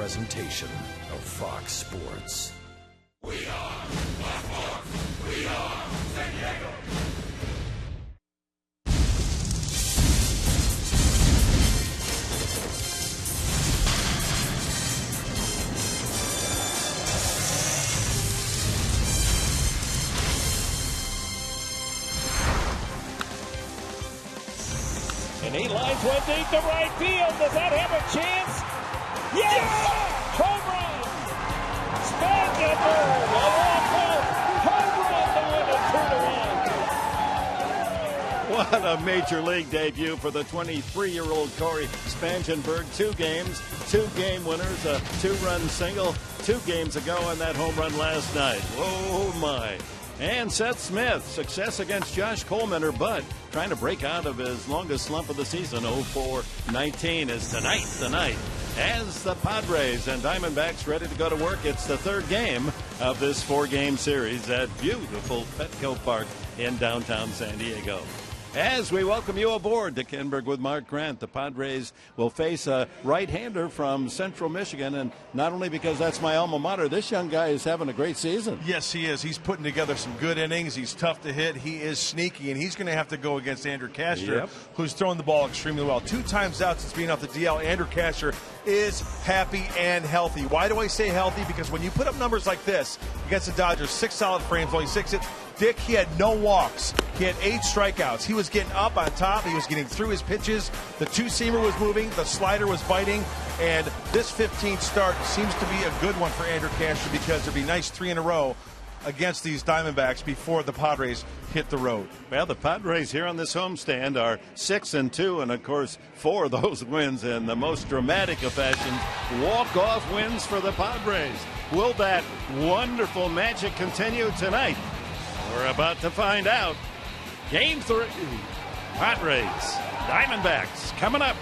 presentation of Fox Sports. We are Baltimore. We are San Diego. And he lines one deep to right field. Does that have a chance? Yes! Home run! Spangenberg! A walk-off! Home run to win it 2-1. What a major league debut for the 23-year-old Corey Spangenberg. 2 games, 2 game winners, a 2-run single 2 games ago, and that home run last night. Whoa, my. And Seth Smith, success against Josh Coleman, but trying to break out of his longest slump of the season. 0-4-19 is tonight. As the Padres and Diamondbacks ready to go to work, it's the 3rd game of this 4-game series at beautiful Petco Park in downtown San Diego. As we welcome you aboard to Kinberg with Mark Grant, the Padres will face a right-hander from Central Michigan, and not only because that's my alma mater, this young guy is having a great season. Yes, he is. He's putting together some good innings. He's tough to hit. He is sneaky, and he's going to have to go against Andrew Castor, who's throwing the ball extremely well. 2 times out since being off the DL, Andrew Castor is happy and healthy. Why do I say healthy? Because when you put up numbers like this against the Dodgers, 6 solid frames, only 6 hits, Dick, he had no walks. He had 8 strikeouts. He was getting up on top. He was getting through his pitches. The 2-seamer was moving. The slider was biting. And this 15th start seems to be a good one for Andrew Castor because it'll be nice 3 in a row against these Diamondbacks before the Padres hit the road. Well, the Padres here on this homestand are 6-2, and of course 4 of those wins in the most dramatic of fashions, walk-off wins for the Padres. Will that wonderful magic continue tonight? We're about to find out. Game 3, Padres, Diamondbacks, coming up.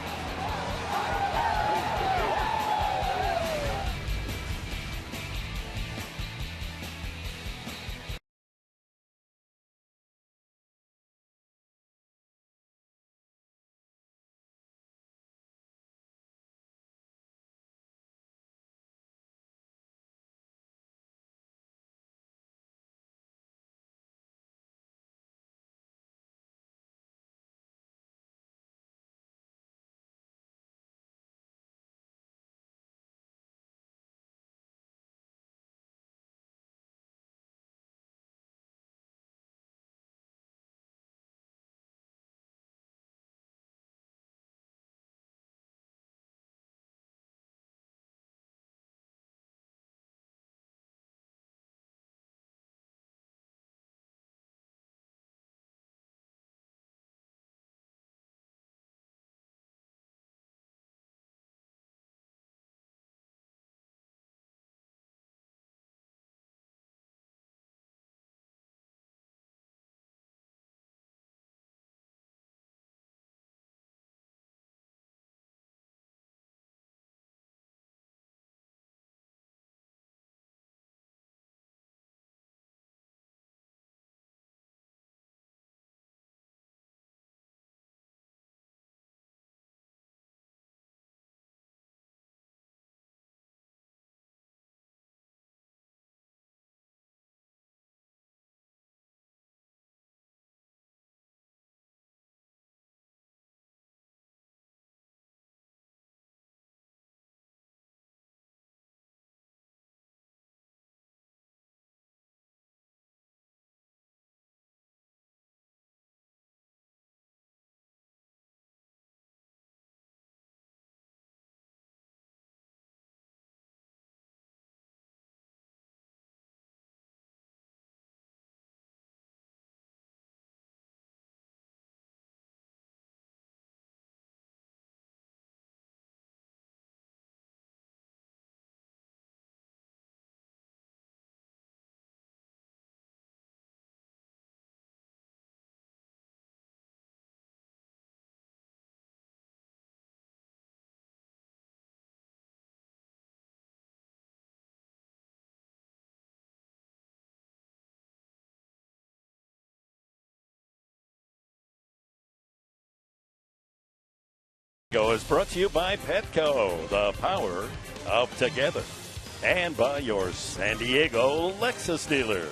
Go is brought to you by Petco, the power of together, and by your San Diego Lexus dealer.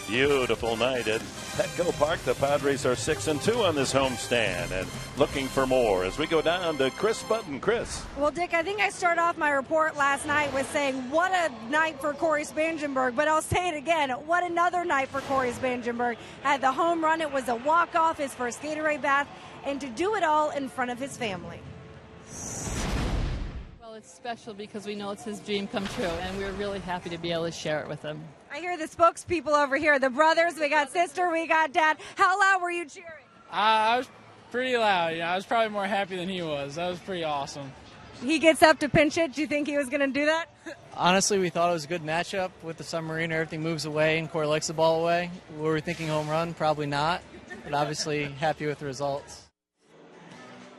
Beautiful night at Petco Park. The Padres are 6-2 on this homestand and looking for more as we go down to Chris Button. Chris. Well, Dick, I think I started off my report last night with saying what a night for Corey Spangenberg, but I'll say it again. What another night for Corey Spangenberg. Had the home run. It was a walk-off, his first Gatorade bath, and to do it all in front of his family. Well, it's special because we know it's his dream come true, and we're really happy to be able to share it with him. I hear the spokespeople over here, the brothers, we got sister, we got dad. How loud were you cheering? I was pretty loud. I was probably more happy than he was. That was pretty awesome. He gets up to pinch it. Do you think he was going to do that? Honestly, we thought it was a good matchup with the submarine. Everything moves away, and Corey likes the ball away. Were we thinking home run? Probably not, but obviously happy with the results.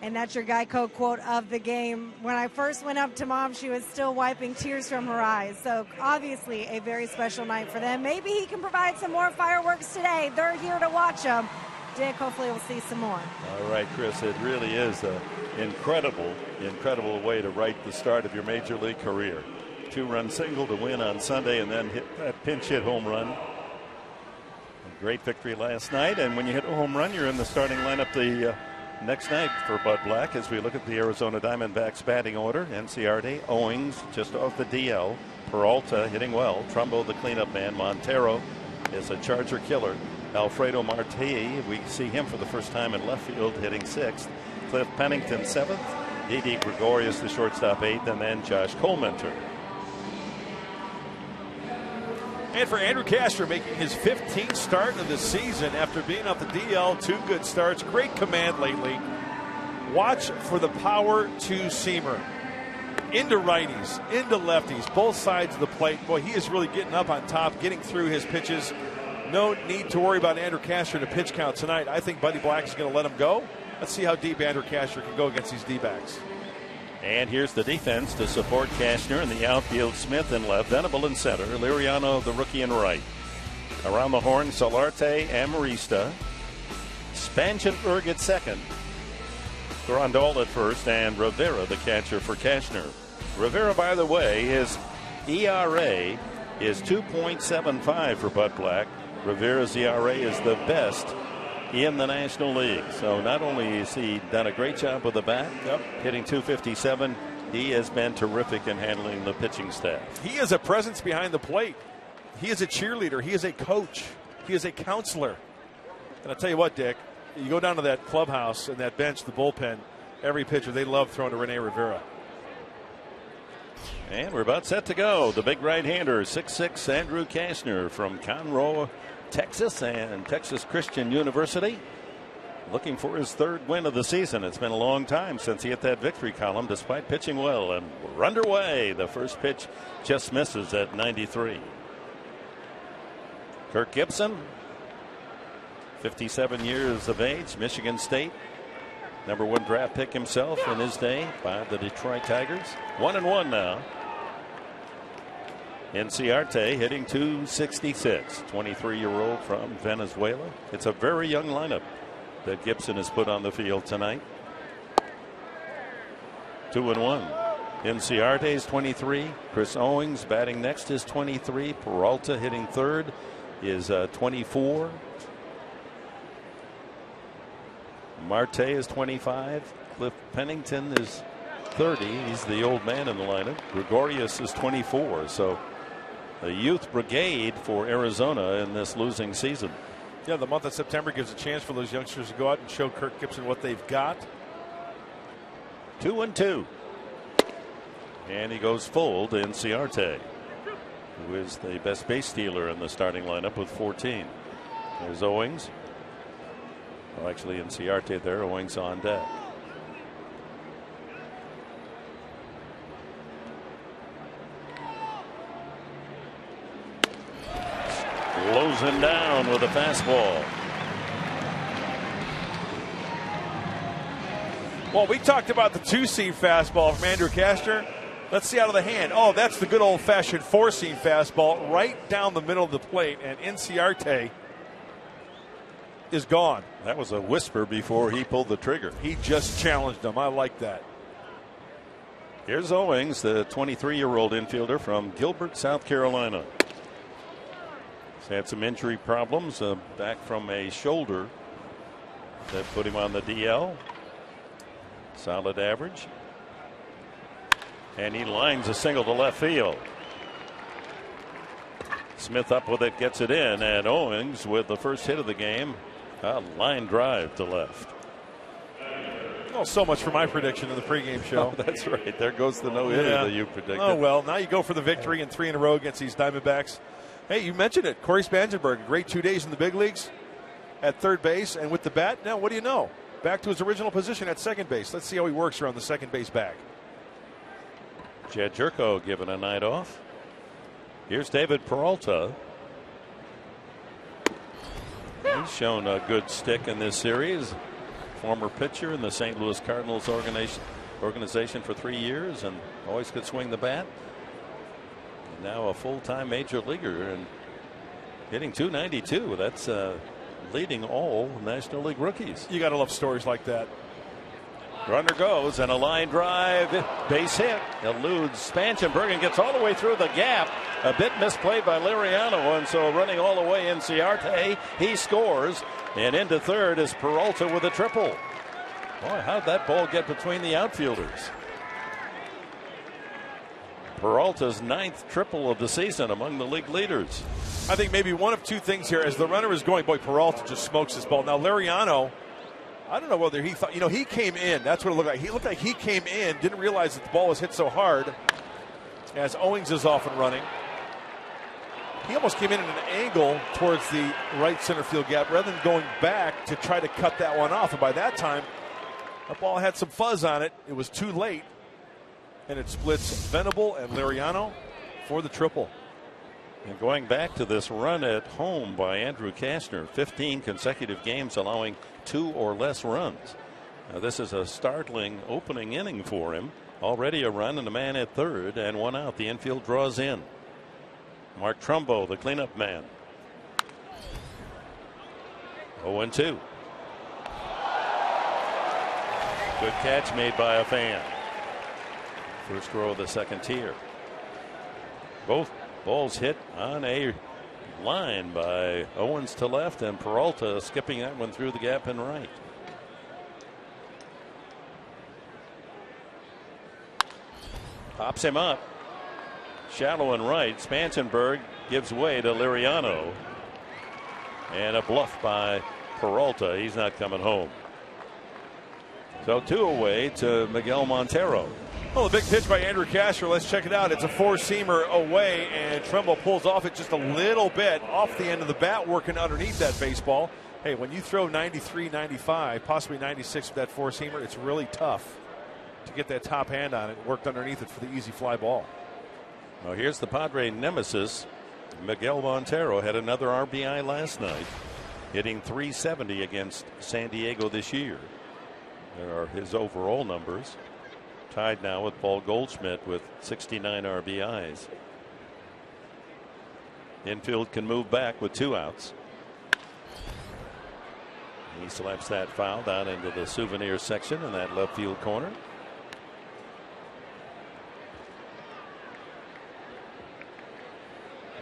And that's your Geico quote of the game. When I first went up to Mom, she was still wiping tears from her eyes. So obviously a very special night for them. Maybe he can provide some more fireworks today. They're here to watch them. Dick, hopefully we'll see some more. All right, Chris, it really is an incredible way to write the start of your Major League career. 2-run single to win on Sunday and then hit that pinch hit home run. A great victory last night. And when you hit a home run, you're in the starting lineup the next night for Bud Black as we look at the Arizona Diamondbacks batting order. Enciarte, Owings just off the DL. Peralta hitting well. Trumbo the cleanup man. Montero is a Charger killer. Alfredo Marte, we see him for the first time in left field hitting 6th. Cliff Pennington 7th. Didi Gregorius the shortstop 8th. And then Josh Colementor. And for Andrew Castro, making his 15th start of the season after being off the DL, 2 good starts. Great command lately. Watch for the power two-seamer. Into righties, into lefties, both sides of the plate. Boy, he is really getting up on top, getting through his pitches. No need to worry about Andrew Castro in a pitch count tonight. I think Buddy Black is going to let him go. Let's see how deep Andrew Castro can go against these D-backs. And here's the defense to support Cashner in the outfield. Smith in left, Venable in center, Liriano the rookie in right. Around the horn, Solarte, Amarista, Spangenberg at second, Grandal at first, and Rivera the catcher for Cashner. Rivera, by the way, his ERA is 2.75 for Bud Black. Rivera's ERA is the best in the National League. So not only has he done a great job with the bat, hitting .257, he has been terrific in handling the pitching staff. He is a presence behind the plate. He is a cheerleader. He is a coach. He is a counselor. And I'll tell you what, Dick, you go down to that clubhouse and that bench, the bullpen, every pitcher, they love throwing to Rene Rivera. And we're about set to go. The big right-hander, 6'6", Andrew Cashner from Conroe, Texas, and Texas Christian University, looking for his 3rd win of the season. It's been a long time since he hit that victory column despite pitching well, and we're underway. The first pitch just misses at 93. Kirk Gibson, 57 years of age, Michigan State, #1 draft pick himself in his day by the Detroit Tigers. 1-1 now. Enciarte hitting .266, 23-year-old from Venezuela. It's a very young lineup that Gibson has put on the field tonight. 2-1. Enciarte is 23. Chris Owings batting next is 23. Peralta hitting 3rd is 24. Marte is 25. Cliff Pennington is 30. He's the old man in the lineup. Gregorius is 24. So a youth brigade for Arizona in this losing season. Yeah, the month of September gives a chance for those youngsters to go out and show Kirk Gibson what they've got. 2-2. And he goes full to Enciarte, who is the best base stealer in the starting lineup with 14. There's Owings. Well, actually, Enciarte there, Owings on deck. Closing down with a fastball. Well, we talked about the 2-seam fastball from Andrew Cashner. Let's see out of the hand. Oh, that's the good old-fashioned 4-seam fastball right down the middle of the plate. And Enciarte is gone. That was a whisper before he pulled the trigger. He just challenged him. I like that. Here's Owings, the 23-year-old infielder from Gilbert, South Carolina. He's had some injury problems, back from a shoulder that put him on the DL. Solid average. And he lines a single to left field. Smith up with it, gets it in, and Owings with the first hit of the game. A line drive to left. Oh, so much for my prediction in the pregame show. Oh, that's right. There goes the no-hitter that you predicted. Oh, well, now you go for the victory in 3 in a row against these Diamondbacks. Hey, you mentioned it. Corey Spangenberg, a great 2 days in the big leagues at third base and with the bat. Now, what do you know? Back to his original position at second base. Let's see how he works around the second base bag. Jed Jerko given a night off. Here's David Peralta. He's shown a good stick in this series. Former pitcher in the St. Louis Cardinals organization for 3 years and always could swing the bat. And now a full-time major leaguer and hitting .292. That's leading all National League rookies. You got to love stories like that. Runner goes and a line drive, base hit, eludes Spangenberg and gets all the way through the gap. A bit misplayed by Liriano, and so running all the way in Ciarte, he scores, and into third is Peralta with a triple. Boy, how'd that ball get between the outfielders? Peralta's 9th triple of the season among the league leaders. I think maybe one of two things here. As the runner is going, boy, Peralta just smokes this ball. Now, Liriano, I don't know whether he thought, he came in. That's what it looked like. He looked like he came in, didn't realize that the ball was hit so hard as Owings is off and running. He almost came in at an angle towards the right center field gap rather than going back to try to cut that one off. And by that time, the ball had some fuzz on it. It was too late. And it splits Venable and Liriano for the triple. And going back to this run at home by Andrew Kastner, 15 consecutive games allowing 2 or less runs. Now, this is a startling opening inning for him. Already a run and a man at third and 1 out. The infield draws in. Mark Trumbo, the cleanup man. 0-2. Good catch made by a fan. First row of the second tier. Both balls hit on a line by Owens to left and Peralta skipping that one through the gap in right. Pops him up. Shallow and right. Spangenberg gives way to Liriano. And a bluff by Peralta. He's not coming home. So 2 away to Miguel Montero. Well, a big pitch by Andrew Kastner. Let's check it out. It's a 4-seamer away, and Trumbo pulls off it just a little bit off the end of the bat, working underneath that baseball. Hey, when you throw 93, 95, possibly 96 with that 4-seamer, it's really tough to get that top hand on it, worked underneath it for the easy fly ball. Well, here's the Padre nemesis. Miguel Montero had another RBI last night, hitting .370 against San Diego this year. There are his overall numbers. Tied now with Paul Goldschmidt with 69 RBIs. Infield can move back with 2 outs. He slaps that foul down into the souvenir section in that left field corner.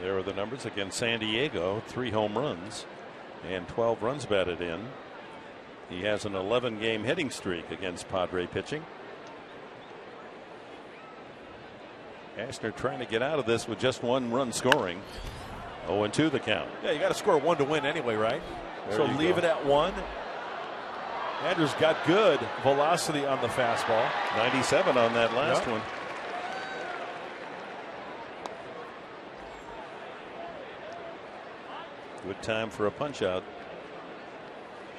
There are the numbers against San Diego. 3 home runs and 12 runs batted in. He has an 11-game hitting streak against Padre pitching. Kastner trying to get out of this with just 1 run scoring. 0-2 the count. Yeah, you got to score 1 to win anyway, right? There so leave it at 1. Andrews got good velocity on the fastball. 97 on that last one. Good time for a punch out.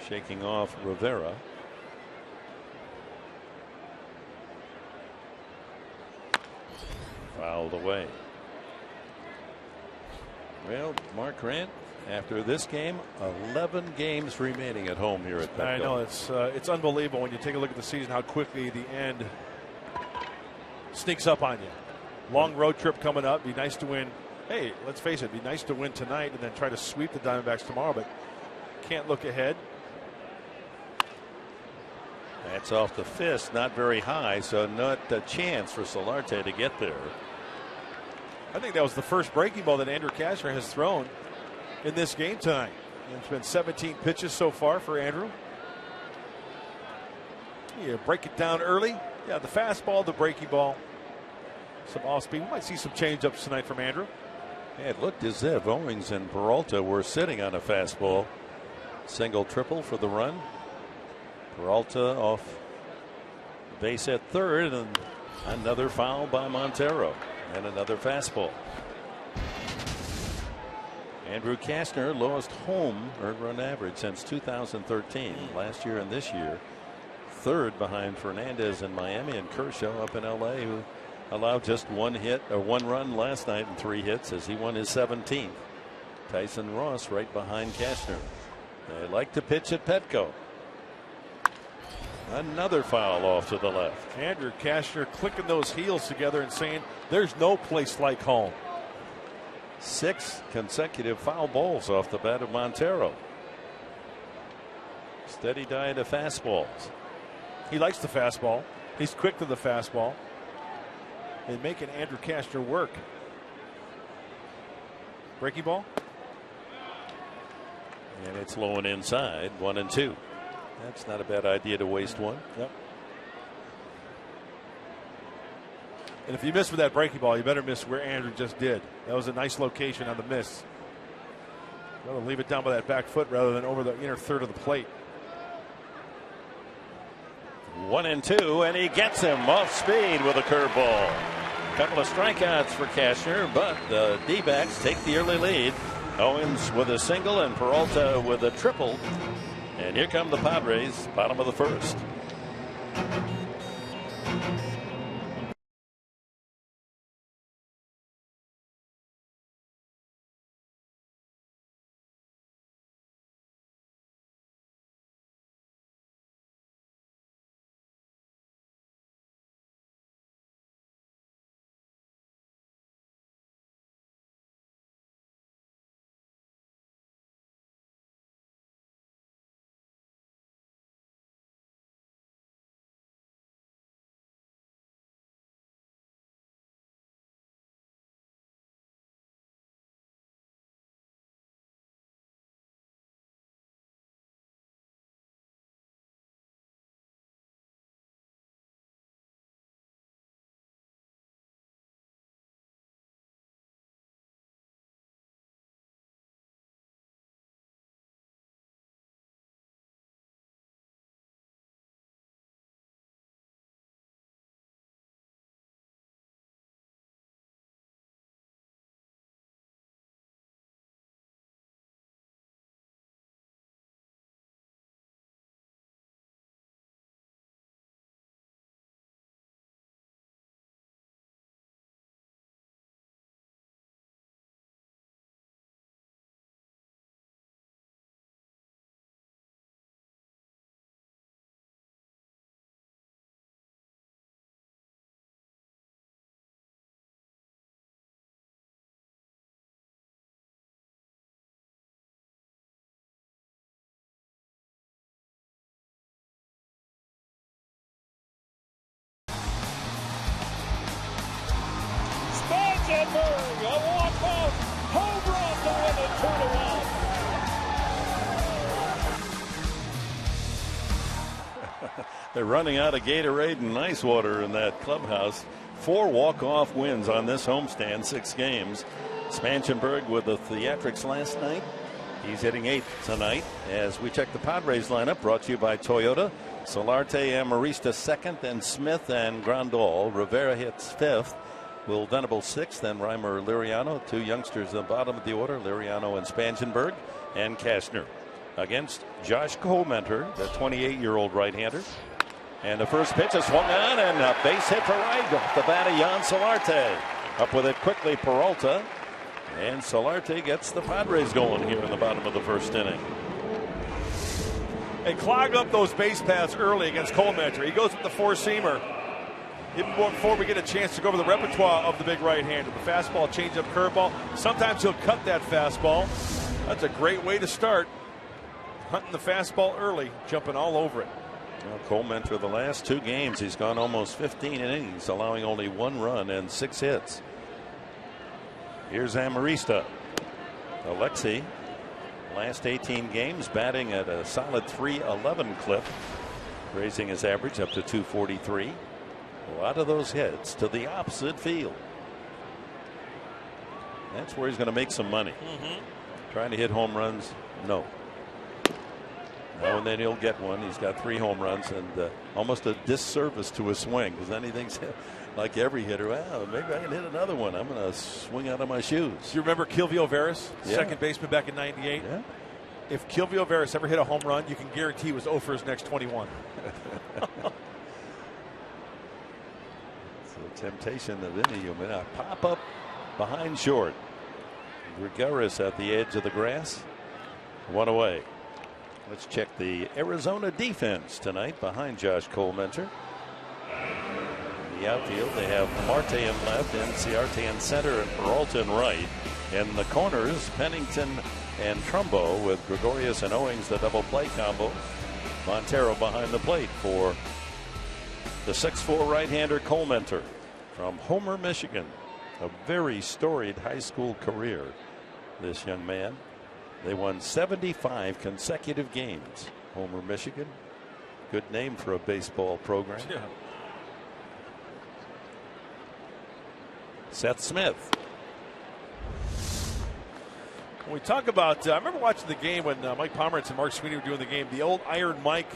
Shaking off Rivera. Fouled away. Well, Mark Grant, after this game, 11 games remaining at home here at Petco. I know, it's unbelievable when you take a look at the season how quickly the end sneaks up on you. Long road trip coming up. Be nice to win. Hey, let's face it, it'd be nice to win tonight and then try to sweep the Diamondbacks tomorrow, but can't look ahead. That's off the fist, not very high, so not a chance for Solarte to get there. I think that was the first breaking ball that Andrew Cashner has thrown in this game tonight. It's been 17 pitches so far for Andrew. Yeah, break it down early. Yeah, the fastball, the breaking ball, some off speed. We might see some changeups tonight from Andrew. Yeah, it looked as if Owings and Peralta were sitting on a fastball. Single, triple for the run. Peralta off base at third, and another foul by Montero, and another fastball. Andrew Cashner, lowest home earned run average since 2013. Last year and this year, third behind Fernandez in Miami and Kershaw up in LA, who allowed just one run last night and 3 hits as he won his 17th. Tyson Ross right behind Cashner. They like to pitch at Petco. Another foul off to the left. Andrew Cashner clicking those heels together and saying there's no place like home. 6 consecutive foul balls off the bat of Montero. Steady diet of fastballs. He likes the fastball. He's quick to the fastball. And making Andrew Cashner work. Breaking ball. And it's low and inside, 1-2. That's not a bad idea to waste one. Yep. And if you miss with that breaking ball, you better miss where Andrew just did. That was a nice location on the miss. You want to leave it down by that back foot rather than over the inner third of the plate. 1-2, and he gets him off speed with a curveball. Couple of strikeouts for Cashner, but the D-backs take the early lead. Owens with a single and Peralta with a triple. And here come the Padres, bottom of the first. Pittsburgh, a walk-off home run to win it 2-1. They're running out of Gatorade and ice water in that clubhouse. 4 walk-off wins on this homestand, 6 games. Spanchenberg with the theatrics last night. He's hitting 8th tonight as we check the Padres lineup, brought to you by Toyota. Solarte and Marista 2nd, then Smith and Grandal. Rivera hits 5th. Will Venable 6th, then Reimer Liriano. 2 youngsters at the bottom of the order, Liriano and Spanchenberg, and Cashner. Against Josh Comenter, the 28-year-old right-hander. And the first pitch is swung on, and a base hit for right off the bat of Jan Solarte. Up with it quickly, Peralta. And Solarte gets the Padres going here in the bottom of the first inning. And clog up those base paths early against Comenter. He goes with the four-seamer. Even before we get a chance to go over the repertoire of the big right-hander. The fastball, changeup, curveball. Sometimes he'll cut that fastball. That's a great way to start. hunting the fastball early, jumping all over it. Well, Cole Mentor, the last 2 games, he's gone almost 15 innings, allowing only 1 run and 6 hits. Here's Amarista. Alexi, last 18 games, batting at a solid .311 clip, raising his average up to .243. A lot of those hits to the opposite field. That's where he's going to make some money. Trying to hit home runs, no. Now and then he'll get one. He's got 3 home runs, and almost a disservice to his swing, because then he thinks, like every hitter, well, maybe I can hit another one. I'm going to swing out of my shoes. Do you remember Kilvio Veras, Yeah. second baseman back in '98? Yeah. If Kilvio Veras ever hit a home run, you can guarantee he was 0 for his next 21. It's a temptation of any human. A pop up behind short. Gregorius at the edge of the grass. 1 away. Let's check the Arizona defense tonight behind Josh Cole-Mentor. In the outfield, they have Marte in left, Inciarte in center, and Peralta in right. In the corners, Pennington and Trumbo, with Gregorius and Owings, the double play combo. Montero behind the plate for the 6'4" right-hander Cole-Mentor from Homer, Michigan. A very storied high school career, this young man. They won 75 consecutive games. Homer, Michigan. Good name for a baseball program. Yeah. Seth Smith. When we talk about, I remember watching the game when Mike Pomerantz and Mark Sweeney were doing the game. The old Iron Mike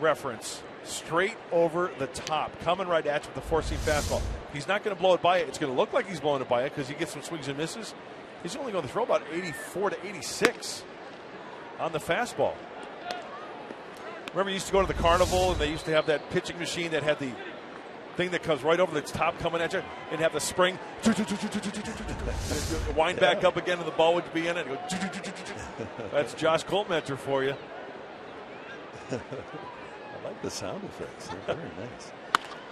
reference, straight over the top, coming right at you with the 4-seam fastball. He's not going to blow it by it. It's going to look like he's blowing it by it because he gets some swings and misses. He's only going to throw about 84 to 86 on the fastball. Remember, you used to go to the carnival and they used to have that pitching machine that had the thing that comes right over the top coming at you and have the spring wind back up again and the ball would be in it. That's Josh Cole-Mentor for you. I like the sound effects. They're very nice.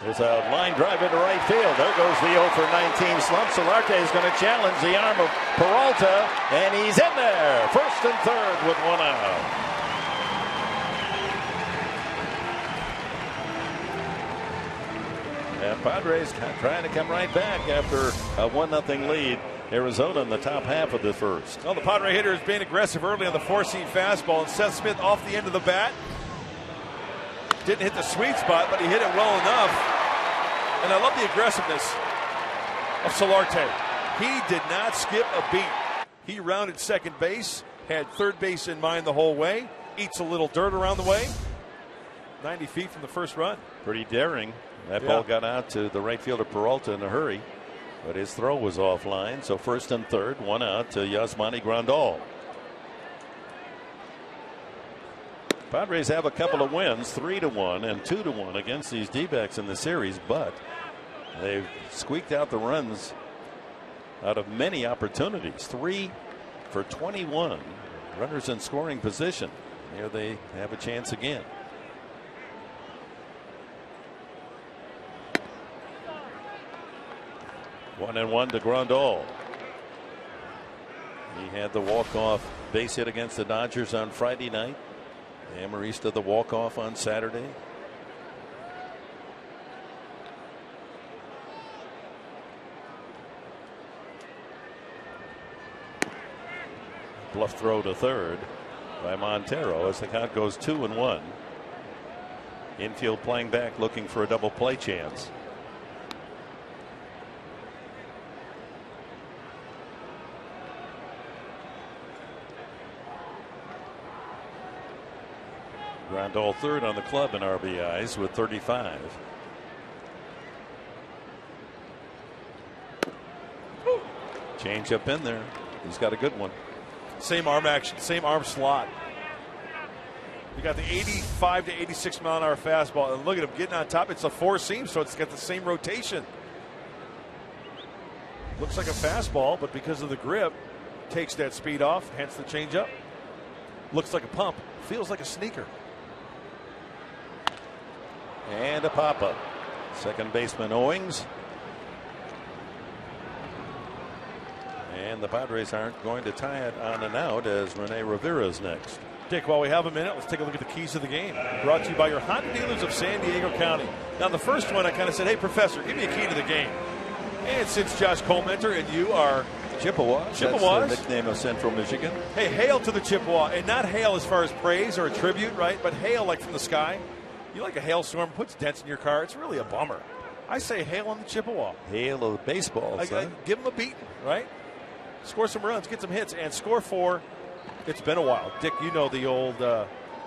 There's a line drive into right field. There goes the 0 for 19 slump. Solarte is going to challenge the arm of Peralta, and he's in there. First and third with 1 out. And Padres trying to come right back after a 1-0 lead. Arizona in the top half of the first. Well, the Padre hitter is being aggressive early on the 4-seam fastball, and Seth Smith off the end of the bat. Didn't hit the sweet spot, but he hit it well enough. And I love the aggressiveness of Solarte. He did not skip a beat. He rounded second base, had third base in mind the whole way, eats a little dirt around the way. 90 feet from the first run. Pretty daring. That ball got out to the right fielder Peralta in a hurry, but his throw was offline. So first and third, 1 out to Yasmani Grandal. Padres have a couple of wins, 3-1 and 2-1 against these D-backs in the series, but they've squeaked out the runs out of many opportunities. 3 for 21 runners in scoring position. Here they have a chance again. One and one to Grandal. He had the walk-off base hit against the Dodgers on Friday night. Amarista the walk-off on Saturday. Bluff throw to third by Montero as the count goes 2-1. Infield playing back, looking for a double play chance. Grandal third on the club in RBIs with 35. Change up in there. He's got a good one. Same arm action, same arm slot. You got the 85 to 86 mile an hour fastball, and look at him getting on top. It's a 4-seam, so it's got the same rotation. Looks like a fastball, but because of the grip, takes that speed off, hence the changeup. Looks like a pump, feels like a sneaker. And a pop-up. Second baseman Owings. And the Padres aren't going to tie it on and out as Rene Rivera's next. Dick, while we have a minute, let's take a look at the keys to the game. Brought to you by your Honda dealers of San Diego County. Now, the first one, I kind of said, hey, Professor, give me a key to the game. And since Josh Colementor and you are Chippewas. Chippewas. That's the nickname of Central Michigan. Hey, hail to the Chippewa. And not hail as far as praise or a tribute, right? But hail like from the sky. You like a hailstorm, puts dents in your car. It's really a bummer. I say hail on the Chippewa. Hail of baseball. Give them a beating, right? Score some runs, get some hits, and score 4. It's been a while. Dick, you know the old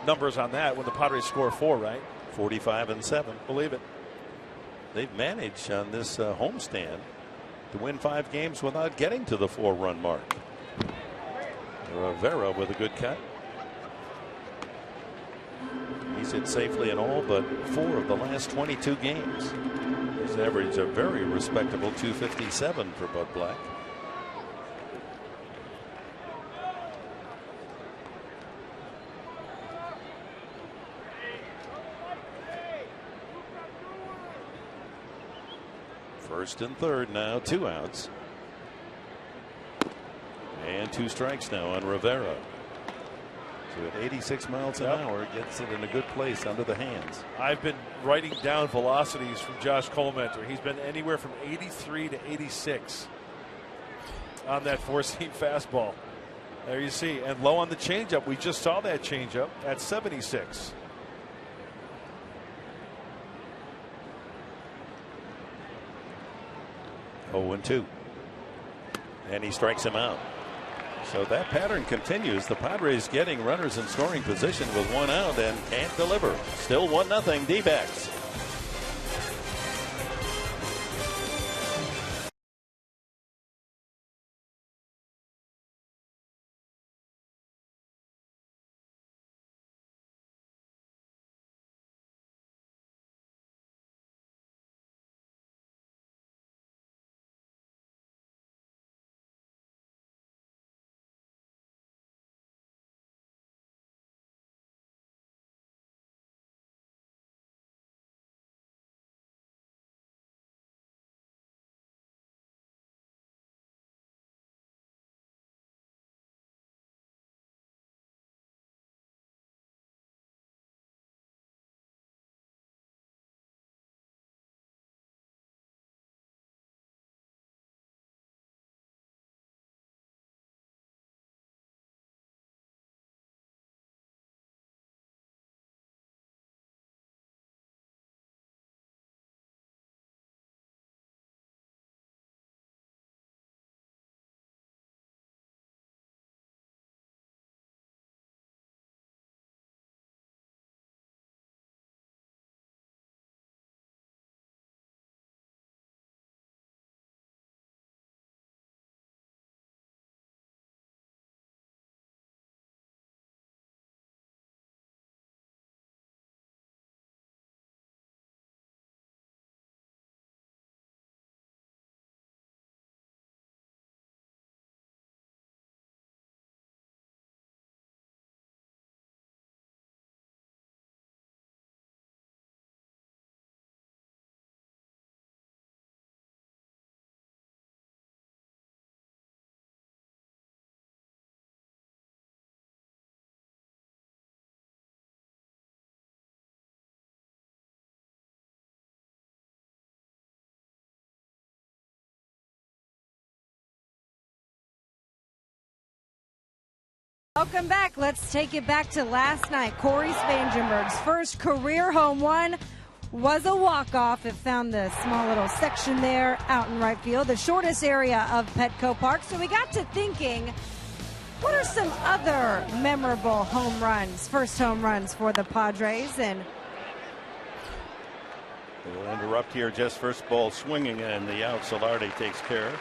numbers on that when the Padres score 4, right? 45-7. Believe it. They've managed on this homestand to win 5 games without getting to the 4-run mark. Rivera with a good cut. He's hit safely in all but 4 of the last 22 games. His average a very respectable 257 for Bud Black. First and third now, 2 outs. And 2 strikes now on Rivera. So at 86 miles an hour, gets it in a good place under the hands. I've been writing down velocities from Josh Colementor. He's been anywhere from 83 to 86 on that 4-seam fastball. There you see. And low on the changeup. We just saw that changeup at 76. Oh, 2. And he strikes him out. So that pattern continues. The Padres getting runners in scoring position with 1 out and can't deliver. Still 1-0 D-backs. Welcome back. Let's take it back to last night. Corey Spangenberg's first career home run was a walk-off. It found the small little section there out in right field, the shortest area of Petco Park. So we got to thinking, what are some other memorable home runs, first home runs for the Padres? And we'll interrupt here. Just first ball swinging and the out. Solardi takes care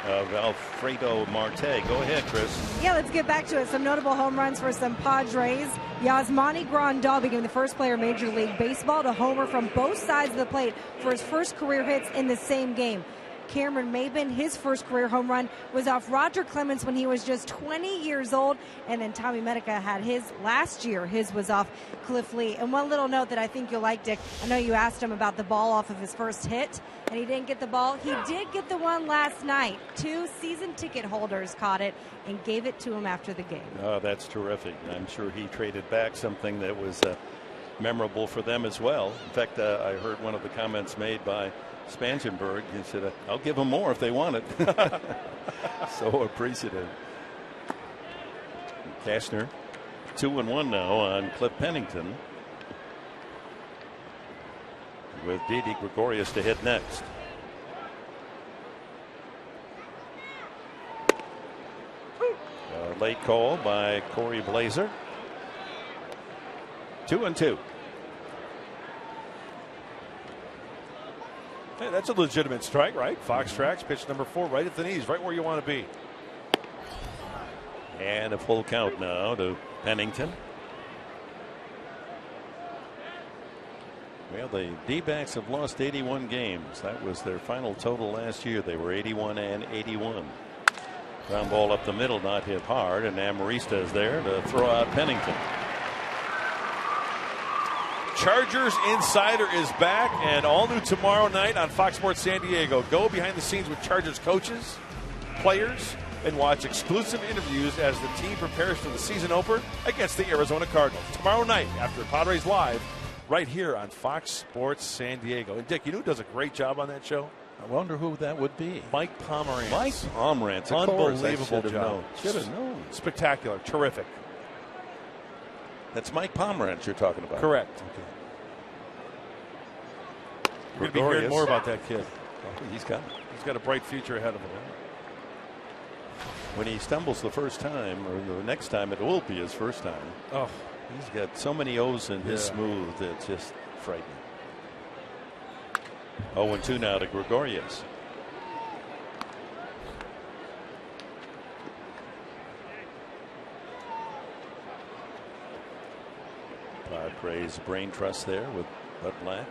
of Alfredo Marte. Go ahead, Chris. Yeah, let's get back to it. Some notable home runs for some Padres. Yasmani Grandal became the first player in Major League Baseball to homer from both sides of the plate for his first career hits in the same game. Cameron Maybin, his first career home run was off Roger Clemens when he was just 20 years old. And then Tommy Medica had his last year. His was off Cliff Lee. And one little note that I think you'll like, Dick, I know you asked him about the ball off of his first hit, and he didn't get the ball. He did get the one last night. 2 season ticket holders caught it and gave it to him after the game. Oh, that's terrific. I'm sure he traded back something that was memorable for them as well. In fact, I heard one of the comments made by Spangenberg. He said, I'll give them more if they want it. So appreciative. Cashner 2-1 now on Cliff Pennington, with Didi Gregorius to hit next. A late call by Corey Blazer. 2-2. Hey, that's a legitimate strike, right? Fox tracks, pitch number 4, right at the knees, right where you want to be. And a full count now to Pennington. Well, the D-backs have lost 81 games. That was their final total last year. They were 81 and 81. Ground ball up the middle, not hit hard, and Amarista is there to throw out Pennington. Chargers Insider is back, and all new tomorrow night on Fox Sports San Diego. Go behind the scenes with Chargers coaches, players, and watch exclusive interviews as the team prepares for the season opener against the Arizona Cardinals. Tomorrow night after Padres Live, right here on Fox Sports San Diego. And Dick, you know who does a great job on that show? I wonder who that would be. Mike Pomerantz. Mike Pomerantz. Unbelievable job. Should have known. Spectacular. Terrific. That's Mike Pomerantz you're talking about. Correct. Okay. You're going to be hearing more about that kid. He's got a bright future ahead of him. When he stumbles the first time, or the next time, it will be his first time. Oh, he's got so many O's in his smooth. It's just frightening. 0-2 now to Gregorius. Padres brain trust there with Bud Black.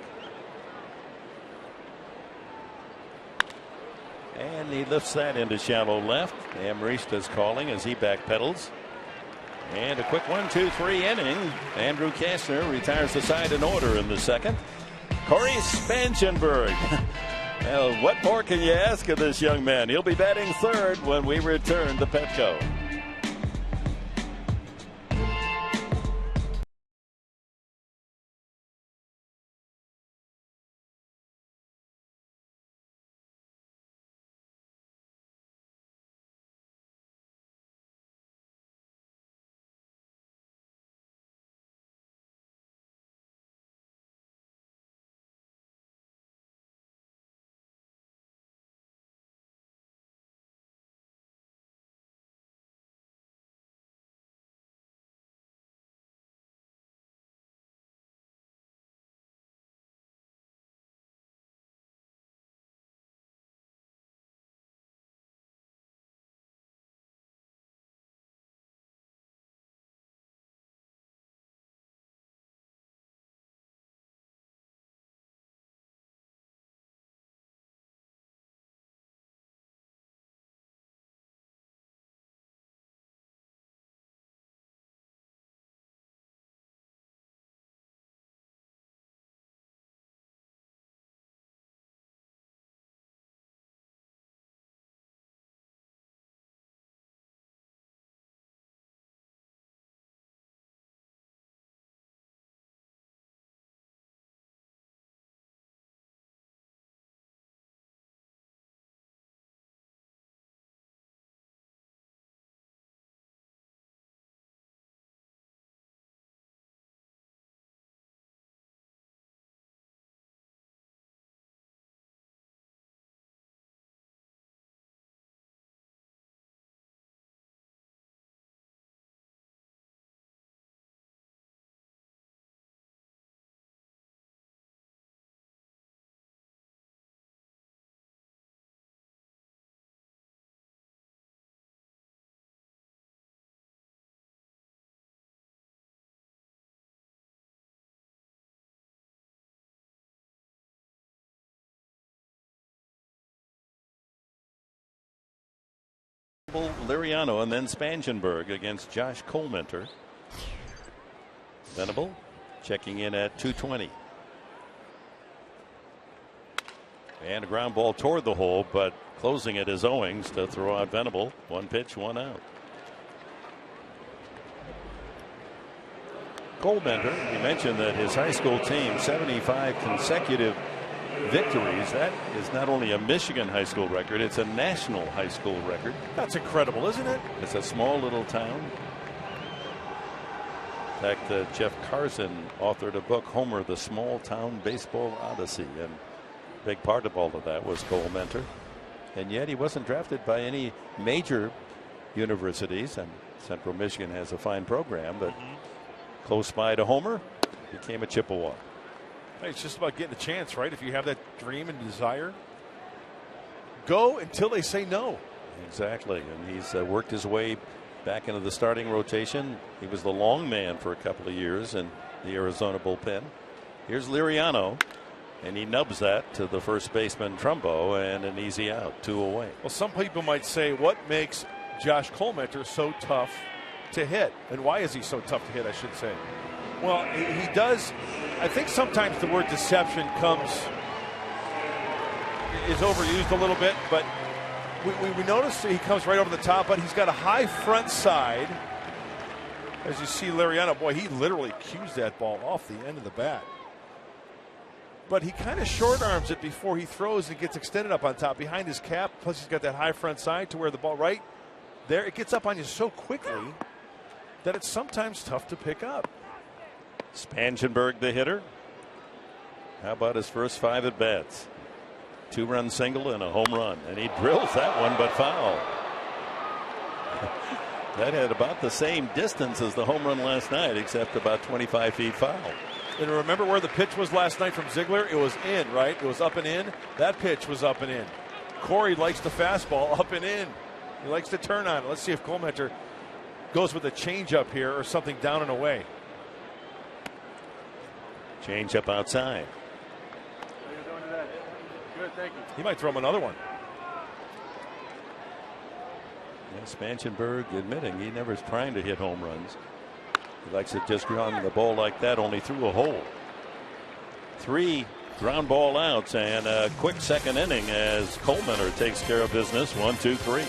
And he lifts that into shallow left. Amarista's calling as he backpedals. And a quick 1-2-3 inning. Andrew Kastner retires the side in order in the second. Corey Spangenberg. Well, what more can you ask of this young man? He'll be batting third when we return to Petco. Liriano and then Spangenberg against Josh Colementor. Venable checking in at 220. And a ground ball toward the hole, but closing it is Owings to throw out Venable. 1 pitch, 1 out. Colementor, we mentioned that his high school team, 75 consecutive victories. That is not only a Michigan high school record, it's a national high school record. That's incredible, isn't it? It's a small little town. In fact, Jeff Carson authored a book, Homer, the Small Town Baseball Odyssey, and a big part of all of that was Colementor. And yet he wasn't drafted by any major universities, and Central Michigan has a fine program, but close by to Homer, became a Chippewa. It's just about getting a chance, right? If you have that dream and desire, go until they say no. Exactly, and he's worked his way back into the starting rotation. He was the long man for a couple of years in the Arizona bullpen. Here's Liriano, and he nubs that to the first baseman Trumbo, and an easy out, 2 away. Well, some people might say, what makes Josh Colementor so tough to hit? And why is he so tough to hit, I should say? Well, he does. I think sometimes the word deception is overused a little bit, but we notice he comes right over the top, but he's got a high front side. As you see Liriano, boy, he literally cues that ball off the end of the bat. But he kind of short arms it before he throws and gets extended up on top behind his cap. Plus, he's got that high front side to where the ball right there, it gets up on you so quickly that it's sometimes tough to pick up. Spangenberg, the hitter. How about his first 5 at bats? 2-run single and a home run, and he drills that one, but foul. That had about the same distance as the home run last night, except about 25 feet foul. And remember where the pitch was last night from Ziegler? It was in, right? It was up and in. That pitch was up and in. Corey likes the fastball up and in. He likes to turn on it. Let's see if Colementor goes with a changeup here or something down and away. Change up outside. How you doing today? Good, thank you. He might throw him another one. Yeah, Spangenberg admitting he never is trying to hit home runs. He likes to just ground the ball like that, only through a hole. 3 ground ball outs and a quick second inning as Colementor takes care of business. 1, 2, 3.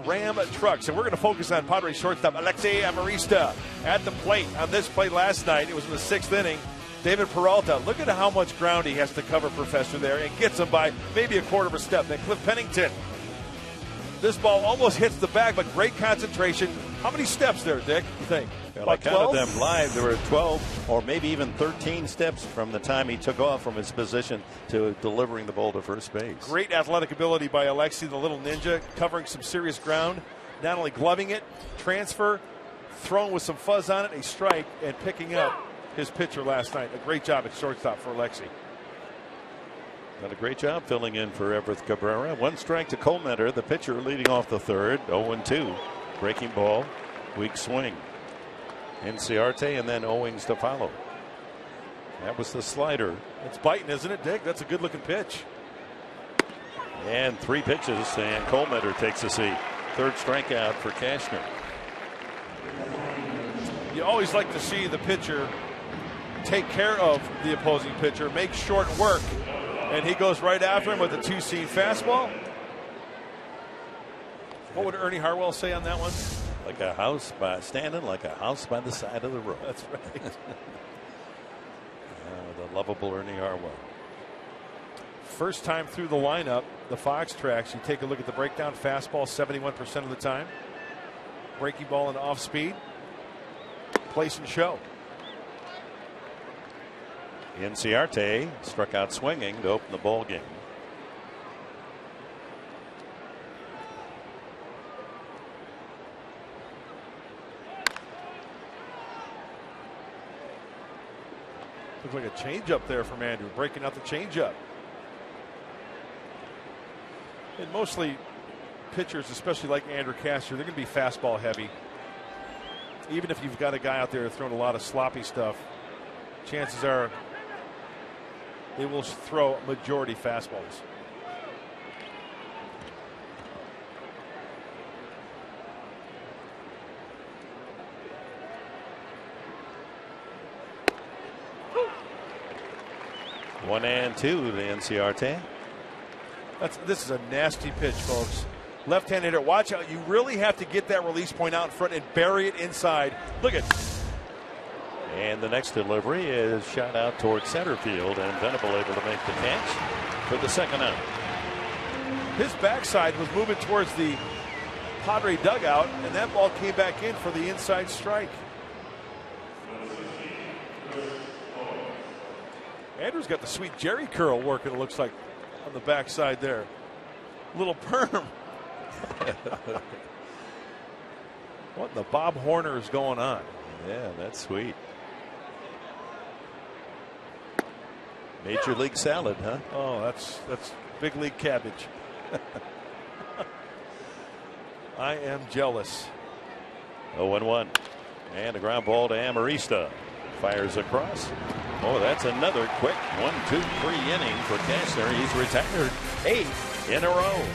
Ram trucks, and we're going to focus on Padres shortstop Alexei Amarista at the plate. On this play last night, it was in the 6th inning. David Peralta, look at how much ground he has to cover, Professor, there, and gets him by maybe a quarter of a step. Then Cliff Pennington. This ball almost hits the bag, but great concentration. How many steps there, Dick, you think? Well, I counted them live. There were 12 or maybe even 13 steps from the time he took off from his position to delivering the ball to first base. Great athletic ability by Alexi, the little ninja, covering some serious ground. Not only gloving it, transfer, throwing with some fuzz on it, a strike, and picking up his pitcher last night. A great job at shortstop for Alexi. Done a great job filling in for Everett Cabrera. 1 strike to Colmeter, the pitcher leading off the third. 0-2. Breaking ball, weak swing. Inciarte and then Owings to follow. That was the slider. It's biting, isn't it, Dick? That's a good looking pitch. And 3 pitches, and Colmeter takes a seat. 3rd strikeout for Cashner. You always like to see the pitcher take care of the opposing pitcher, make short work, and he goes right after him with a 2-seam fastball. What would Ernie Harwell say on that one? Like a house standing like a house by the side of the road. That's right. The lovable Ernie Harwell. First time through the lineup, the Fox tracks. You take a look at the breakdown. Fastball 71% of the time. Breaking ball and off speed. Place and show. Inciarte struck out swinging to open the ball game. Looks like a changeup there from Andrew, breaking out the changeup. And mostly pitchers, especially like Andrew Castor, they're going to be fastball heavy. Even if you've got a guy out there throwing a lot of sloppy stuff, chances are they will throw majority fastballs. One and 2 to Inciarte. This is a nasty pitch, folks. Left-handed hitter. Watch out. You really have to get that release point out in front and bury it inside. Look at. And the next delivery is shot out towards center field, and Venable able to make the catch for the 2nd out. His backside was moving towards the Padre dugout, and that ball came back in for the inside strike. Andrew's got the sweet Jerry curl working, it looks like, on the backside there. Little perm. What in the Bob Horner is going on? Yeah, that's sweet. Major League salad, huh? Oh, that's big league cabbage. I am jealous. 0-1. And a ground ball to Amarista. Fires across. Oh, that's another quick 1-2-3 inning for Kessler. He's retired 8 in a row.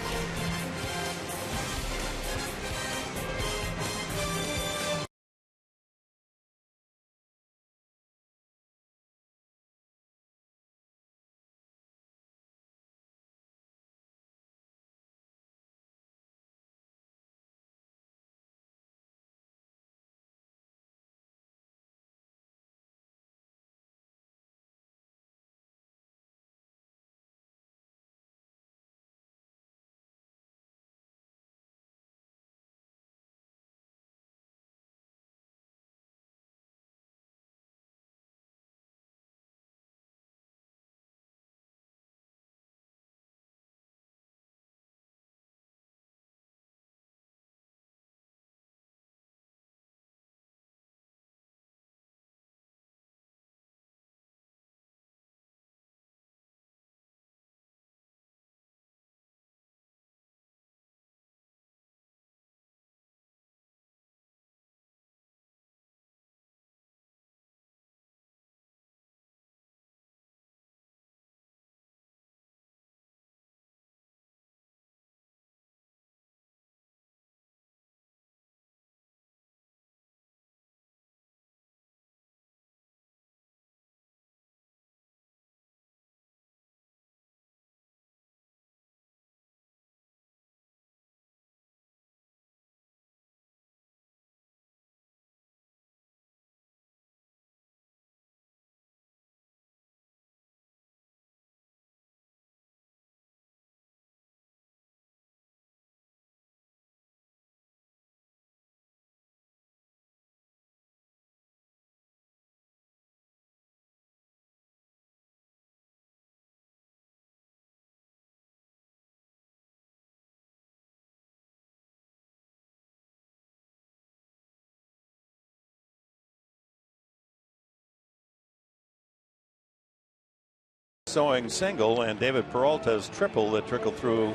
Owings single and David Peralta's triple that trickled through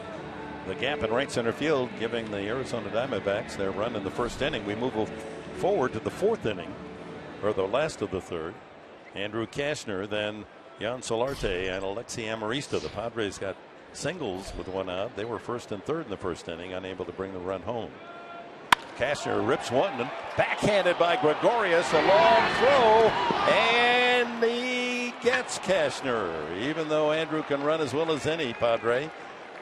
the gap in right center field, giving the Arizona Diamondbacks their run in the first inning. We move forward to the fourth inning, or the last of the third. Andrew Cashner, then Jan Solarte and Alexi Amarista. The Padres got singles with one out. They were first and third in the first inning, unable to bring the run home. Cashner rips one, and backhanded by Gregorius. A long throw, and he gets Cashner, even though Andrew can run as well as any Padre.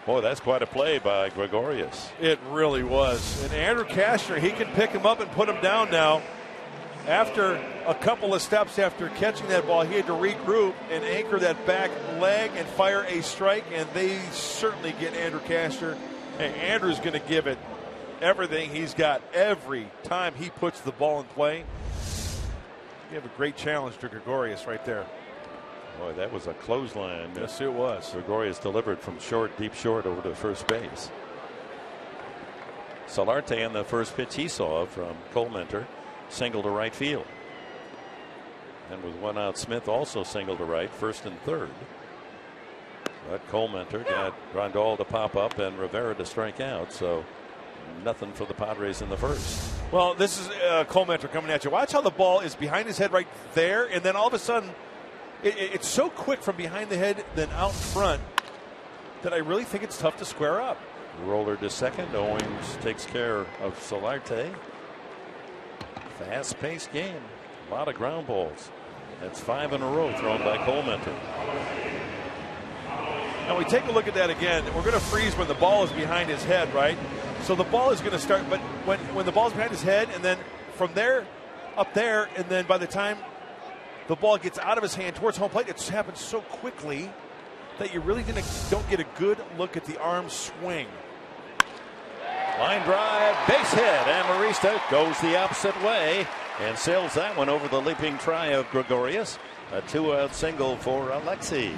Boy, that's quite a play by Gregorius. It really was. And Andrew Cashner, he can pick him up and put him down now. After a couple of steps after catching that ball, he had to regroup and anchor that back leg and fire a strike, and they certainly get Andrew Cashner. Hey, Andrew's going to give it everything he's got every time he puts the ball in play. You have a great challenge to Gregorius right there. Boy, that was a clothesline. Yes, it was. Gregorius delivered from short, deep short over to first base. Solarte on the first pitch he saw from Colementor, single to right field. And with one out, Smith also single to right, first and third. But Colementor got Grandal to pop up and Rivera to strike out, so nothing for the Padres in the first. Well, this is Colementor coming at you. Watch how the ball is behind his head right there, and then all of a sudden, it's so quick from behind the head then out in front that I really think it's tough to square up. Roller to second. Owings takes care of Solarte. Fast-paced game. A lot of ground balls. That's 5 in a row thrown by Colementor. Now we take a look at that again. We're going to freeze when the ball is behind his head, right? So the ball is going to start, but when the ball is behind his head, and then from there up there, and then by the time the ball gets out of his hand towards home plate, it happens so quickly that you really don't get a good look at the arm swing. Line drive, base hit, and Marista goes the opposite way and sails that one over the leaping try of Gregorius. A 2-out single for Alexi.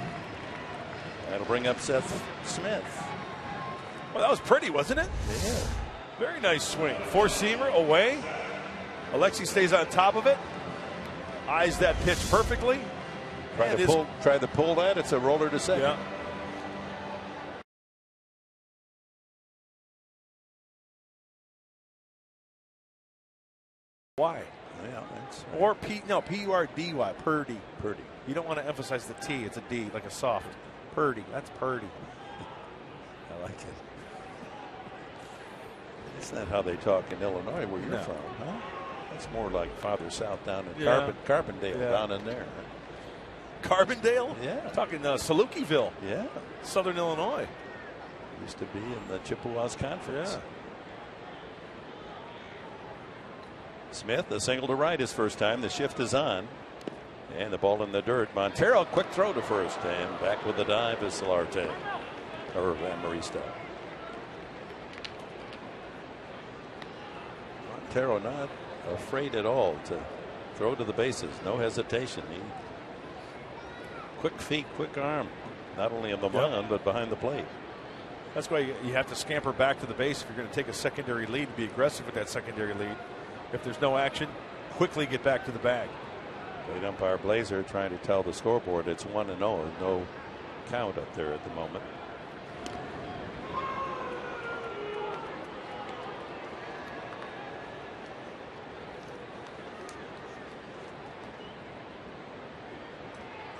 That'll bring up Seth Smith. Well, that was pretty, wasn't it? Yeah. Very nice swing. Four-seamer away. Alexi stays on top of it. Eyes that pitch perfectly. Try to pull that. It's a roller to second. Yeah. Why? Yeah, that's right. Or P-U-R-D-Y, Purdy. You don't want to emphasize the T. It's a D, like a soft. Purdy. That's Purdy. I like it. Isn't that how they talk in Illinois, where you're from, huh? That's more like farther south down in Carbondale, down in there. Carbondale? Yeah. Talking Salukiville. Yeah. Southern Illinois. Used to be in the Chippewas Conference. Yeah. Smith, a single to right his first time. The shift is on. And the ball in the dirt. Montero, quick throw to first. And back with the dive is Solarte. Or Marista. Montero not afraid at all to throw to the bases. No hesitation. Quick feet, quick arm. Not only on the mound, but behind the plate. That's why you have to scamper back to the base if you're going to take a secondary lead and be aggressive with that secondary lead. If there's no action, quickly get back to the bag. Plate umpire Blazer trying to tell the scoreboard it's 1-0. No count up there at the moment.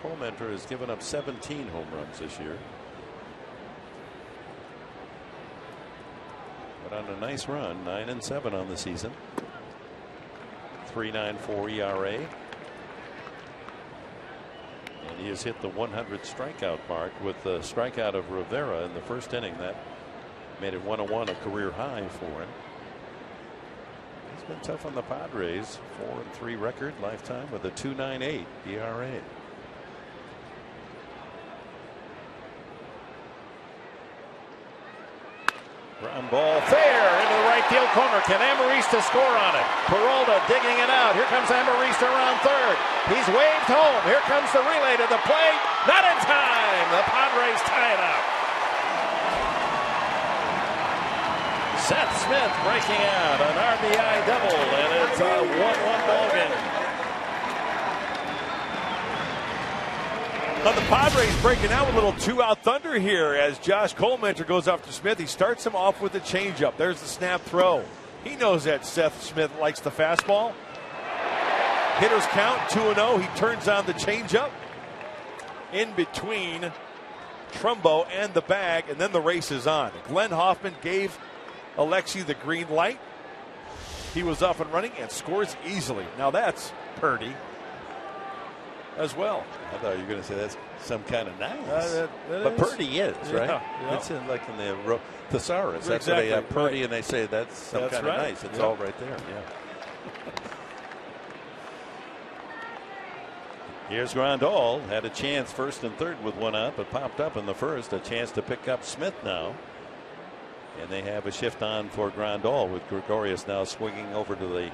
Colementor has given up 17 home runs this year. But on a nice run, 9-7 on the season. 3.94 ERA. And he has hit the 100 strikeout mark with the strikeout of Rivera in the first inning. That made it 101, a career high for him. He's been tough on the Padres. 4-3 record lifetime with a 2.98 ERA. Ground ball fair into the right field corner. Can Amarista score on it? Peralta digging it out. Here comes Amarista around third. He's waved home. Here comes the relay to the plate. Not in time. The Padres tie it up. Seth Smith breaking out an RBI double, and it's a 1-1 ball game. On the Padres breaking out with a little 2-out thunder here as Josh Colmentor goes after Smith. He starts him off with the changeup. There's the snap throw. He knows that Seth Smith likes the fastball. Hitters count 2-0. He turns on the changeup in between Trumbo and the bag, and then the race is on. Glenn Hoffman gave Alexi the green light. He was up and running and scores easily. Now that's Purdy as well. I thought you were going to say that's some kind of nice. But Purdy is, right? Yeah. It's in, like in the thesaurus. That's exactly what they Purdy, right. And they say that's some kind of nice. It's all right there. Yeah. Here's Grandal. Had a chance first and third with one out, but popped up in the first. A chance to pick up Smith now. And they have a shift on for Grandal with Gregorius now swinging over to the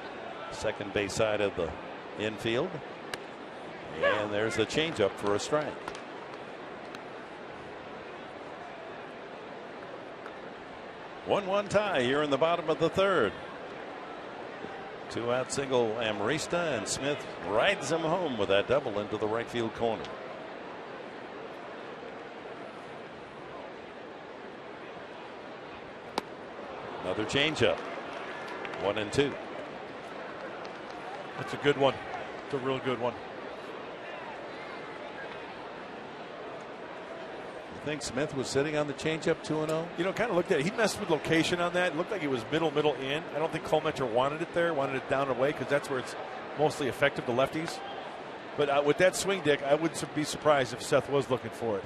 second base side of the infield. And there's a changeup for a strike. One tie here in the bottom of the third. 2-out single Amarista, and Smith rides him home with that double into the right field corner. Another changeup. 1-2. That's a good one. It's a real good one. You think Smith was sitting on the changeup 2-0? You know, kind of looked at it. He messed with location on that. It looked like it was middle in. I don't think Colmentor wanted it there, wanted it down and away because that's where it's mostly effective to lefties. But with that swing, Dick, I wouldn't be surprised if Seth was looking for it.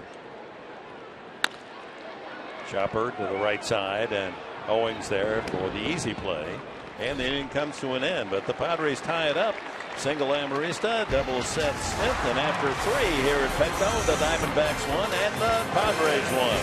Chopper to the right side, and Owings there for the easy play. And the inning comes to an end, but the Padres tie it up. Single Amarista, double Seth Smith, and after three here at Petco, the Diamondbacks won and the Padres won.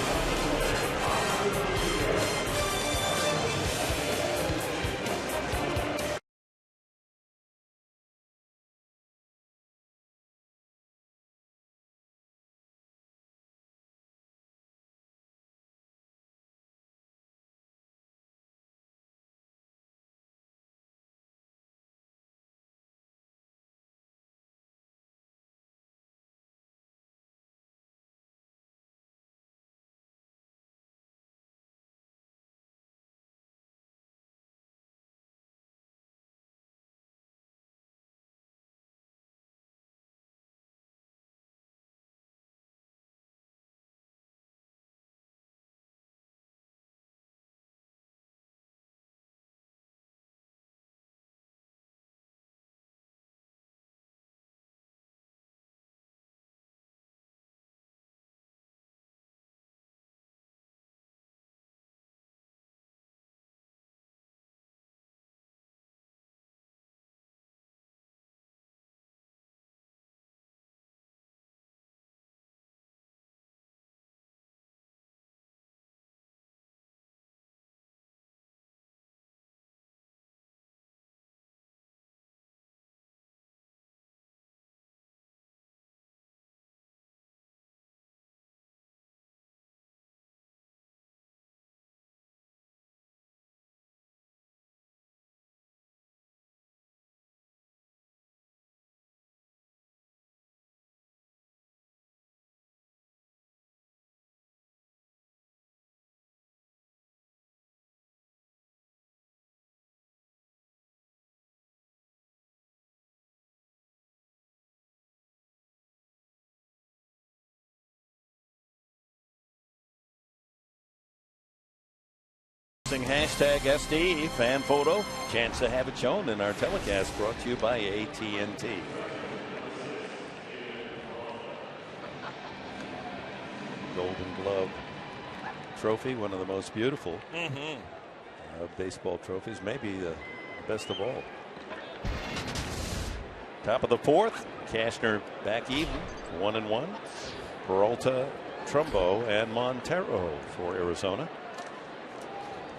Hashtag SD fan photo. Chance to have it shown in our telecast, brought to you by AT&T. Golden Glove trophy, one of the most beautiful baseball trophies, maybe the best of all. Top of the fourth, Cashner back even, 1-1. Peralta, Trumbo, and Montero for Arizona.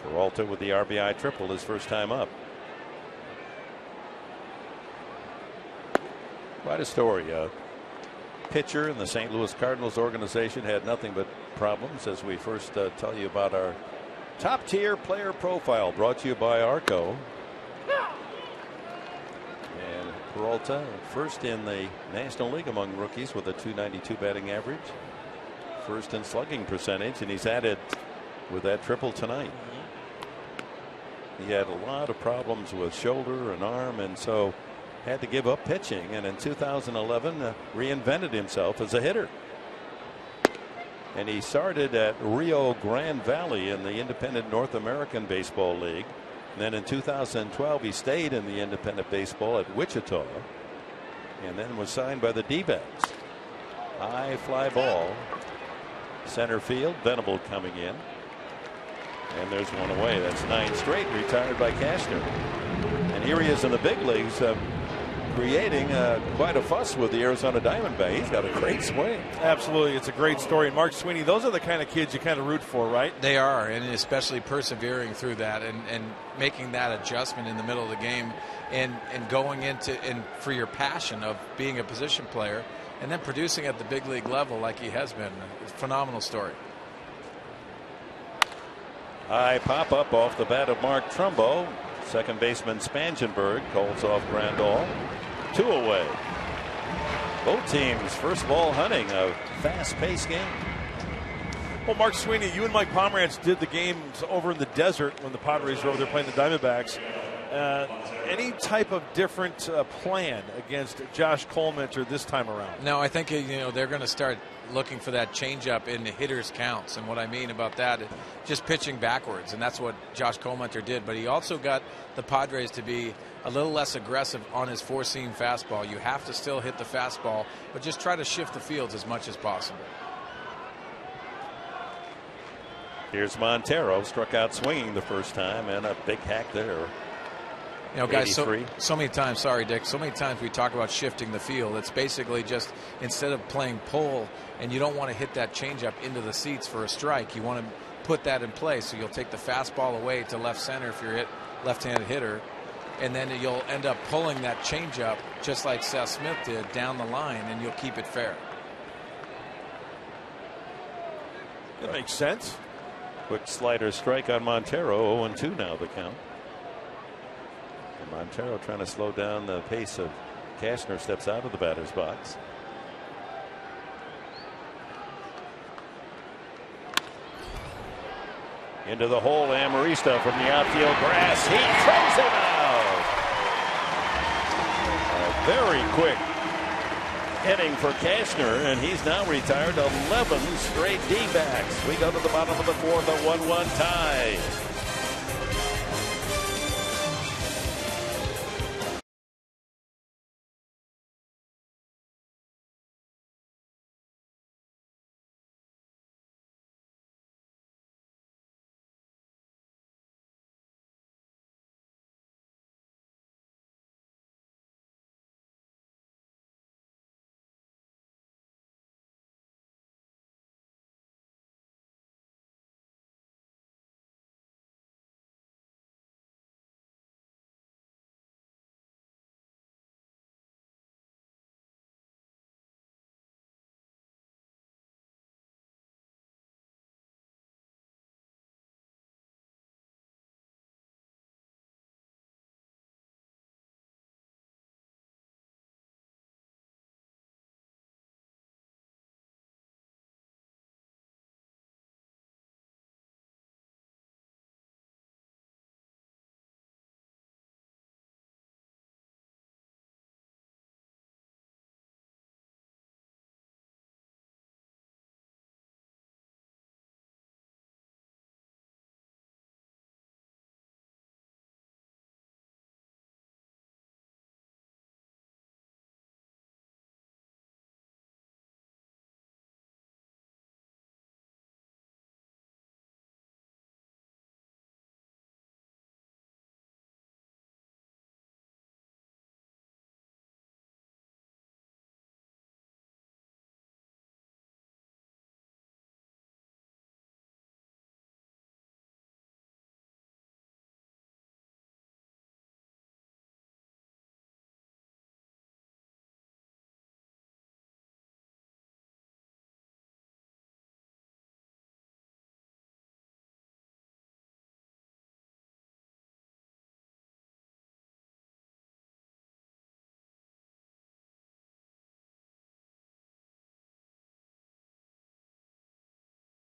Peralta with the RBI triple his first time up. Quite a story. Pitcher in the St. Louis Cardinals organization had nothing but problems, as we first tell you about our top tier player profile, brought to you by Arco. And Peralta, first in the National League among rookies with a .292 batting average. First in slugging percentage, and he's added with that triple tonight. He had a lot of problems with shoulder and arm, and so had to give up pitching, and in 2011 reinvented himself as a hitter. And he started at Rio Grande Valley in the Independent North American Baseball League. And then in 2012 he stayed in the independent baseball at Wichita, and then was signed by the D-backs. High fly ball, center field. Venable coming in, and there's one away. That's 9 straight, retired by Cashner. And here he is in the big leagues, creating quite a fuss with the Arizona Diamondbacks. He's got a great swing. Absolutely. It's a great story. And Mark Sweeney, those are the kind of kids you kind of root for, right? They are, and especially persevering through that and making that adjustment in the middle of the game and going into and for your passion of being a position player and then producing at the big league level like he has been. It's a phenomenal story. High pop up off the bat of Mark Trumbo. Second baseman Spangenberg calls off Grandal. 2 away. Both teams first ball hunting, a fast-paced game. Well, Mark Sweeney, you and Mike Pomerantz did the games over in the desert when the Padres were over there playing the Diamondbacks. Any type of different plan against Josh Collmenter this time around? No, I think they're going to start looking for that changeup in the hitters' counts, and what I mean about that is just pitching backwards, and that's what Josh Collmenter did. But he also got the Padres to be a little less aggressive on his four-seam fastball. You have to still hit the fastball, but just try to shift the fields as much as possible. Here's Montero, struck out swinging the first time, and a big hack there. Guys, so many times, sorry, Dick, so many times we talk about shifting the field. It's basically just instead of playing pull, and you don't want to hit that changeup into the seats for a strike, you want to put that in place. So you'll take the fastball away to left center if you're a left-handed hitter, and then you'll end up pulling that changeup just like Seth Smith did down the line, and you'll keep it fair. That makes sense. Quick slider strike on Montero. 0-2 now the count. And Montero trying to slow down the pace of Cashner. Steps out of the batter's box. Into the hole, Amarista from the outfield grass. He throws him out. A very quick inning for Cashner, and he's now retired 11 straight D-backs. We go to the bottom of the fourth, a 1-1 tie.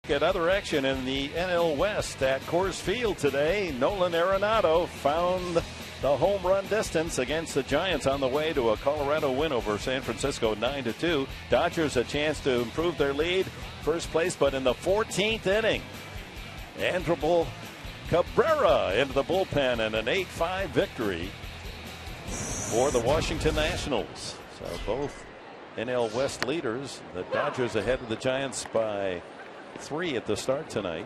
At other action in the NL West at Coors Field today, Nolan Arenado found the home run distance against the Giants on the way to a Colorado win over San Francisco 9-2. Dodgers a chance to improve their lead, first place, but in the 14th inning, Anibal Cabrera into the bullpen and an 8-5 victory for the Washington Nationals. So both NL West leaders, the Dodgers ahead of the Giants by 3 at the start tonight.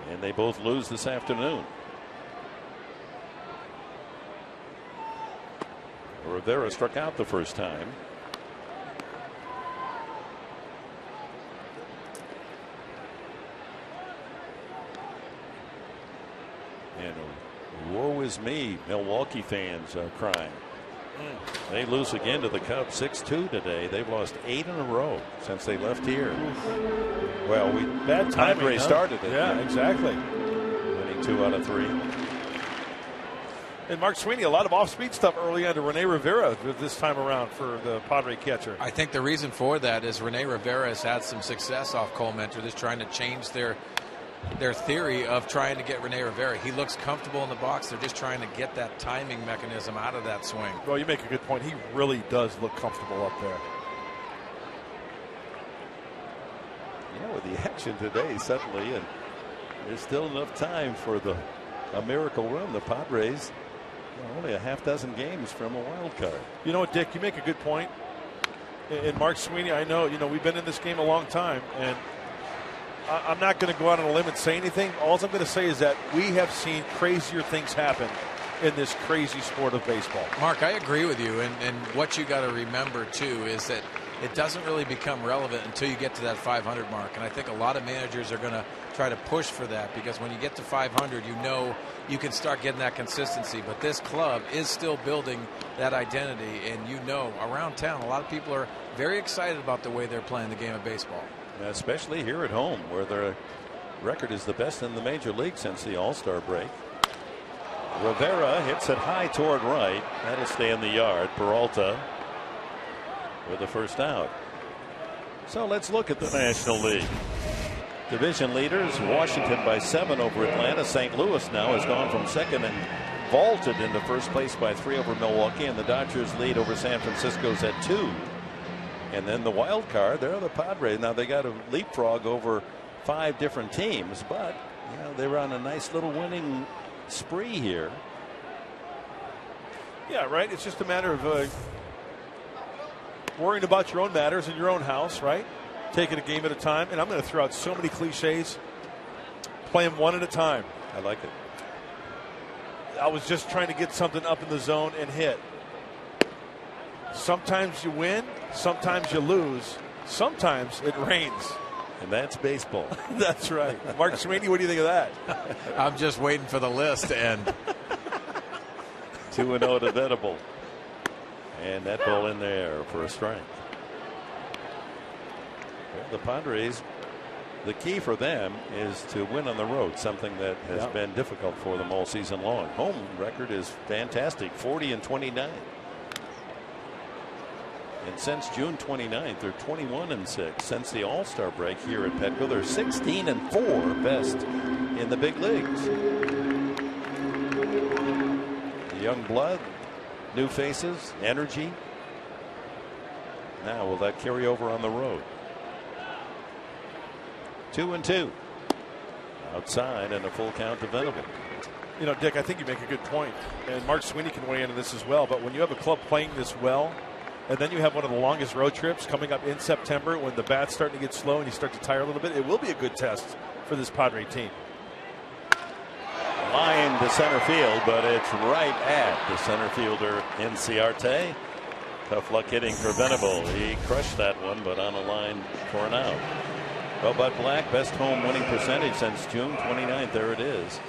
And they both lose this afternoon. Rivera struck out the first time. And woe is me, Milwaukee fans are crying. They lose again to the Cubs 6-2 today. They've lost 8 in a row since they left here. Well, bad timing. Padres started it. Yeah, exactly. Winning 2 out of 3. And Mark Sweeney, a lot of off-speed stuff early on to Rene Rivera this time around for the Padre catcher. I think the reason for that is Rene Rivera has had some success off Cole Mentor. They're trying to change their theory of trying to get Rene Rivera. He looks comfortable in the box. They're just trying to get that timing mechanism out of that swing. Well, you make a good point. He really does look comfortable up there. Yeah, with the action today suddenly, and there's still enough time for a miracle run. The Padres are only a half dozen games from a wild card. You know what, Dick? You make a good point. And Mark Sweeney, I know, we've been in this game a long time, and I'm not going to go out on a limb and say anything. All I'm going to say is that we have seen crazier things happen in this crazy sport of baseball. Mark, I agree with you. And what you got to remember, too, is that it doesn't really become relevant until you get to that 500 mark. And I think a lot of managers are going to try to push for that, because when you get to 500, you can start getting that consistency. But this club is still building that identity. And around town, a lot of people are very excited about the way they're playing the game of baseball. Especially here at home, where their record is the best in the major league since the All-Star break. Rivera hits it high toward right. That'll stay in the yard. Peralta with the first out. So let's look at the National League. Division leaders, Washington by 7 over Atlanta. St. Louis now has gone from second and vaulted into first place by 3 over Milwaukee, and the Dodgers lead over San Francisco's at 2. And then the wild card, they're the Padres. Now they got to leapfrog over 5 different teams, but they were on a nice little winning spree here. Yeah, right. It's just a matter of worrying about your own matters in your own house, right? Taking a game at a time. And I'm going to throw out so many cliches. Play them one at a time. I like it. I was just trying to get something up in the zone and hit. Sometimes you win, sometimes you lose, sometimes it rains. And that's baseball. That's right. Mark Sweeney, what do you think of that? I'm just waiting for the list to end. 2-0 to Venable. And that ball in there for a strike. Well, the Padres, the key for them is to win on the road, something that has been difficult for them all season long. Home record is fantastic, 40-29. And since June 29th, they're 21-6. Since the All-Star break here at Petco, they're 16-4, best in the big leagues. The young blood, new faces, energy. Now, will that carry over on the road? 2-2. Outside and a full count to Venable. Dick, I think you make a good point. And Mark Sweeney can weigh into this as well. But when you have a club playing this well, and then you have one of the longest road trips coming up in September when the bat's starting to get slow and you start to tire a little bit, it will be a good test for this Padre team. Line to center field, but it's right at the center fielder Inciarte. Tough luck hitting for Venable. He crushed that one, but on a line for an out. Well, Bud Black, best home winning percentage since June 29th. There it is.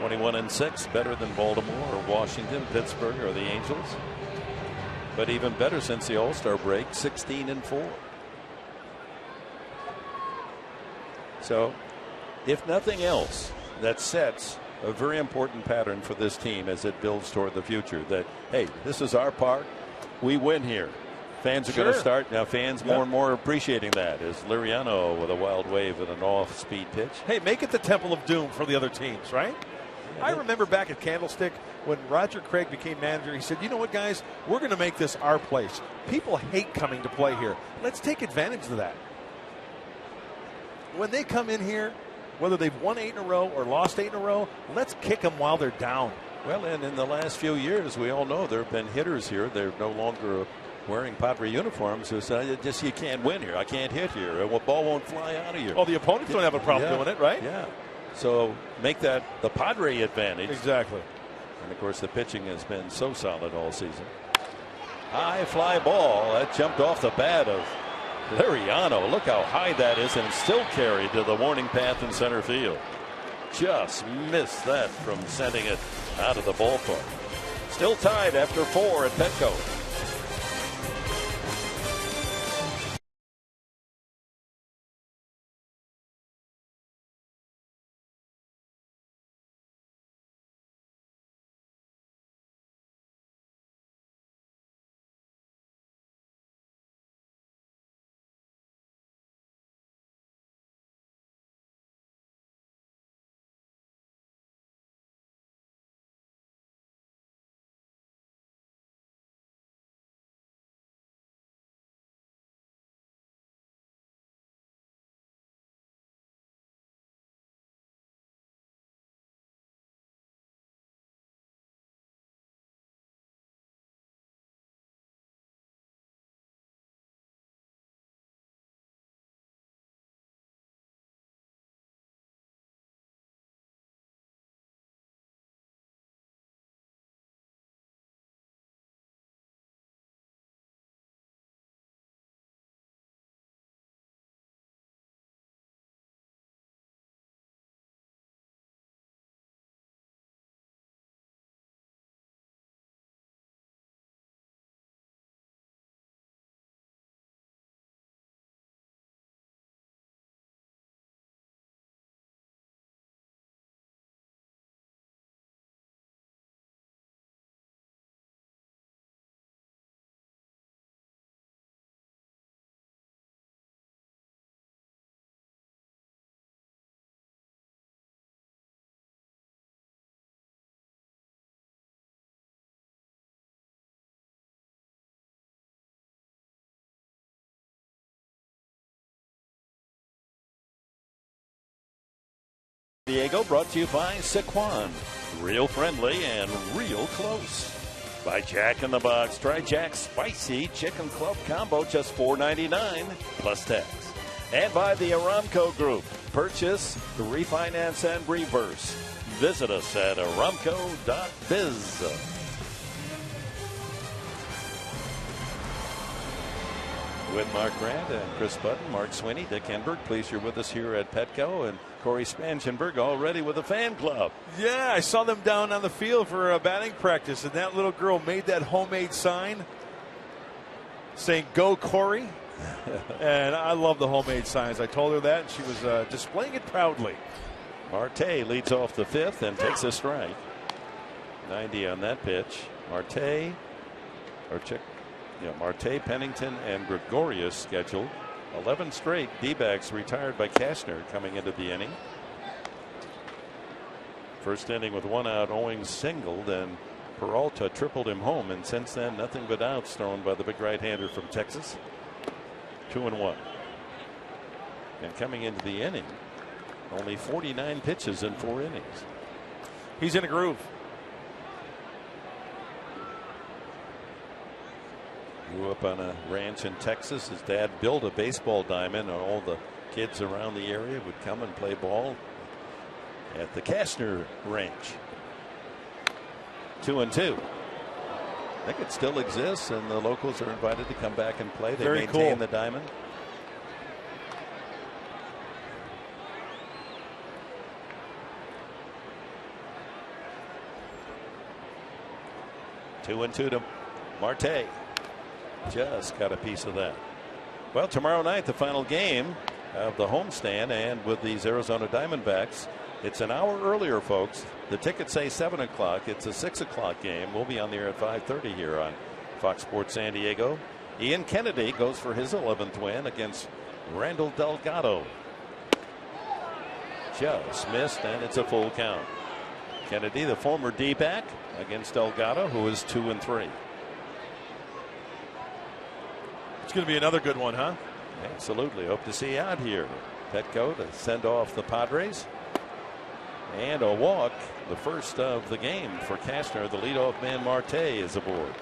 21-6, better than Baltimore or Washington, Pittsburgh, or the Angels. But even better since the All-Star break, 16-4. So, if nothing else, that sets a very important pattern for this team as it builds toward the future. That, hey, this is our park. We win here. Fans are going to start now. Fans more and more appreciating that as Liriano with a wild wave and an off-speed pitch. Hey, make it the Temple of Doom for the other teams, right? I remember back at Candlestick when Roger Craig became manager, he said, you know what, guys, we're going to make this our place. People hate coming to play here. Let's take advantage of that. When they come in here, whether they've won 8 in a row or lost 8 in a row, let's kick them while they're down. Well, and in the last few years, we all know there have been hitters here. They're no longer wearing Padre uniforms who say, just you can't win here. I can't hit here. A ball won't fly out of here. Well, the opponents don't have a problem doing it, right? Yeah. So make that the Padre advantage. Exactly. And, of course, the pitching has been so solid all season. High fly ball. That jumped off the bat of Liriano. Look how high that is, and still carried to the warning path in center field. Just missed that from sending it out of the ballpark. Still tied after 4 at Petco. Diego brought to you by Sequan. Real friendly and real close. By Jack in the Box. Try Jack's Spicy Chicken Club Combo, just $4.99 plus tax. And by the Aramco Group. Purchase, refinance, and reverse. Visit us at aramco.biz. With Mark Grant and Chris Button, Mark Sweeney, Dick Enberg, pleased you're with us here at Petco, and Corey Spangenberg already with a fan club. Yeah, I saw them down on the field for a batting practice, and that little girl made that homemade sign saying, "Go Corey." And I love the homemade signs. I told her that, and she was displaying it proudly. Marte leads off the 5th and takes a strike. 90 on that pitch. Marte, Pennington, and Gregorius scheduled. 11 straight D-backs retired by Kastner coming into the inning. First inning with 1 out, Owings singled, and Peralta tripled him home, and since then nothing but outs thrown by the big right-hander from Texas. 2-1. And coming into the inning, only 49 pitches in 4 innings. He's in a groove. Grew up on a ranch in Texas. His dad built a baseball diamond, and all the kids around the area would come and play ball at the Kastner Ranch. 2-2. I think it still exists, and the locals are invited to come back and play. They maintain the diamond. Two and two to Marte. Just got a piece of that. Well, tomorrow night, the final game of the homestand, and with these Arizona Diamondbacks, it's an hour earlier, folks. The tickets say 7 o'clock. It's a 6 o'clock game. We'll be on the air at 5:30 here on Fox Sports San Diego. Ian Kennedy goes for his 11th win against Randall Delgado. Just missed, and it's a full count. Kennedy, the former D-back, against Delgado, who is 2-3. It's going to be another good one, huh? Absolutely. Hope to see you out here. Petco to send off the Padres. And a walk, the first of the game for Cashner. The leadoff man Marte is aboard.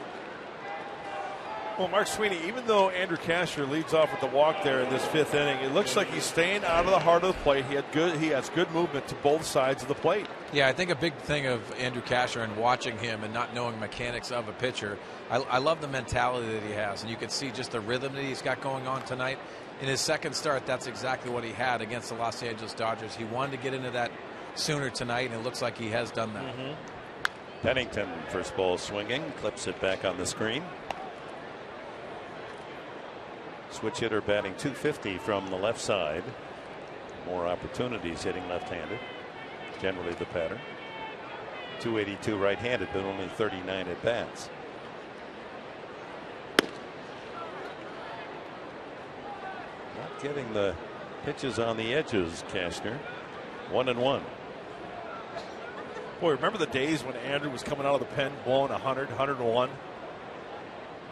Well, Mark Sweeney, even though Andrew Cashner leads off with the walk there in this 5th inning, it looks like he's staying out of the heart of the plate. He has good movement to both sides of the plate. Yeah, I think a big thing of Andrew Cashner and watching him and not knowing mechanics of a pitcher, I love the mentality that he has. And you can see just the rhythm that he's got going on tonight. In his second start, that's exactly what he had against the Los Angeles Dodgers. He wanted to get into that sooner tonight, and it looks like he has done that. Pennington, first ball swinging, clips it back on the screen. Switch hitter batting .250 from the left side. More opportunities hitting left-handed. Generally the pattern. .282 right-handed, but only 39 at bats. Not getting the pitches on the edges, Cashner. 1-1. Boy, remember the days when Andrew was coming out of the pen blowing 100, 101?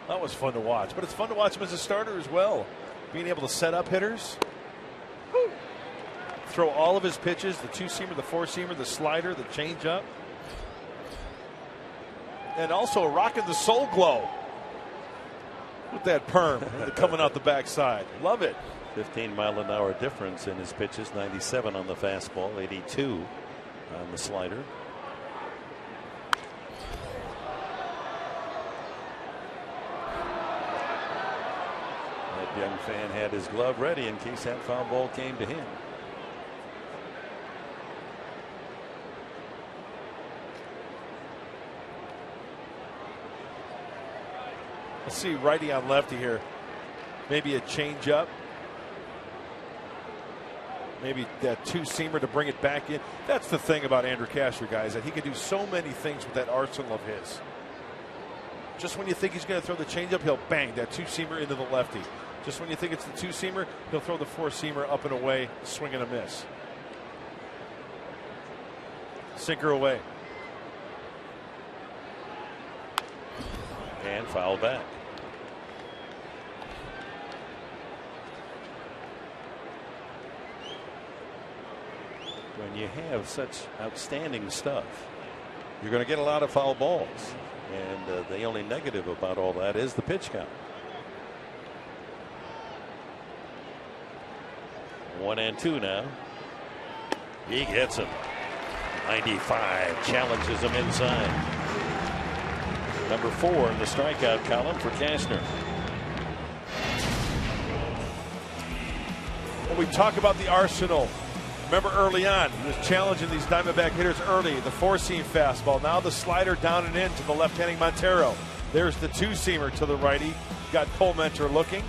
That was fun to watch. But it's fun to watch him as a starter as well. Being able to set up hitters. Throw all of his pitches, the 2-seamer, the 4-seamer, the slider, the changeup. And also rocking the Soul Glow with that perm coming out the backside. Love it. 15-mile-an-hour difference in his pitches. 97 on the fastball, 82 on the slider. That young fan had his glove ready in case that foul ball came to him. Let's see righty on lefty here. Maybe a changeup. Maybe that 2-seamer to bring it back in. That's the thing about Andrew Cashner, guys, that he can do so many things with that arsenal of his. Just when you think he's going to throw the changeup, he'll bang that 2-seamer into the lefty. Just when you think it's the 2-seamer, he'll throw the 4-seamer up and away, swing and a miss. Sinker away. And foul back. When you have such outstanding stuff, you're going to get a lot of foul balls. And the only negative about all that is the pitch count. 1-2 now. He gets him. 95 challenges him inside. Number 4 in the strikeout column for Cashner. When we talk about the arsenal, remember early on, he was challenging these Diamondback hitters early. The 4-seam fastball. Now the slider down and in to the left-handing Montero. There's the 2-seamer to the righty. Got Cole Mentor looking.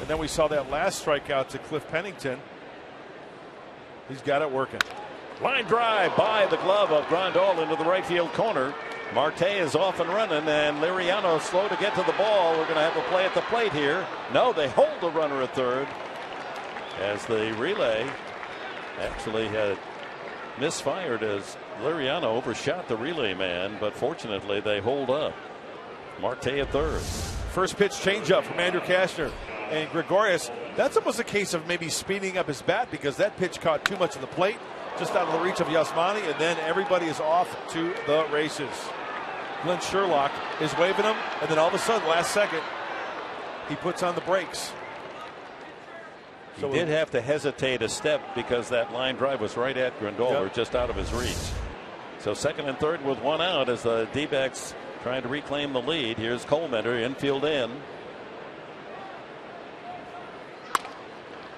And then we saw that last strikeout to Cliff Pennington. He's got it working. Line drive by the glove of Grandal into the right field corner. Marte is off and running, and Liriano slow to get to the ball. We're going to have a play at the plate here. No, they hold the runner at third as the relay actually had misfired as Liriano overshot the relay man, but fortunately they hold up. Marte at third. First pitch changeup from Andrew Cashner. And Gregorius, that's almost a case of maybe speeding up his bat because that pitch caught too much of the plate, just out of the reach of Yasmani, and then everybody is off to the races. Glenn Sherlock is waving him, and then all of a sudden, last second, he puts on the brakes. He did have to hesitate a step because that line drive was right at Grandal, or just out of his reach. So second and third with one out as the D-backs trying to reclaim the lead. Here's Coleman, infield in.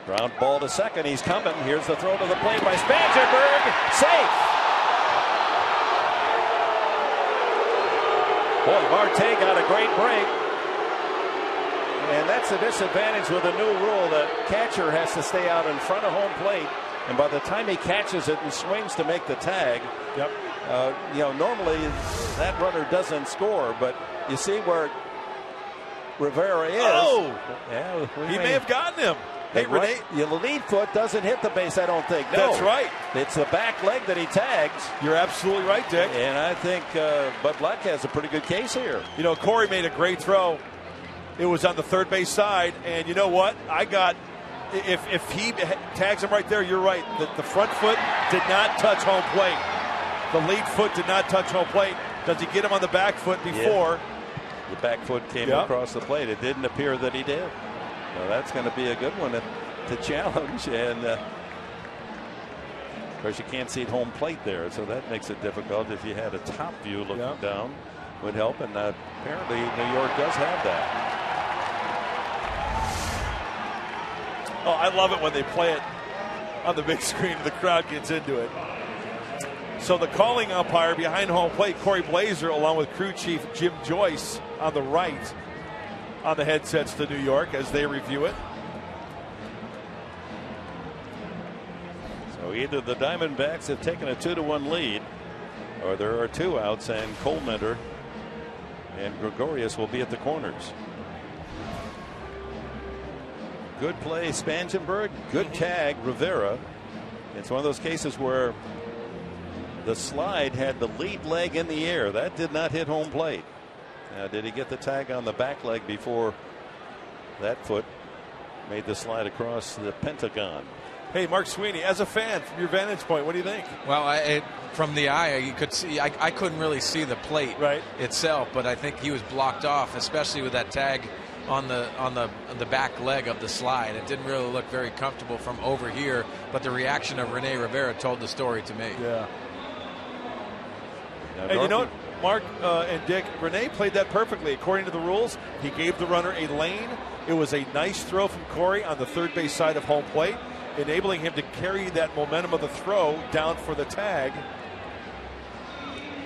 Ground ball to second. He's coming. Here's the throw to the plate by Spangenberg. Safe. Boy, Marte got a great break. And that's the disadvantage with the new rule. The catcher has to stay out in front of home plate. And by the time he catches it and swings to make the tag, normally that runner doesn't score. But you see where Rivera is. Oh! Yeah, he may have gotten him. Hey, Renee. The lead foot doesn't hit the base, I don't think. No. That's right. It's the back leg that he tags. You're absolutely right, Dick. And I think Bud Black has a pretty good case here. You know, Corey made a great throw. It was on the third base side. And you know what? If he tags him right there, you're right. The front foot did not touch home plate. The lead foot did not touch home plate. Does he get him on the back foot before? Yeah. The back foot came across the plate. It didn't appear that he did. So that's going to be a good one to challenge. And of course, you can't see home plate there, so that makes it difficult. If you had a top view looking down, would help. And apparently, New York does have that. Oh, I love it when they play it on the big screen. The crowd gets into it. So the calling umpire behind home plate, Corey Blazer, along with crew chief Jim Joyce on the right, on the headsets to New York as they review it. So either the Diamondbacks have taken a 2-1 lead, or there are 2 outs, and Coleman and Gregorius will be at the corners. Good play, Spangenberg. Good tag, Rivera. It's one of those cases where the slide had the lead leg in the air. That did not hit home plate. Now, did he get the tag on the back leg before that foot made the slide across the Pentagon? Hey, Mark Sweeney, as a fan, from your vantage point, what do you think? Well, from the eye, you could see. I couldn't really see the plate itself, but I think he was blocked off, especially with that tag on the back leg of the slide. It didn't really look very comfortable from over here, but the reaction of Rene Rivera told the story to me. Yeah. And you know what, Mark and Dick, Rene played that perfectly. According to the rules, he gave the runner a lane. It was a nice throw from Corey on the third base side of home plate, enabling him to carry that momentum of the throw down for the tag.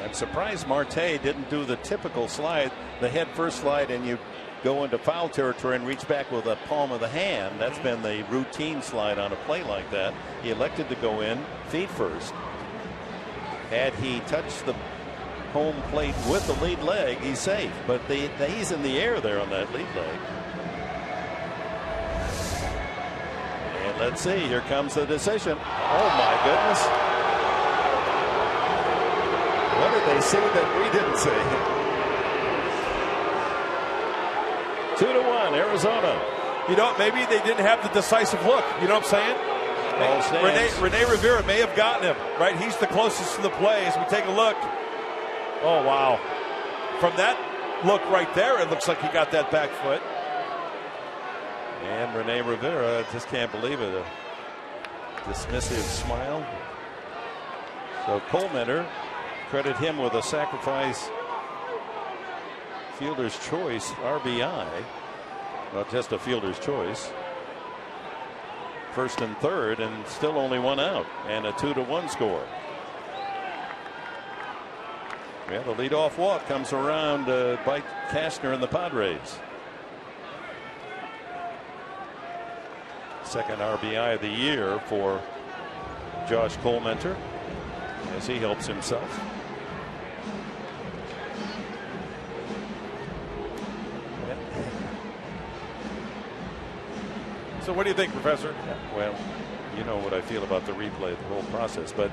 I'm surprised Marte didn't do the typical slide, the head first slide, and you go into foul territory and reach back with the palm of the hand. That's been the routine slide on a play like that. He elected to go in feet first. Had he touched the home plate with the lead leg, he's safe. But he's in the air there on that lead leg. And let's see, here comes the decision. Oh my goodness. What did they see that we didn't see? 2-1, Arizona. You know, maybe they didn't have the decisive look. You know what I'm saying? Rene Rivera may have gotten him, right? He's the closest to the play as we take a look. Oh, wow. From that look right there, it looks like he got that back foot. And Rene Rivera, just can't believe it. A dismissive smile. So Coleman, credit him with a sacrifice fielder's choice RBI. Well, just a fielder's choice. First and third, and still only 1 out, and a 2-1 score. Yeah, the leadoff walk comes around by Cashner and the Padres. Second RBI of the year for Josh Coleman as he helps himself. So what do you think, Professor? Well, you know what I feel about the replay, the whole process. But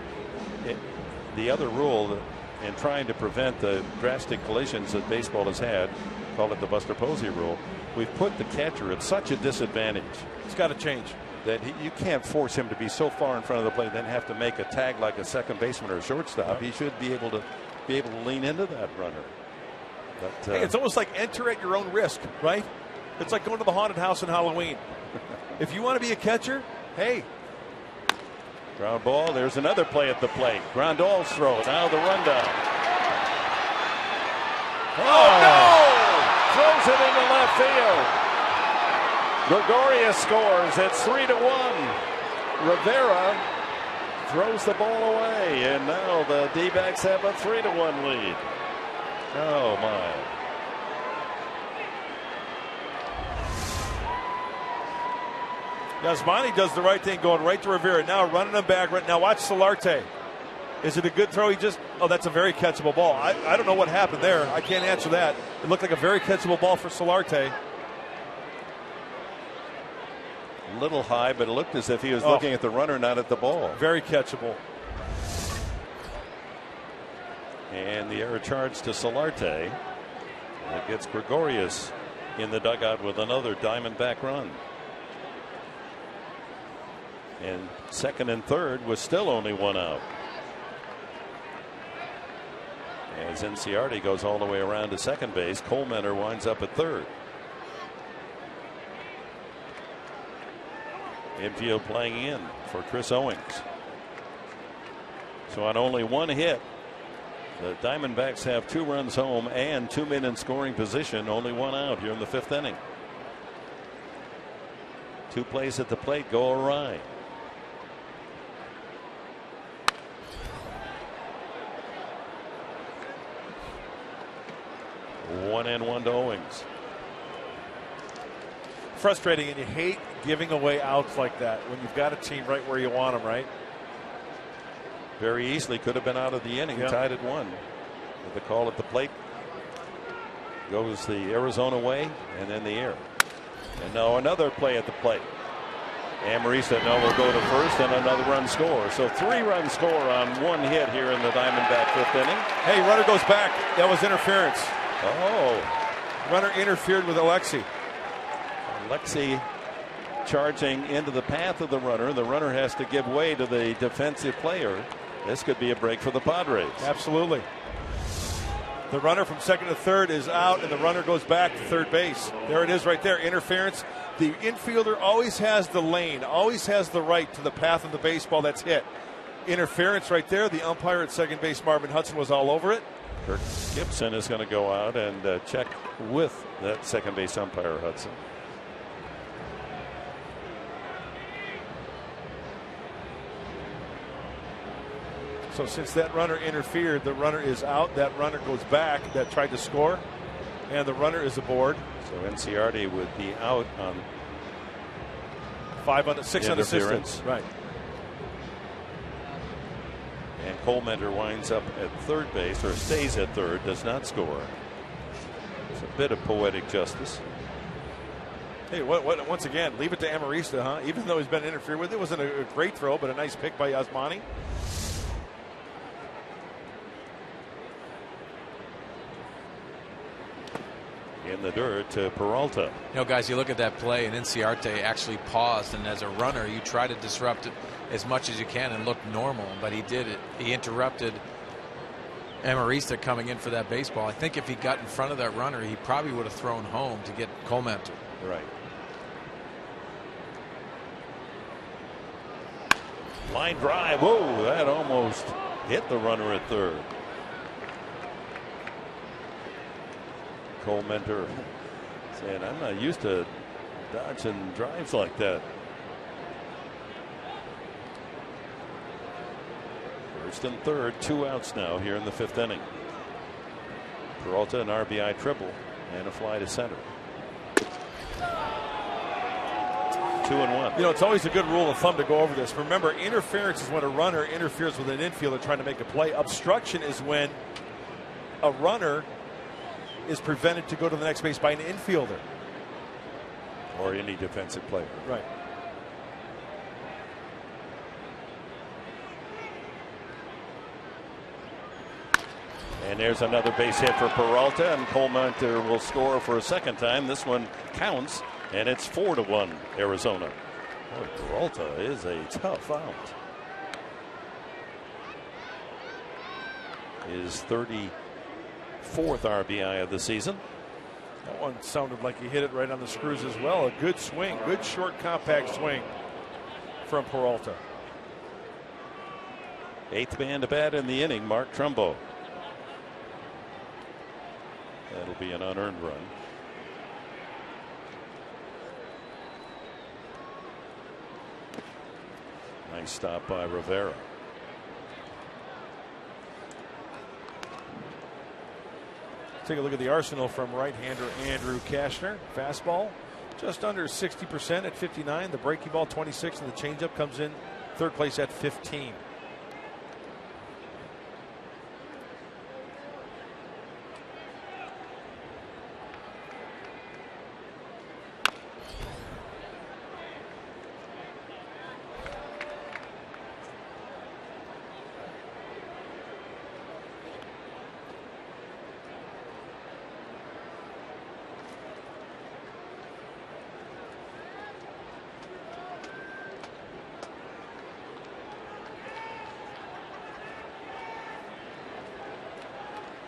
the other rule in trying to prevent the drastic collisions that baseball has had, call it the Buster Posey rule, we've put the catcher at such a disadvantage. It's got to change. That you can't force him to be so far in front of the plate, then have to make a tag like a second baseman or a shortstop. Right. He should be able to lean into that runner. But, hey, it's almost like enter at your own risk, right? It's like going to the haunted house on Halloween. If you want to be a catcher, hey. Ground ball. There's another play at the plate. Grandal's throw. Now the rundown. Oh, no! Throws it into left field. Gregorius scores. It's 3-1. Rivera throws the ball away, and now the D-backs have a 3-1 lead. Oh my. Yasmani does the right thing, going right to Rivera. Now running him back. Right now, watch Solarte. Is it a good throw? That's a very catchable ball. I don't know what happened there. I can't answer that. It looked like a very catchable ball for Solarte. little high, but it looked as if he was looking at the runner, not at the ball. Very catchable. And the error charge to Solarte. It gets Gregorius in the dugout with another Diamondback run. And second and third was still only one out. As Inciardi goes all the way around to second base, Coleman winds up at third. Infield playing in for Chris Owings. So on only one hit, the Diamondbacks have 2 runs home and 2 men in scoring position. Only one out here in the 5th inning. 2 plays at the plate go awry. One and one to Owings. Frustrating, and you hate giving away outs like that when you've got a team right where you want them, right? Very easily could have been out of the inning, tied at 1. With the call at the plate goes the Arizona way, and then the error. And now another play at the plate. Amarista now will go to first, and another run score. So 3-run score on 1 hit here in the Diamondback 5th inning. Hey, runner goes back. That was interference. Oh. Runner interfered with Alexi. Alexi charging into the path of the runner. The runner has to give way to the defensive player. This could be a break for the Padres. Absolutely. The runner from second to third is out, and the runner goes back to third base. There it is right there. Interference. The infielder always has the lane, always has the right to the path of the baseball that's hit. Interference right there. The umpire at second base, Marvin Hudson, was all over it. Kirk Gibson is going to go out and check with that second base umpire, Hudson. So since that runner interfered, the runner is out. That runner goes back that tried to score, and the runner is aboard. So Inciardi would be out on 6 unassisteds. Right. And Coleman winds up at third base, or stays at third, does not score. It's a bit of poetic justice. Hey, once again, leave it to Amarista, huh? Even though he's been interfered with, it wasn't a great throw, but a nice pick by Yasmani. In the dirt to Peralta. You know, guys, you look at that play, and Inciarte actually paused, and as a runner, you try to disrupt it as much as you can and look normal, but he did it. He interrupted Amarista coming in for that baseball. I think if he got in front of that runner, he probably would have thrown home to get Coleman. Right. Line drive. Whoa, that almost hit the runner at third. Cole Mentor saying, I'm not used to dodging drives like that. First and third, 2 outs now here in the 5th inning. Peralta an RBI triple and a fly to center. 2-1. You know, it's always a good rule of thumb to go over this. Remember, interference is when a runner interferes with an infielder trying to make a play. Obstruction is when a runner is prevented to go to the next base by an infielder. Or any defensive player. Right. And there's another base hit for Peralta, and Coleman will score for a second time. This one counts, and it's 4-1 Arizona. Boy, Peralta is a tough out. His 34th RBI of the season. That one sounded like he hit it right on the screws as well. A good swing, good short compact swing from Peralta. 8th man to bat in the inning, Mark Trumbo. That'll be an unearned run. Nice stop by Rivera. Take a look at the arsenal from right-hander Andrew Kashner. Fastball just under 60% at 59. The breaking ball 26, and the changeup comes in third place at 15.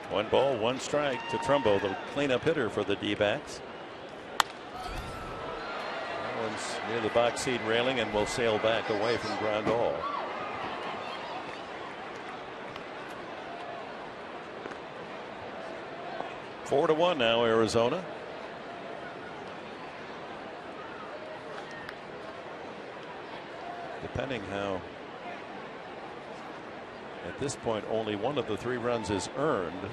1 ball, 1 strike to Trumbo, the cleanup hitter for the D-backs. That one's near the box seat railing and will sail back away from Grandal. Four to 1 now, Arizona. Depending how, at this point, only one of the 3 runs is earned.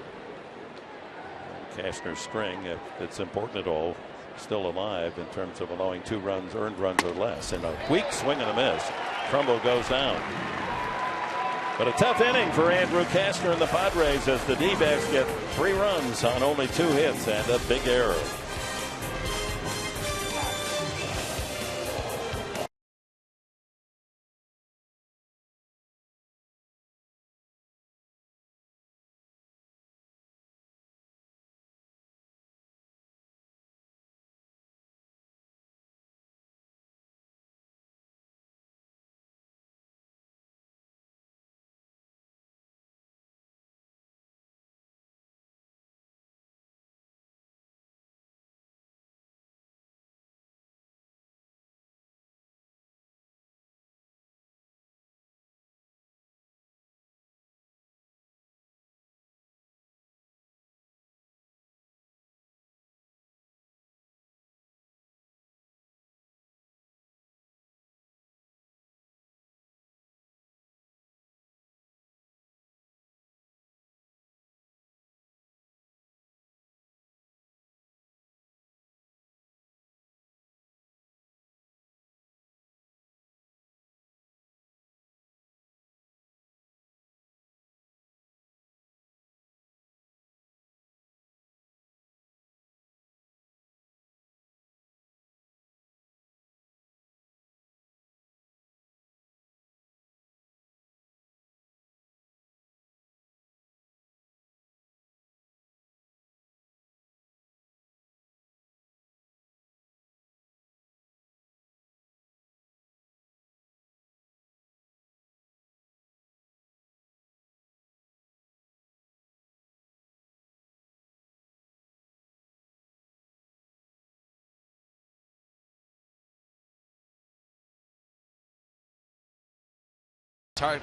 Cashner's string, if it's important at all, still alive in terms of allowing 2 runs, earned runs or less. And a weak swing and a miss. Trumbo goes down. But a tough inning for Andrew Cashner and the Padres as the D-backs get 3 runs on only 2 hits and a big error.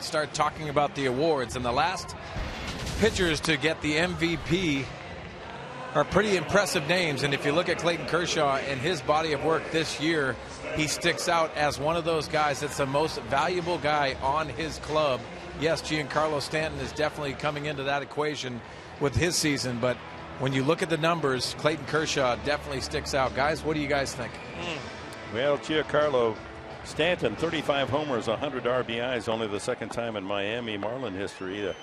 Start talking about the awards, and the last pitchers to get the MVP are pretty impressive names. And if you look at Clayton Kershaw and his body of work this year, he sticks out as one of those guys that's the most valuable guy on his club. Yes, Giancarlo Stanton is definitely coming into that equation with his season, but when you look at the numbers, Clayton Kershaw definitely sticks out. Guys, what do you guys think? Well, Giancarlo Stanton, 35 homers, 100 RBIs, only the 2nd time in Miami Marlin history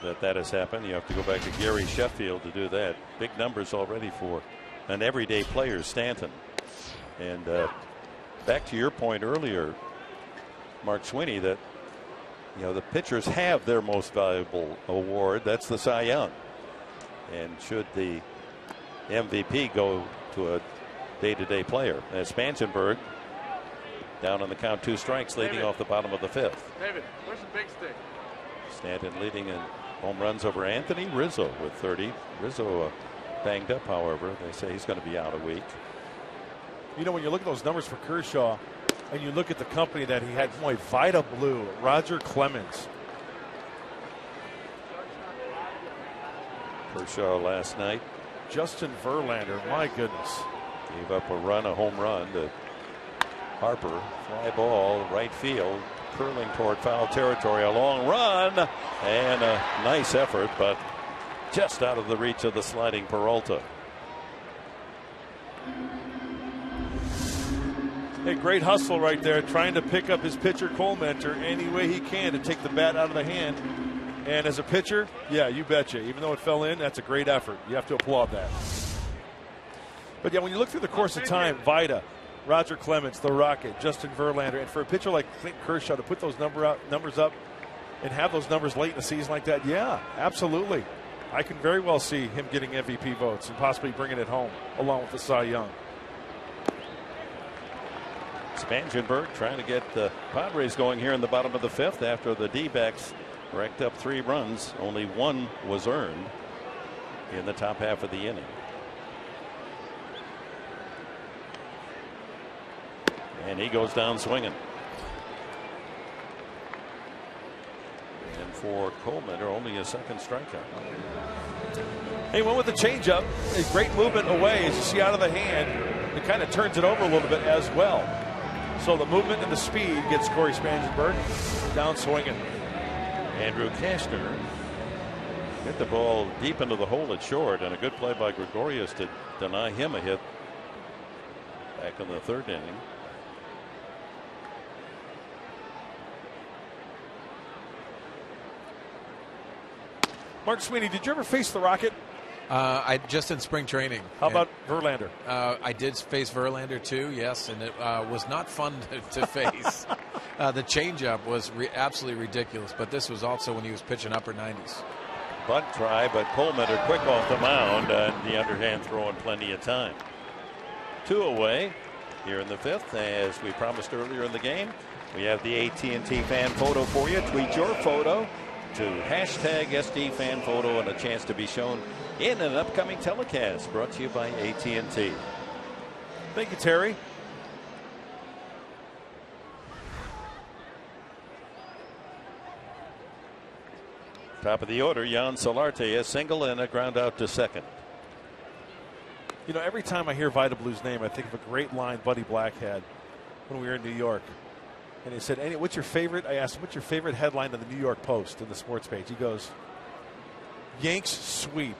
that has happened. You have to go back to Gary Sheffield to do that. Big numbers already for an everyday player, Stanton. And back to your point earlier, Mark Sweeney, that the pitchers have their most valuable award. That's the Cy Young. And should the MVP go to a day-to-day player? As Spangenberg down on the count, 2 strikes, leading off the bottom of the 5th. David, where's the big stick? Stanton leading in home runs over Anthony Rizzo with 30. Rizzo banged up, however. They say he's going to be out a week. When you look at those numbers for Kershaw and you look at the company that he had, boy, Vida Blue, Roger Clemens. Kershaw last night. Justin Verlander, my goodness. Gave up a home run to Harper. Fly ball, right field, curling toward foul territory. A long run and a nice effort, but just out of the reach of the sliding Peralta. A great hustle right there, trying to pick up his pitcher Cole Mentor any way he can to take the bat out of the hand. And as a pitcher, yeah, you betcha. Even though it fell in, that's a great effort. You have to applaud that. But yeah, when you look through the course of time, Vida, Roger Clemens, the Rocket, Justin Verlander, and for a pitcher like Clayton Kershaw to put those numbers up and have those numbers late in the season like that, yeah, absolutely. I can very well see him getting MVP votes and possibly bringing it home along with the Cy Young. Spangenberg trying to get the Padres going here in the bottom of the 5th after the D-backs racked up 3 runs. Only 1 was earned. in the top half of the inning. And he goes down swinging. And for Coleman, only a second strikeout. He went with the changeup. A great movement away, as you see out of the hand. It kind of turns it over a little bit as well. So the movement and the speed gets Corey Spangenberg down swinging. Andrew Cashner hit the ball deep into the hole at short, and a good play by Gregorius to deny him a hit back in the third inning. Mark Sweeney, did you ever face the Rocket? I just in spring training. How about Verlander? I did face Verlander too, yes, and it was not fun to face. The changeup was absolutely ridiculous, but this was also when he was pitching upper 90s. Bunt try, but Coleman are quick off the mound, and the underhand throwing plenty of time. 2 away here in the 5th. As we promised earlier in the game, we have the AT&T fan photo for you. Tweet your photo to hashtag #SDFanPhoto and a chance to be shown in an upcoming telecast brought to you by AT&T. Thank you, Terry. Top of the order, Jan Solarte, a single and a ground out to second. You know, every time I hear Vida Blue's name, I think of a great line Buddy Black had when we were in New York. And he said, what's your favorite? I asked him, what's your favorite headline of the New York Post in the sports page? He goes, Yanks sweep,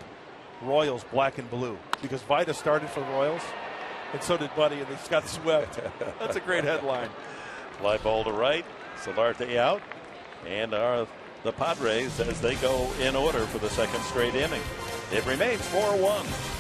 Royals black and blue. Because Vida started for the Royals, and so did Buddy, and they just got swept. That's a great headline. Fly ball to right, Solarte out, and the Padres as they go in order for the second straight inning. It remains 4-1.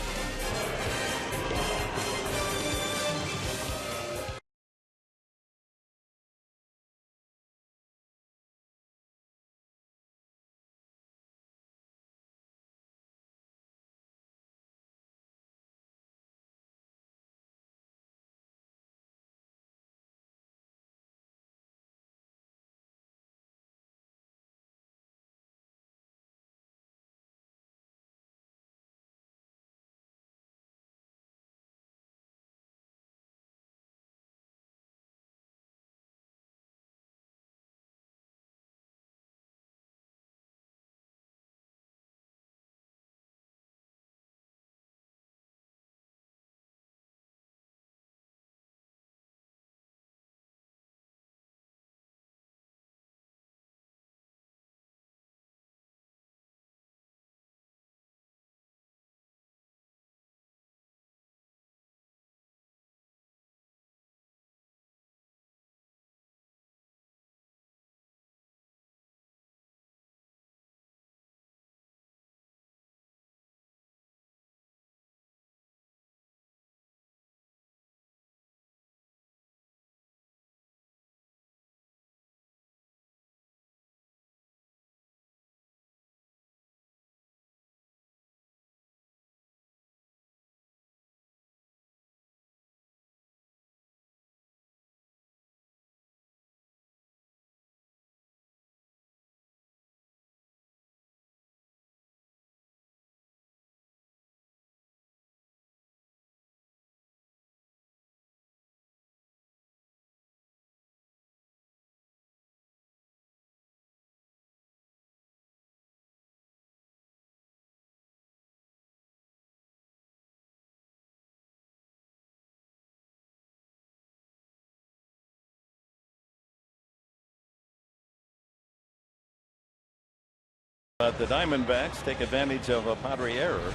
The Diamondbacks take advantage of a Padre error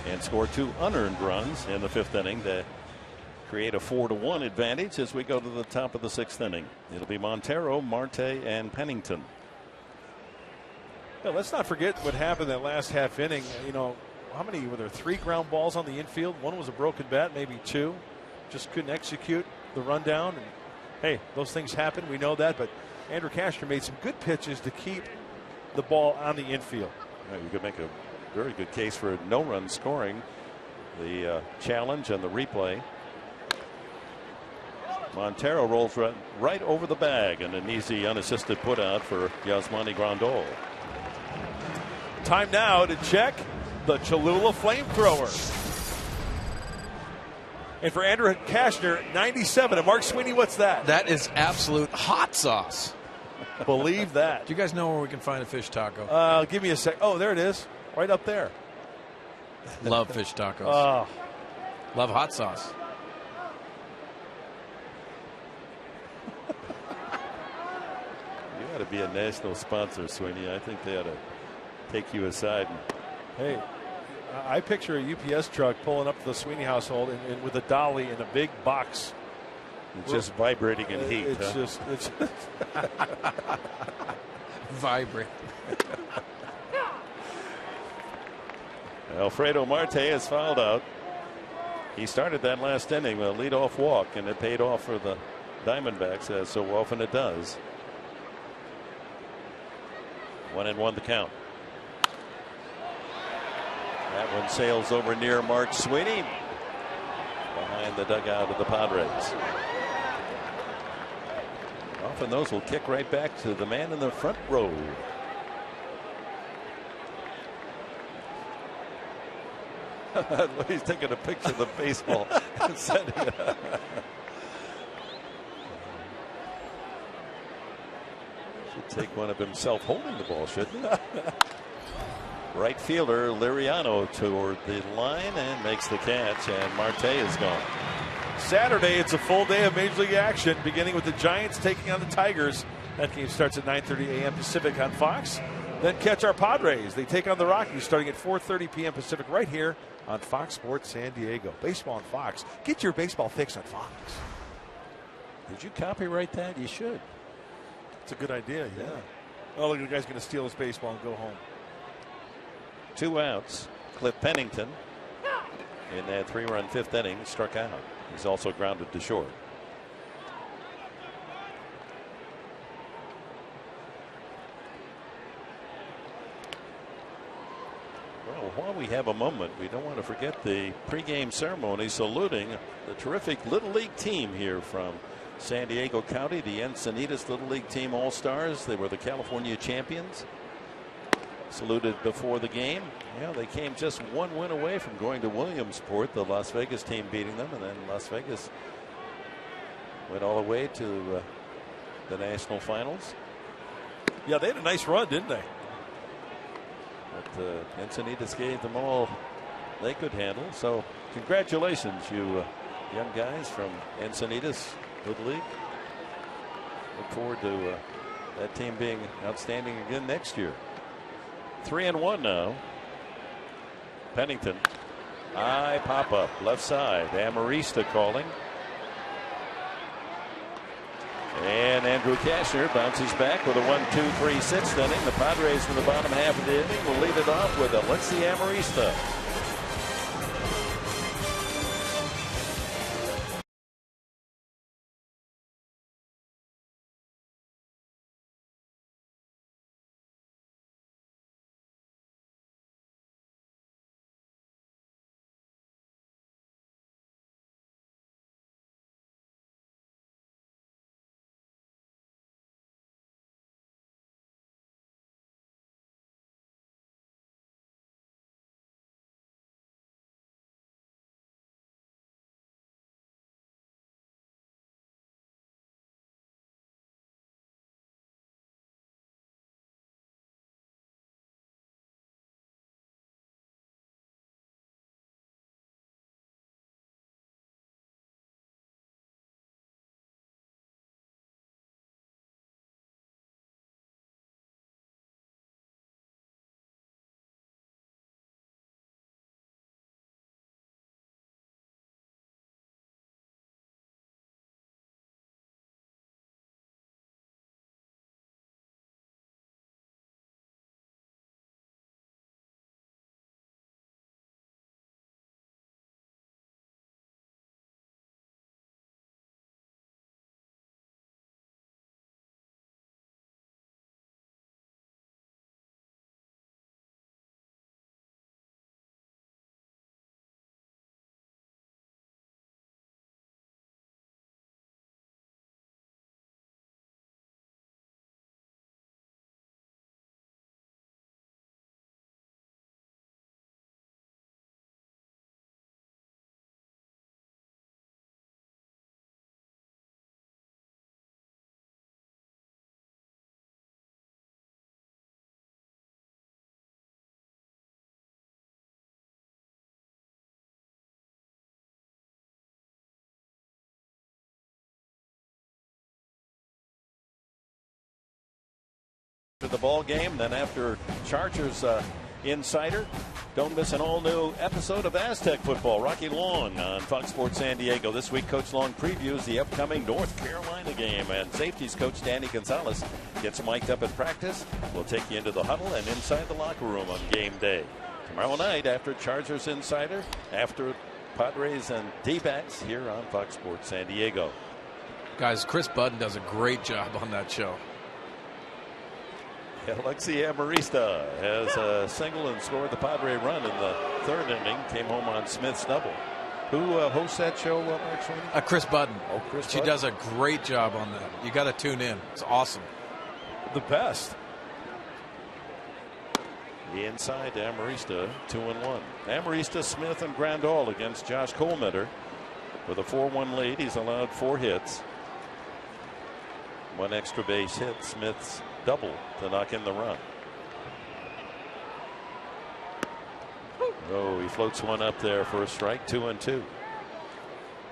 and score 2 unearned runs in the 5th inning to create a 4-1 advantage as we go to the top of the 6th inning. It'll be Montero, Marte, and Pennington. Yeah, let's not forget what happened that last half inning. You know, how many were there? 3 ground balls on the infield. 1 was a broken bat, maybe 2. Just couldn't execute the rundown. And hey, those things happen. We know that. But Andrew Cashner made some good pitches to keep the ball on the infield. You could make a very good case for no run scoring. The challenge and the replay. Montero rolls right over the bag, and an easy unassisted put out for Yasmani Grandal. Time now to check the Cholula Flamethrower. And for Andrew Kashner, 97. And Mark Sweeney, what's that? That is absolute hot sauce. Believe that. Do you guys know where we can find a fish taco? Give me a sec. Oh, there it is. Right up there. Love fish tacos. Oh. Love hot sauce. You ought to be a national sponsor, Sweeney. I think they ought to take you aside. Hey, I picture a UPS truck pulling up to the Sweeney household and with a dolly in a big box. It's just vibrating in heat. It's just vibrating. Alfredo Marte is fouled out. He started that last inning, a leadoff walk, and it paid off for the Diamondbacks, as so often it does. 1-1 the count. That one sails over near Mark Sweeney, behind the dugout of the Padres. Often those will kick right back to the man in the front row. He's taking a picture of the baseball. Should take one of himself holding the ball, shouldn't he? Right fielder Liriano toward the line and makes the catch, and Marte is gone. Saturday, it's a full day of Major League action, beginning with the Giants taking on the Tigers. That game starts at 9:30 a.m. Pacific on Fox. Then catch our Padres. They take on the Rockies starting at 4:30 p.m. Pacific right here on Fox Sports San Diego. Baseball on Fox. Get your baseball fix on Fox. Did you copyright that? You should. It's a good idea, yeah. Oh, look, the guy's going to steal his baseball and go home. 2 outs. Cliff Pennington in that 3-run 5th inning struck out. He's also grounded to short. Well, while we have a moment, we don't want to forget the pregame ceremony saluting the terrific Little League team here from San Diego County, the Encinitas Little League Team All-Stars. They were the California champions. Saluted before the game. Yeah, they came just 1 win away from going to Williamsport, the Las Vegas team beating them, and then Las Vegas went all the way to the national finals. Yeah, they had a nice run, didn't they? But Encinitas gave them all they could handle. So congratulations, you young guys from Encinitas Little League. Look forward to that team being outstanding again next year. 3-1 now. Pennington. High pop up left side. Amarista calling. And Andrew Kashner bounces back with a 1-2-3 6th inning. The Padres in the bottom half of the inning will lead it off with a let's see Amarista. the ball game. Then after Chargers Insider, don't miss an all-new episode of Aztec Football. Rocky Long on Fox Sports San Diego. This week, Coach Long previews the upcoming North Carolina game, and safeties coach Danny Gonzalez gets mic'd up in practice. We'll take you into the huddle and inside the locker room on game day. Tomorrow night, after Chargers Insider, after Padres and D-backs here on Fox Sports San Diego. Guys, Chris Budden does a great job on that show. Alexi Amarista has a single and scored the Padre run in the third inning. Came home on Smith's double. Who hosts that show, Mark Sweeney? Chris Budden. Oh, Chris She Budden. does a great job on that. You got to tune in. It's awesome. The best. The inside to Amarista, 2-1. Amarista, Smith, and Grandal against Josh Colemeter. With a 4-1 lead, he's allowed 4 hits. 1 extra base hit. Smith's double to knock in the run. Oh, he floats one up there for a strike. 2-2.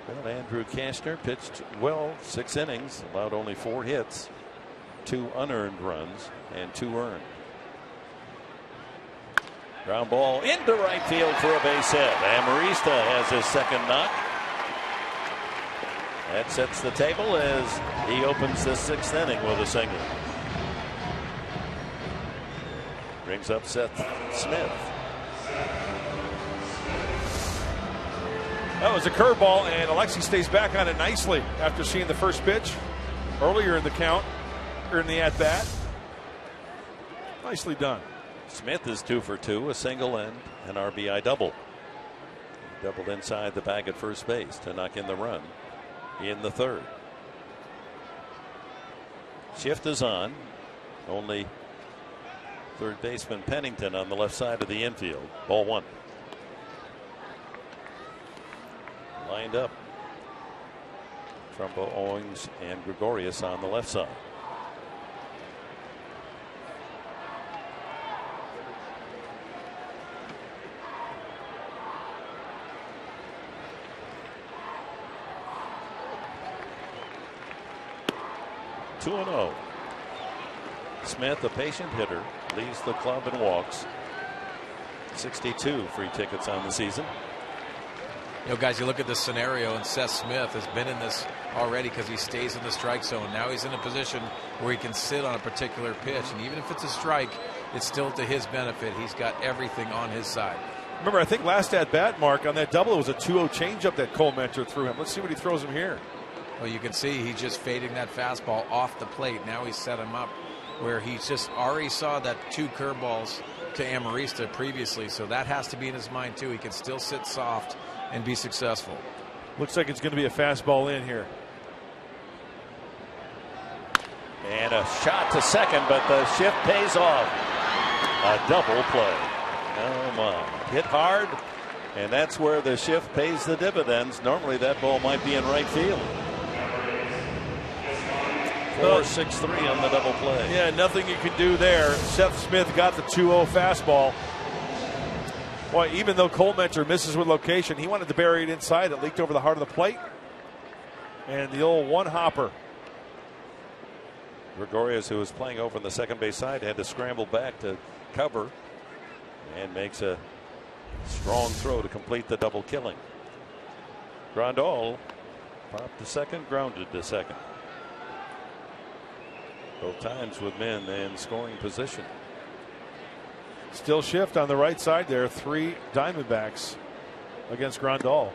Well, Andrew Kastner pitched well, 6 innings, allowed only 4 hits, 2 unearned runs, and 2 earned. Ground ball into right field for a base hit. Amarista has his second knock. That sets the table as he opens the 6th inning with a single. Brings up Seth Smith. That was a curveball, and Alexi stays back on it nicely after seeing the first pitch earlier in the count, or in the at-bat. Nicely done. Smith is 2 for 2, a single and an RBI double. Doubled inside the bag at first base to knock in the run in the third. Shift is on. Only third baseman Pennington on the left side of the infield. Ball 1. Lined up. Trumbo, Owings, and Gregorius on the left side. Two and 0. Smith, a patient hitter, leaves the club and walks. 62 free tickets on the season. You know, guys, you look at this scenario, and Seth Smith has been in this already because he stays in the strike zone. Now he's in a position where he can sit on a particular pitch, and even if it's a strike, it's still to his benefit. He's got everything on his side. Remember, I think last at-bat, Mark, on that double, it was a 2-0 changeup that Colemeter threw him. Let's see what he throws him here. Well, you can see he's just fading that fastball off the plate. Now he's set him up where he's just already saw that 2 curveballs to Amarista previously, so that has to be in his mind too. He can still sit soft and be successful. Looks like it's going to be a fastball in here. And a shot to second, but the shift pays off. A double play. Oh my. Hit hard, and that's where the shift pays the dividends. Normally that ball might be in right field. 4-6-3 on the double play. Yeah, nothing you can do there. Seth Smith got the 2-0 fastball. Boy, even though Colemeter misses with location, he wanted to bury it inside. It leaked over the heart of the plate. And the old one-hopper. Gregorius, who was playing over on the second base side, had to scramble back to cover and makes a strong throw to complete the double killing. Grandal popped to second, grounded to second. Both times with men in scoring position. Still shift on the right side there. 3 Diamondbacks against Grandal.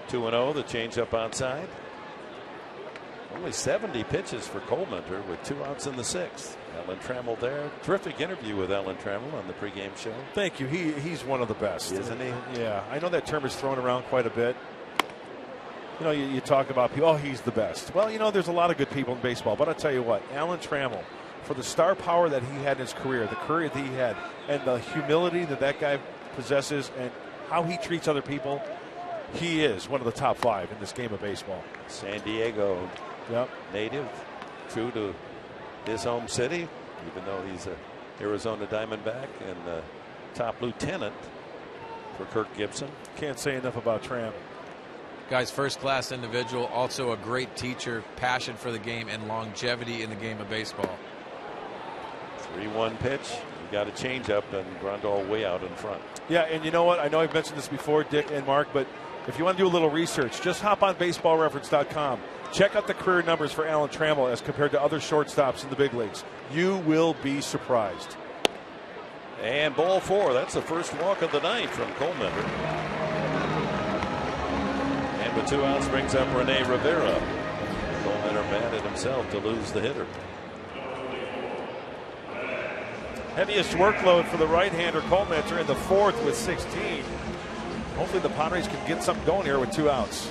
2-0, the changeup outside. Only 70 pitches for Colemeter with 2 outs in the 6th. Alan Trammell there. Terrific interview with Alan Trammell on the pregame show. Thank you. He's one of the best. Isn't he? Yeah. I know that term is thrown around quite a bit. You know, you talk about people, oh, he's the best. Well, you know, there's a lot of good people in baseball. But I'll tell you what, Alan Trammell, for the star power that he had in his career, the career that he had, and the humility that guy possesses and how he treats other people, he is one of the top 5 in this game of baseball. San Diego native, true to his home city, even though he's a Arizona Diamondback and the top lieutenant for Kirk Gibson. Can't say enough about Tram. Guys, first-class individual, also a great teacher, passion for the game, and longevity in the game of baseball. 3-1 pitch. You got a changeup, and Grandal way out in front. Yeah, and you know what? I know I've mentioned this before, Dick and Mark, but if you want to do a little research, just hop on baseballreference.com. Check out the career numbers for Alan Trammell as compared to other shortstops in the big leagues. You will be surprised. And ball 4. That's the first walk of the night from Coleman. And with 2 outs brings up Rene Rivera. Coleman mad at himself to lose the hitter. Heaviest workload for the right-hander Coleman in the 4th with 16. Hopefully the Padres can get something going here with 2 outs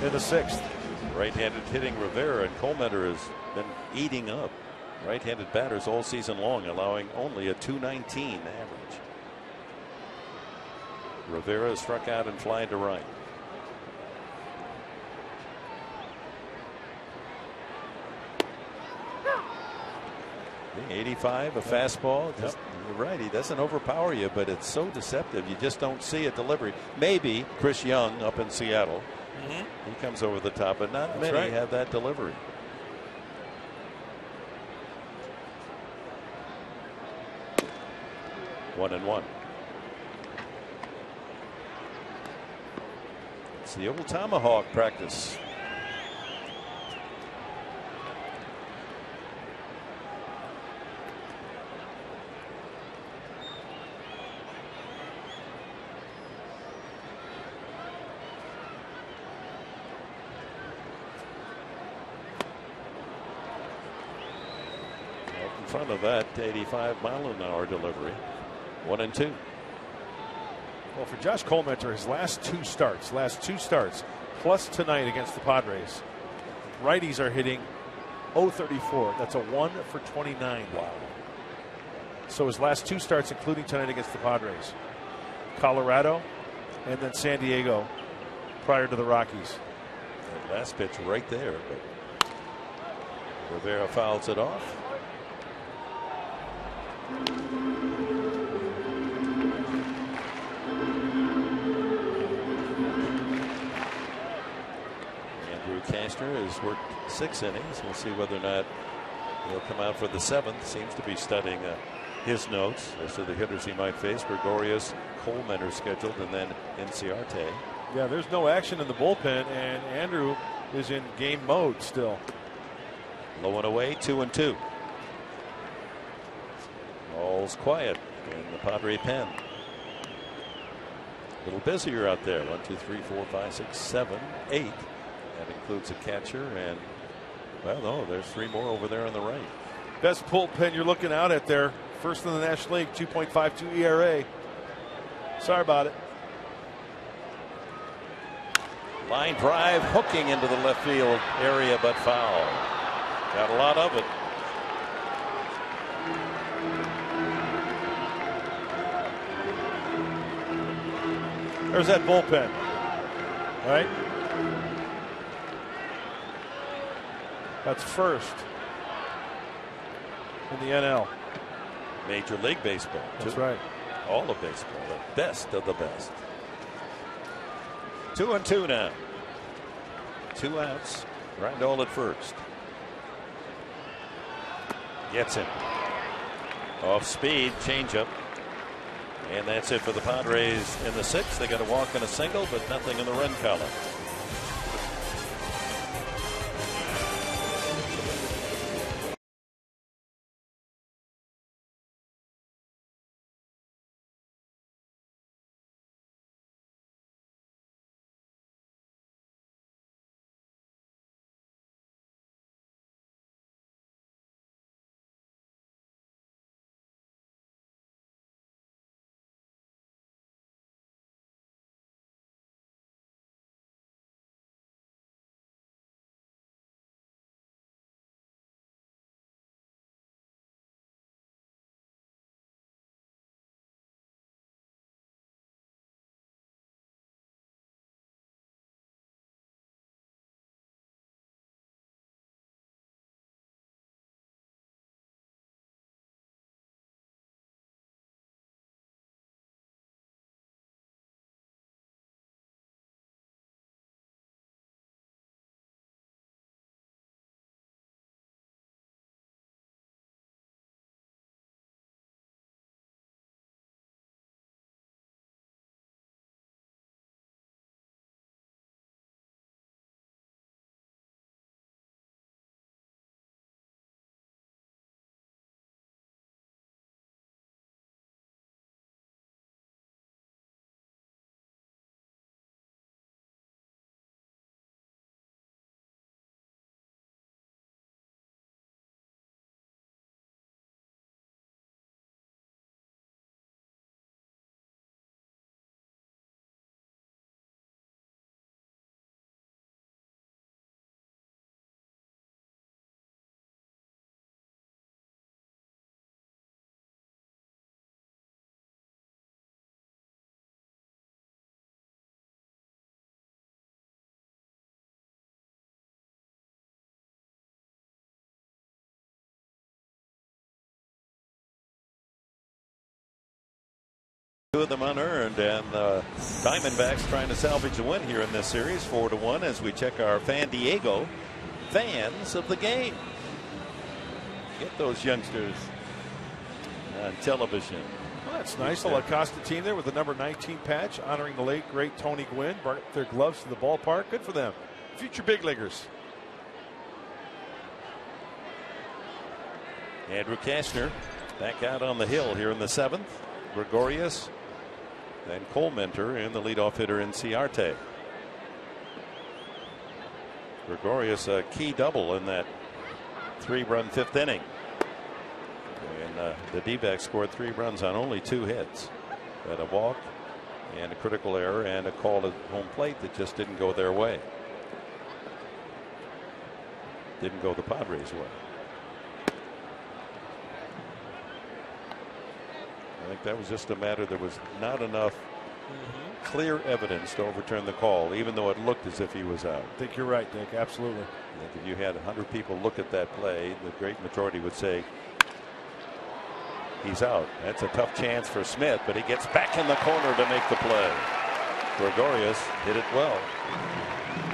in the 6th. Right-handed hitting Rivera, and Coleman has been eating up right-handed batters all season long, allowing only a .219 average. Rivera struck out and flying to right. Being 85, a fastball. Just, you're right, he doesn't overpower you, but it's so deceptive. You just don't see a delivery. Maybe Chris Young up in Seattle. He comes over the top, but not many have that delivery. One and one. It's the old tomahawk practice. In front of that 85-mile-an-hour delivery. 1 and 2. Well, for Josh Coleman, his last two starts, plus tonight against the Padres, righties are hitting .034. That's a 1 for 29. Wow. So his last 2 starts, including tonight against the Padres, Colorado, and then San Diego prior to the Rockies. That last pitch right there, but Rivera fouls it off. Castner has worked 6 innings. We'll see whether or not he'll come out for the 7th. Seems to be studying his notes as to the hitters he might face. Gregorius, Coleman are scheduled, and then Inciarte. Yeah, there's no action in the bullpen, and Andrew is in game mode still. Low and away, 2 and 2. All's quiet in the Padre pen. A little busier out there. 1, 2, 3, 4, 5, 6, 7, 8. That includes a catcher, and well, no, there's 3 more over there on the right. Best bullpen you're looking out at there. First in the National League, 2.52 ERA. Sorry about it. Line drive hooking into the left field area, but foul. Got a lot of it. There's that bullpen. All right. That's first in the NL. Major League Baseball. That's right. All of baseball. The best of the best. 2 and 2 now. 2 outs. Grandal at first. Gets him. Off speed, changeup. And that's it for the Padres in the 6th. They got a walk and a single, but nothing in the run column. Two of them unearned, and the Diamondbacks trying to salvage a win here in this series, 4-1, as we check our Fan Diego fans of the game. Get those youngsters on television. Well, that's nice. The La Costa team there with the number 19 patch, honoring the late, great Tony Gwynn. Brought their gloves to the ballpark. Good for them. Future big leaguers. Andrew Kastner back out on the hill here in the 7th. Gregorius and Colementor in the leadoff hitter in Ciarte. Gregorius a key double in that 3-run 5th inning. And the D-backs scored 3 runs on only 2 hits. Had a walk and a critical error and a call at home plate that just didn't go their way. Didn't go the Padres' way. I think that was just a matter. There was not enough clear evidence to overturn the call, even though it looked as if he was out. I think you're right, Dick. Absolutely. I think if you had 100 people look at that play, the great majority would say he's out. That's a tough chance for Smith, but he gets back in the corner to make the play. Gregorius hit it well.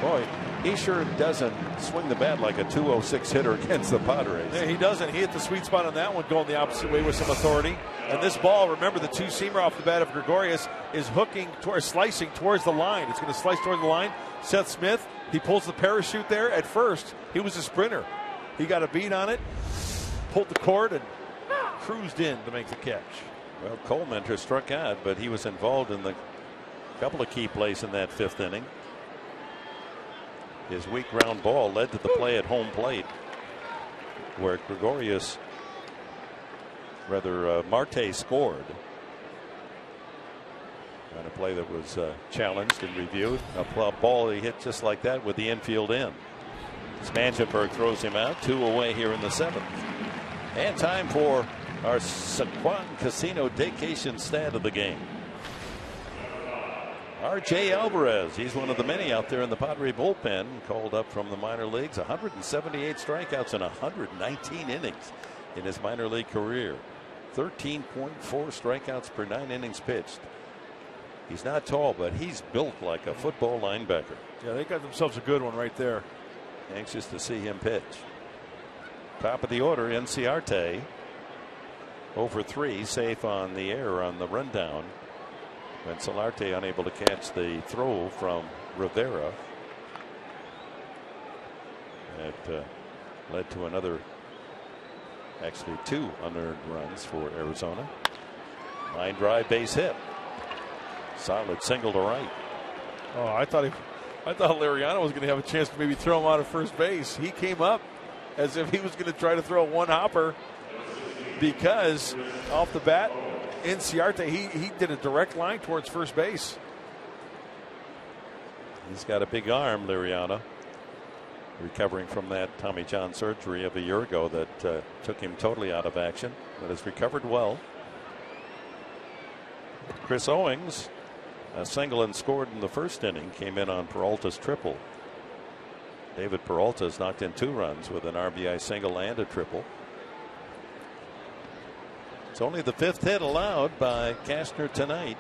Boy, he sure doesn't swing the bat like a 206 hitter against the Padres. Yeah, he doesn't. He hit the sweet spot on that one, going the opposite way with some authority. And this ball, remember, the 2-seamer off the bat of Gregorius is slicing towards the line. It's going to slice towards the line. Seth Smith, he pulls the parachute there. At first, he was a sprinter. He got a beat on it, pulled the cord, and cruised in to make the catch. Well, Colementor struck out, but he was involved in the couple of key plays in that 5th inning. His weak ground ball led to the play at home plate, where Marte scored on a play that was challenged and reviewed. A ball he hit just like that with the infield in. Spangenberg throws him out. 2 away here in the 7th. And time for our Saquon Casino Daycation stat of the game. R.J. Alvarez, he's one of the many out there in the Padre bullpen, called up from the minor leagues. 178 strikeouts in 119 innings in his minor league career. 13.4 strikeouts per 9 innings pitched. He's not tall, but he's built like a football linebacker. Yeah, they got themselves a good one right there. Anxious to see him pitch. Top of the order, Ciarte. Over 3, safe on the air on the rundown. And Solarte unable to catch the throw from Rivera. It led to another, actually 2 unearned runs for Arizona. Line drive, base hit. Solid single to right. Oh, I thought Liriano was going to have a chance to maybe throw him out of first base. He came up as if he was going to try to throw a one-hopper, because off the bat, Ciarte, he did a direct line towards first base. He's got a big arm, Liriano, recovering from that Tommy John surgery of a year ago that took him totally out of action, but has recovered well. Chris Owings, a single and scored in the 1st inning, came in on Peralta's triple. David Peralta has knocked in 2 runs with an RBI single and a triple. It's only the 5th hit allowed by Kastner tonight.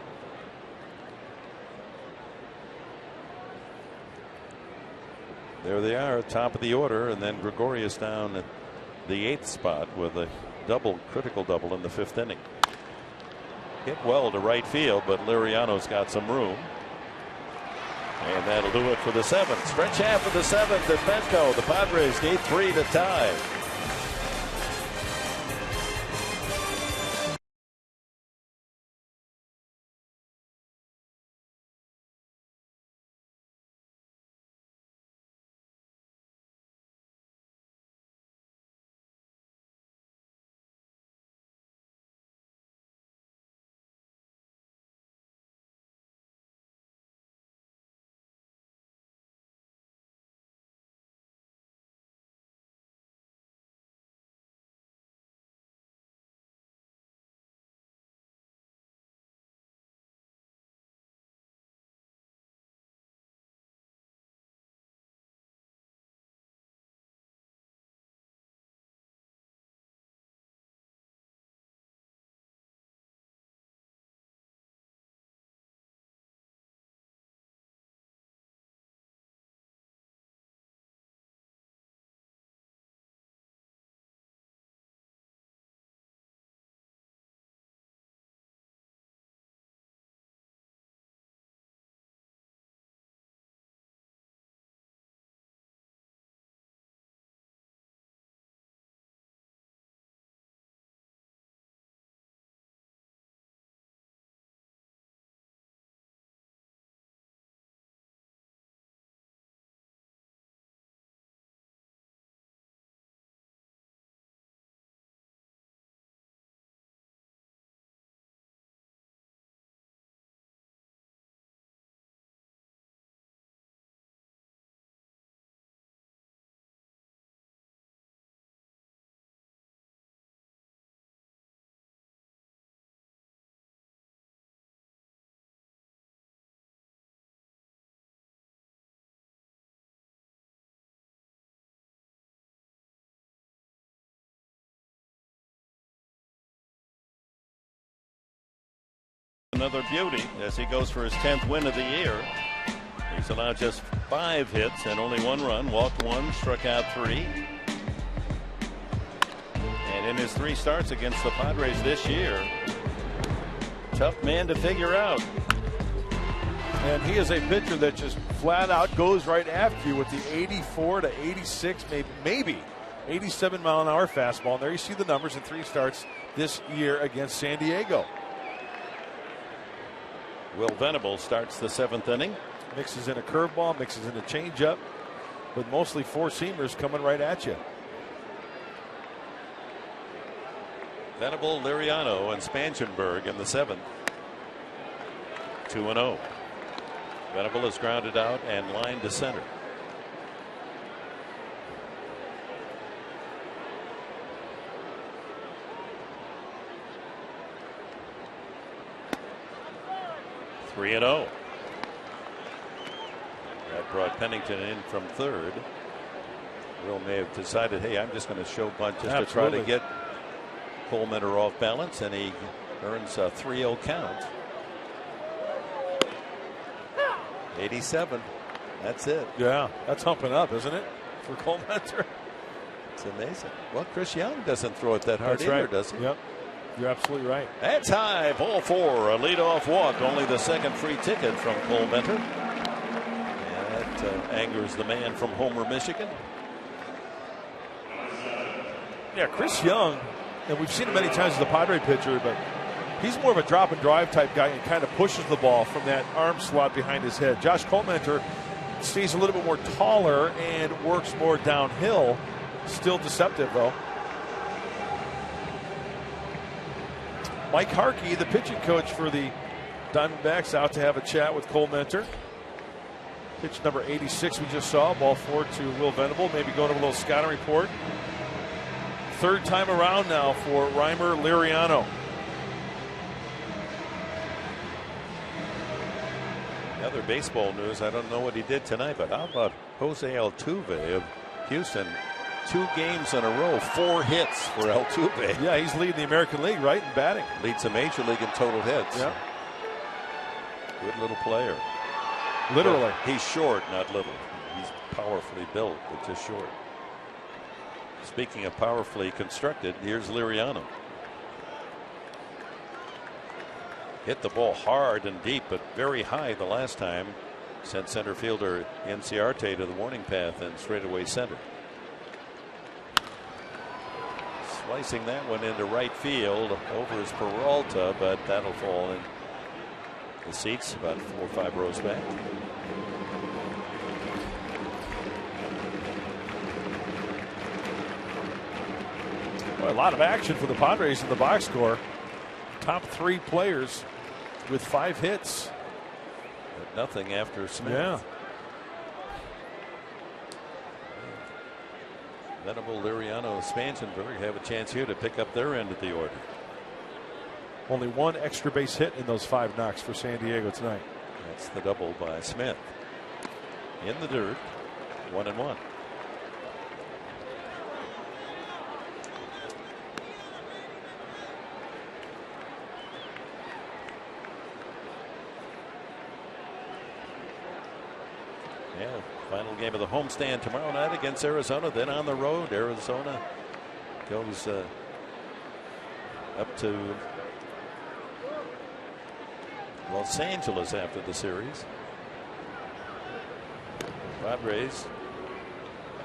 There they are, top of the order, and then Gregorius down at the 8th spot with a critical double in the 5th inning. Hit well to right field, but Liriano's got some room. And that'll do it for the 7th. Stretch half of the 7th at Petco. The Padres gave 3 to tie. Another beauty as he goes for his 10th win of the year. He's allowed just 5 hits and only 1 run, walked 1, struck out 3. And in his 3 starts against the Padres this year, tough man to figure out. And he is a pitcher that just flat out goes right after you with the 84 to 86, maybe 87 mile an hour fastball. And there you see the numbers in 3 starts this year against San Diego. Will Venable starts the 7th inning. Mixes in a curveball, mixes in a changeup, but mostly 4-seamers coming right at you. Venable, Liriano, and Spangenberg in the 7th. 2-0. Venable is grounded out and lined to center. Three and 0. That brought Pennington in from 3rd. Will may have decided, hey, I'm just going to show bunt just to try to get Colemeter off balance, and he earns a 3-0 count. 87. That's it. Yeah, that's humping up, isn't it, for Colemeter? It's amazing. Well, Chris Young doesn't throw it that hard either, does he? Yep. You're absolutely right. That's high, ball 4, a leadoff walk, only the 2nd free ticket from Colemeter. And that angers the man from Homer, Michigan. Yeah, Chris Young, and we've seen him many times as the Padre pitcher, but he's more of a drop and drive type guy and kind of pushes the ball from that arm slot behind his head. Josh Colemeter stays a little bit more taller and works more downhill. Still deceptive, though. Mike Harkey, the pitching coach for the Diamondbacks, out to have a chat with Colemeter. Pitch number 86 we just saw, ball 4 to Will Venable. Maybe going over a little scouting report. 3rd time around now for Reimer Liriano. Other baseball news, I don't know what he did tonight, but how about Jose Altuve of Houston? 2 games in a row, 4 hits for Altuve. Yeah, he's leading the American League, right, in batting. Leads the Major League in total hits. Yeah. Good little player. Literally. But he's short, not little. He's powerfully built, but just short. Speaking of powerfully constructed, here's Liriano. Hit the ball hard and deep, but very high the last time. Sent center fielder Inciarte to the warning path and straightaway center. Slicing that one into right field over his Peralta, but that'll fall in the seats about 4 or 5 rows back. Well, a lot of action for the Padres in the box score. Top 3 players with 5 hits. But nothing after Smith. Yeah. Venable, Liriano, Spangenberg have a chance here to pick up their end of the order. Only 1 extra base hit in those 5 knocks for San Diego tonight. That's the double by Smith. In the dirt, 1-1. Yeah, final game of the homestand tomorrow night against Arizona. Then on the road, Arizona goes up to Los Angeles after the series. Padres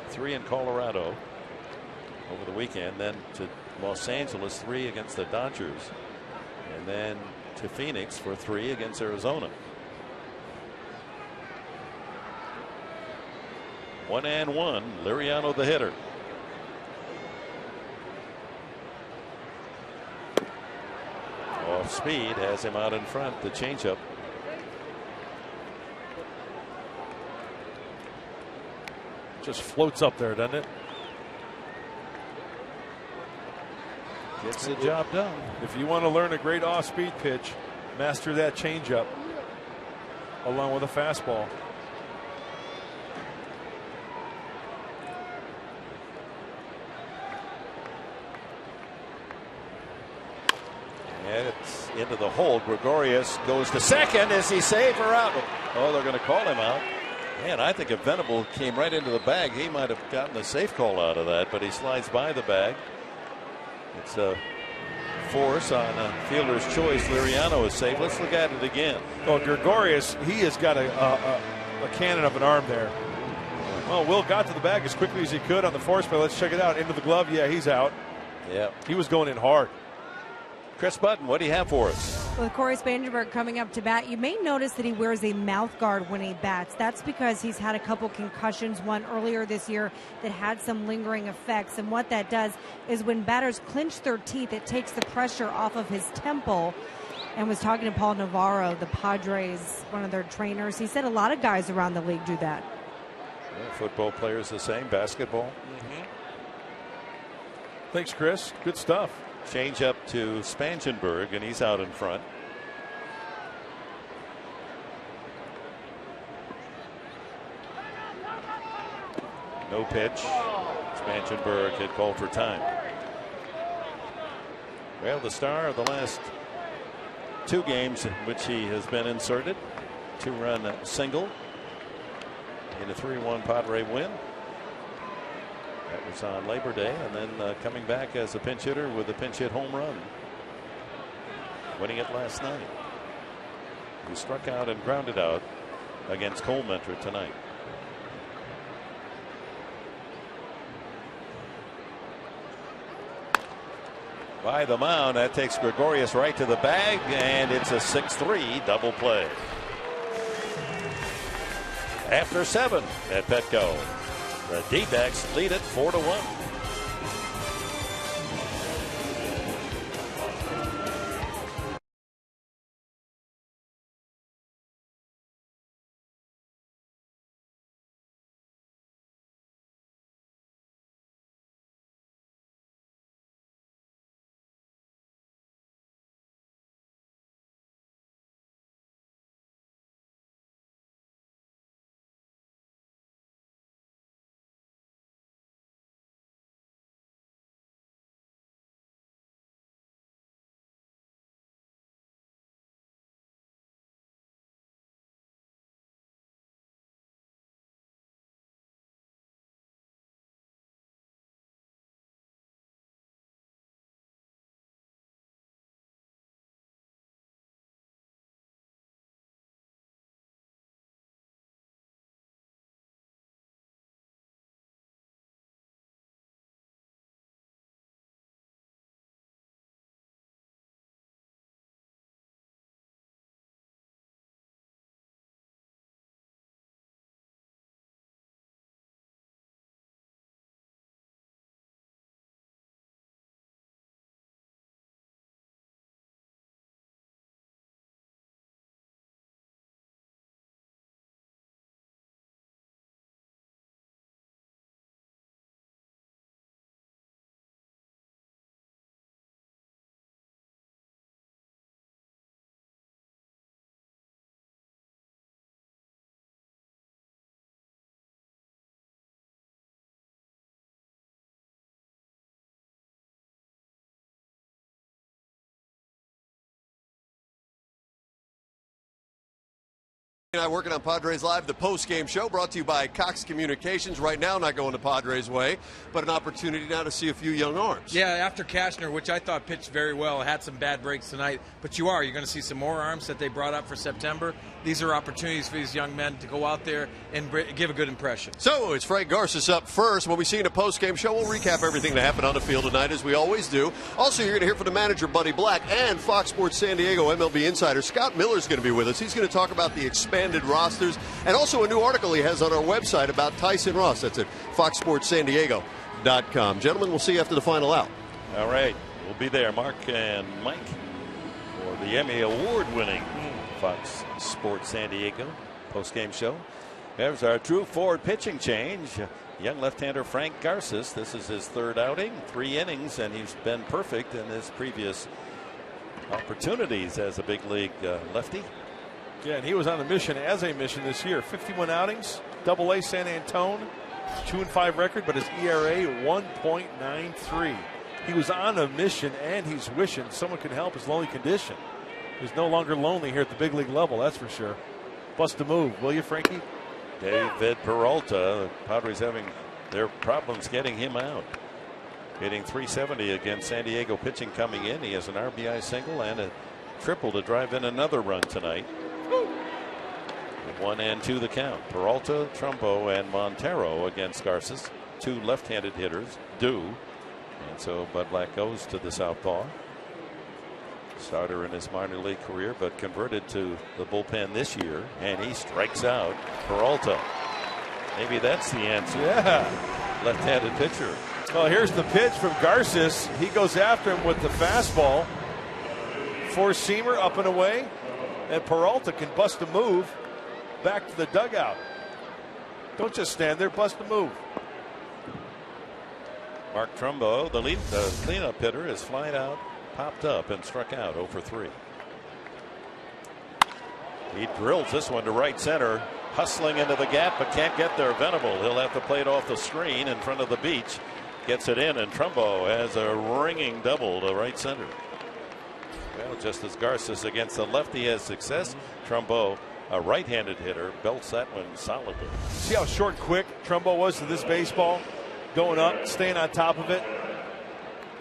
3 in Colorado over the weekend, then to Los Angeles 3 against the Dodgers, and then to Phoenix for 3 against Arizona. 1-1, Liriano the hitter. Off speed has him out in front. The changeup. Just floats up there, doesn't it? Gets the job done. If you want to learn a great off-speed pitch, master that changeup along with a fastball. And it's into the hole. Gregorius goes to second. Is he safe or out? Oh, they're going to call him out. Man, I think if Venable came right into the bag, he might have gotten a safe call out of that, but he slides by the bag. It's a force on a fielder's choice. Liriano is safe. Let's look at it again. Well, Gregorius, he has got a cannon of an arm there. Well, Will got to the bag as quickly as he could on the force play. Let's check it out. Into the glove. Yeah, he's out. Yeah. He was going in hard. Chris Button, what do you have for us? With Corey Spangenberg coming up to bat, you may notice that he wears a mouth guard when he bats. That's because he's had a couple concussions, one earlier this year that had some lingering effects. And what that does is when batters clench their teeth, it takes the pressure off of his temple. And was talking to Paul Navarro, the Padres, one of their trainers. He said a lot of guys around the league do that. Yeah, football players the same, basketball. Mm-hmm. Thanks, Chris. Good stuff. Change up to Spangenberg, and he's out in front. No pitch. Spangenberg had called for time. Well, the star of the last 2 games in which he has been inserted. 2-run single in a 3-1 Padre win. That was on Labor Day, and then coming back as a pinch hitter with a pinch hit home run. Winning it last night. He struck out and grounded out against Cole Mentor tonight. By the mound, that takes Gregorius right to the bag, and it's a 6-3 double play. After 7 at Petco. The D-backs lead it 4-1. Working on Padres Live, the post-game show brought to you by Cox Communications. Right now, not going the Padres' way, but an opportunity now to see a few young arms. Yeah, after Cashner, which I thought pitched very well, had some bad breaks tonight, but you're going to see some more arms that they brought up for September. These are opportunities for these young men to go out there and give a good impression. So it's Frank Garces up first. What we see in a post-game show, we'll recap everything that happened on the field tonight, as we always do. Also, you're going to hear from the manager, Buddy Black, and Fox Sports San Diego MLB insider Scott Miller's going to be with us. He's going to talk about the expanded rosters and also a new article he has on our website about Tyson Ross. That's at foxsportsandiego.com. Gentlemen, we'll see you after the final out. All right. We'll be there, Mark and Mike, for the Emmy Award-winning Fox Sports San Diego post-game show. There's our true forward pitching change. Young left-hander Frank Garces. This is his 3rd outing, 3 innings, and he's been perfect in his previous opportunities as a big league lefty. Yeah, and he was on a mission this year. 51 outings, Double-A San Antone, 2-5 record, but his ERA 1.93. He was on a mission, and he's wishing someone could help his lonely condition. He's no longer lonely here at the big league level, that's for sure. Bust a move, will you, Frankie? David Peralta, Padres having their problems getting him out. Hitting .370 against San Diego pitching coming in. He has an RBI single and a triple to drive in another run tonight. 1-2 the count. Peralta, Trumbo, and Montero against Garces. Two left-handed hitters do. And so Bud Black goes to the southpaw. Starter in his minor league career, but converted to the bullpen this year. And he strikes out Peralta. Maybe that's the answer. Yeah. Left-handed pitcher. Well, here's the pitch from Garces. He goes after him with the fastball. Four-seamer up and away. And Peralta can bust a move back to the dugout. Don't just stand there, bust a move. Mark Trumbo, the cleanup hitter, is flied out, popped up, and struck out 0 for 3. He drills this one to right center, hustling into the gap, but can't get there. Venable, he'll have to play it off the screen in front of the beach. Gets it in, and Trumbo has a ringing double to right center. Well, just as Garces against the lefty has success, Trumbo, a right-handed hitter, belts that one solidly. See how short and quick Trumbo was to this baseball? Going up, staying on top of it.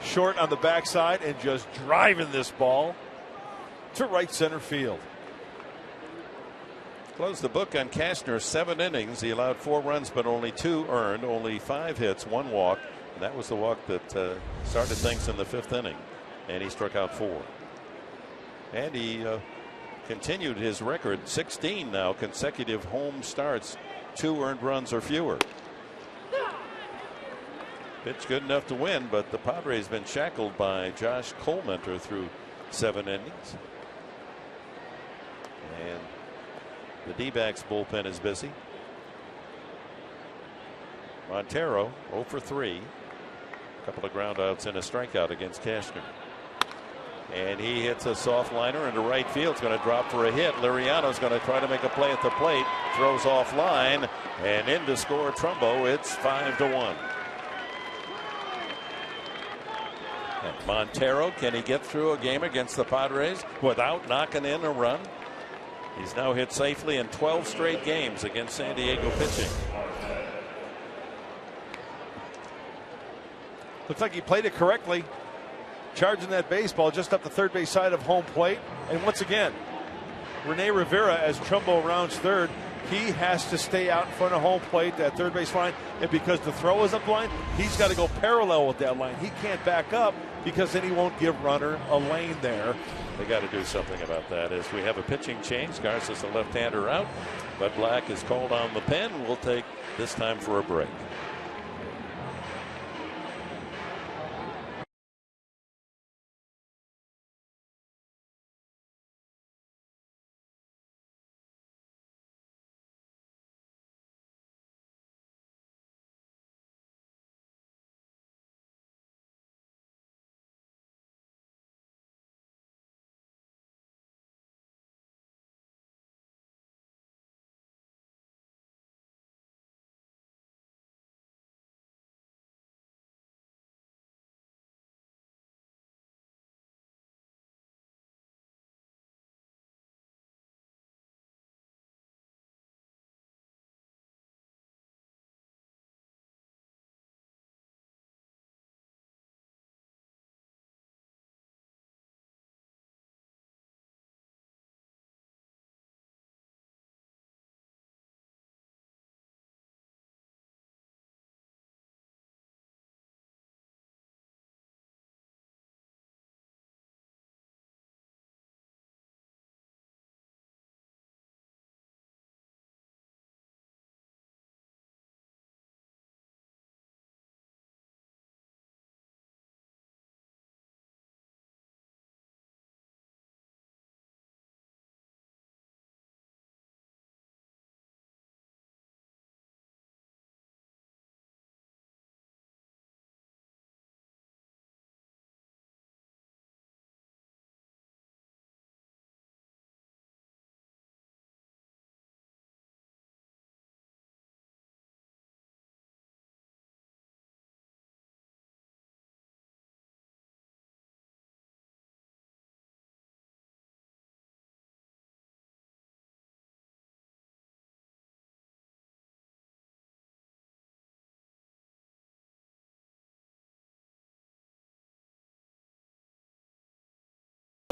Short on the backside and just driving this ball to right center field. Closed the book on Cashner. 7 innings. He allowed 4 runs, but only 2 earned. Only 5 hits, 1 walk. And that was the walk that started things in the 5th inning. And he struck out 4. And he continued his record, 16 now consecutive home starts, 2 earned runs or fewer. Pitch good enough to win, but the Padres been shackled by Josh Colmenter through 7 innings. And the D-backs bullpen is busy. Montero 0 for 3. A couple of groundouts and a strikeout against Cashner. And he hits a soft liner into right field. It's going to drop for a hit. Liriano's going to try to make a play at the plate. Throws off line and in to score Trumbo. It's 5-1. And Montero, can he get through a game against the Padres without knocking in a run? He's now hit safely in 12 straight games against San Diego pitching. Looks like he played it correctly. Charging that baseball just up the third base side of home plate. And once again, Rene Rivera, as Trumbo rounds third, he has to stay out in front of home plate, that third base line. And because the throw is up the line, he's got to go parallel with that line. He can't back up because then he won't give runner a lane there. They got to do something about that as we have a pitching change. Garces, a left-hander, out. Bud Black is called on the pen. We'll take this time for a break.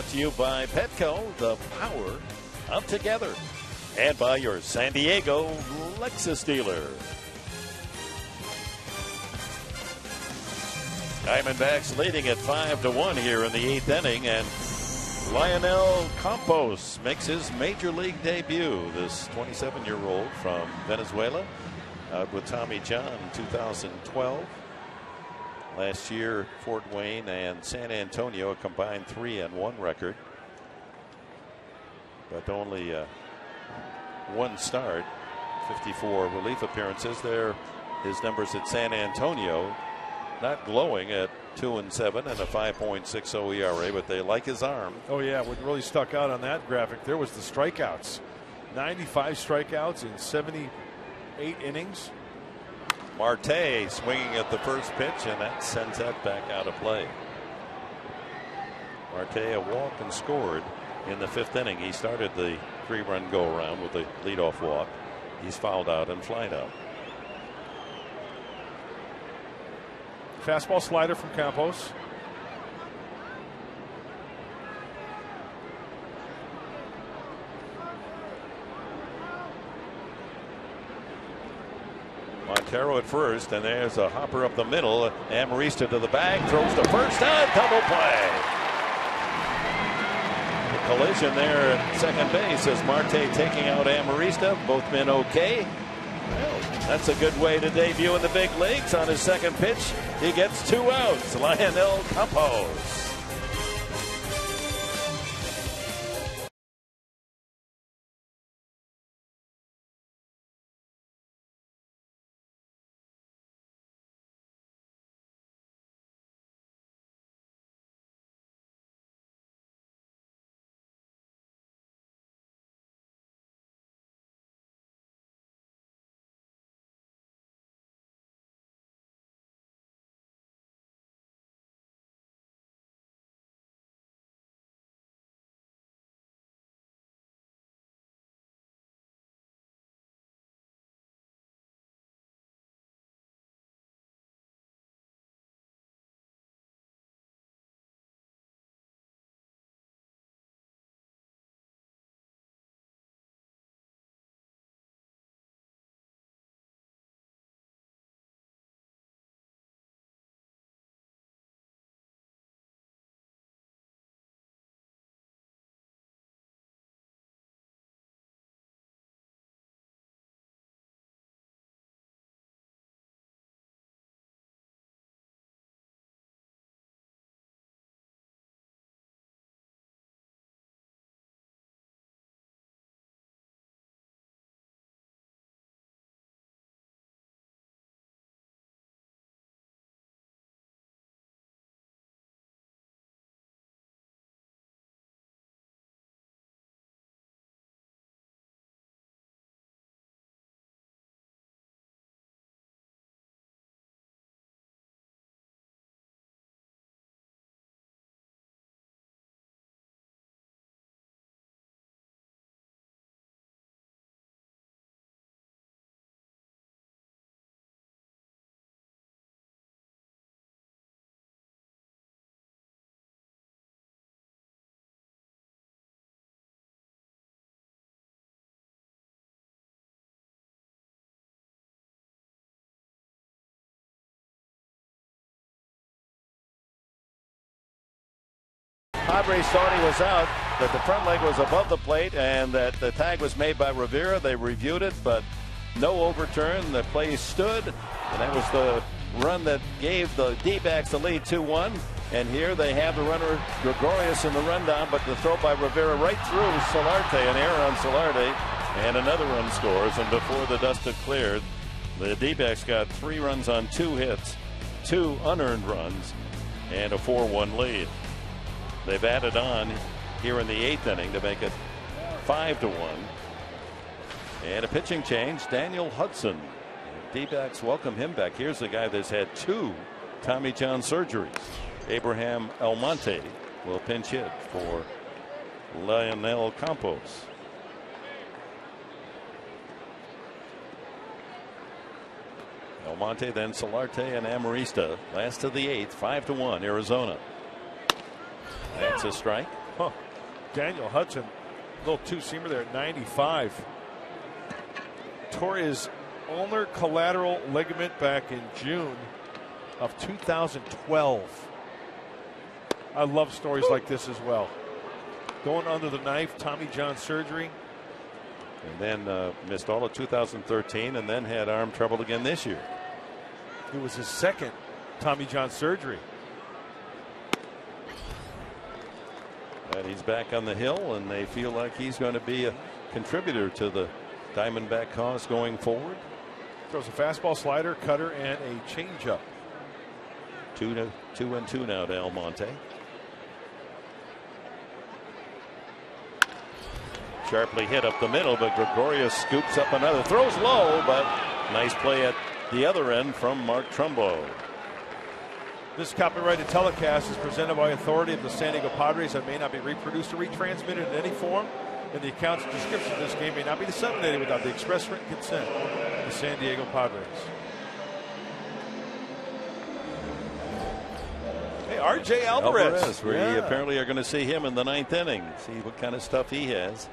to you by Petco, the power of together, and by your San Diego Lexus dealer. Diamondbacks leading at 5-1 here in the 8th inning, and Lionel Campos makes his major league debut. This 27-year-old from Venezuela, out with Tommy John in 2012. Last year, Fort Wayne and San Antonio, a combined 3-1 record, but only one start, 54 relief appearances. There, his numbers at San Antonio, not glowing at 2-7 and a 5.60 ERA, but they like his arm. Oh yeah, what really stuck out on that graphic there was the strikeouts. 95 strikeouts in 78 innings. Marte swinging at the first pitch, and that sends that back out of play. Marte a walk and scored in the 5th inning. He started the 3-run go around with a leadoff walk. He's fouled out and flied out. Fastball slider from Campos. Montero at first, and there's a hopper up the middle. Amarista to the bag, throws to first, double play. The collision there at second base as Marte taking out Amarista. Both men okay. Well, that's a good way to debut in the big leagues. On his second pitch, he gets 2 outs. Lionel Campos. Padres thought he was out, that the front leg was above the plate, and that the tag was made by Rivera. They reviewed it, but no overturn. The play stood, and that was the run that gave the D-backs the lead 2-1. And here they have the runner Gregorius in the rundown, but the throw by Rivera right through Solarte, an error on Solarte, and another run scores. And before the dust had cleared, the D-backs got 3 runs on 2 hits, 2 unearned runs, and a 4-1 lead. They've added on here in the 8th inning to make it 5-1. And a pitching change, Daniel Hudson. D-backs welcome him back. Here's the guy that's had 2 Tommy John surgeries. Abraham Almonte will pinch hit for Lionel Campos. Almonte, then Solarte and Amarista. Last of the 8th, 5-1 Arizona. That's a strike. Huh. Daniel Hudson, a little two-seamer there at 95. Tore his ulnar collateral ligament back in June of 2012. I love stories like this as well. Going under the knife, Tommy John surgery. And then missed all of 2013 and then had arm trouble again this year. It was his second Tommy John surgery. But he's back on the hill, and they feel like he's going to be a contributor to the Diamondback cause going forward. Throws a fastball, slider, cutter, and a changeup. 2-2 now to Almonte. Sharply hit up the middle, but Gregorius scoops up another. Throws low, but nice play at the other end from Mark Trumbo. This copyrighted telecast is presented by authority of the San Diego Padres and may not be reproduced or retransmitted in any form. And the account's description of this game may not be disseminated without the express written consent of the San Diego Padres. Hey, R.J. Alvarez. We apparently are going to see him in the ninth inning. See what kind of stuff he has.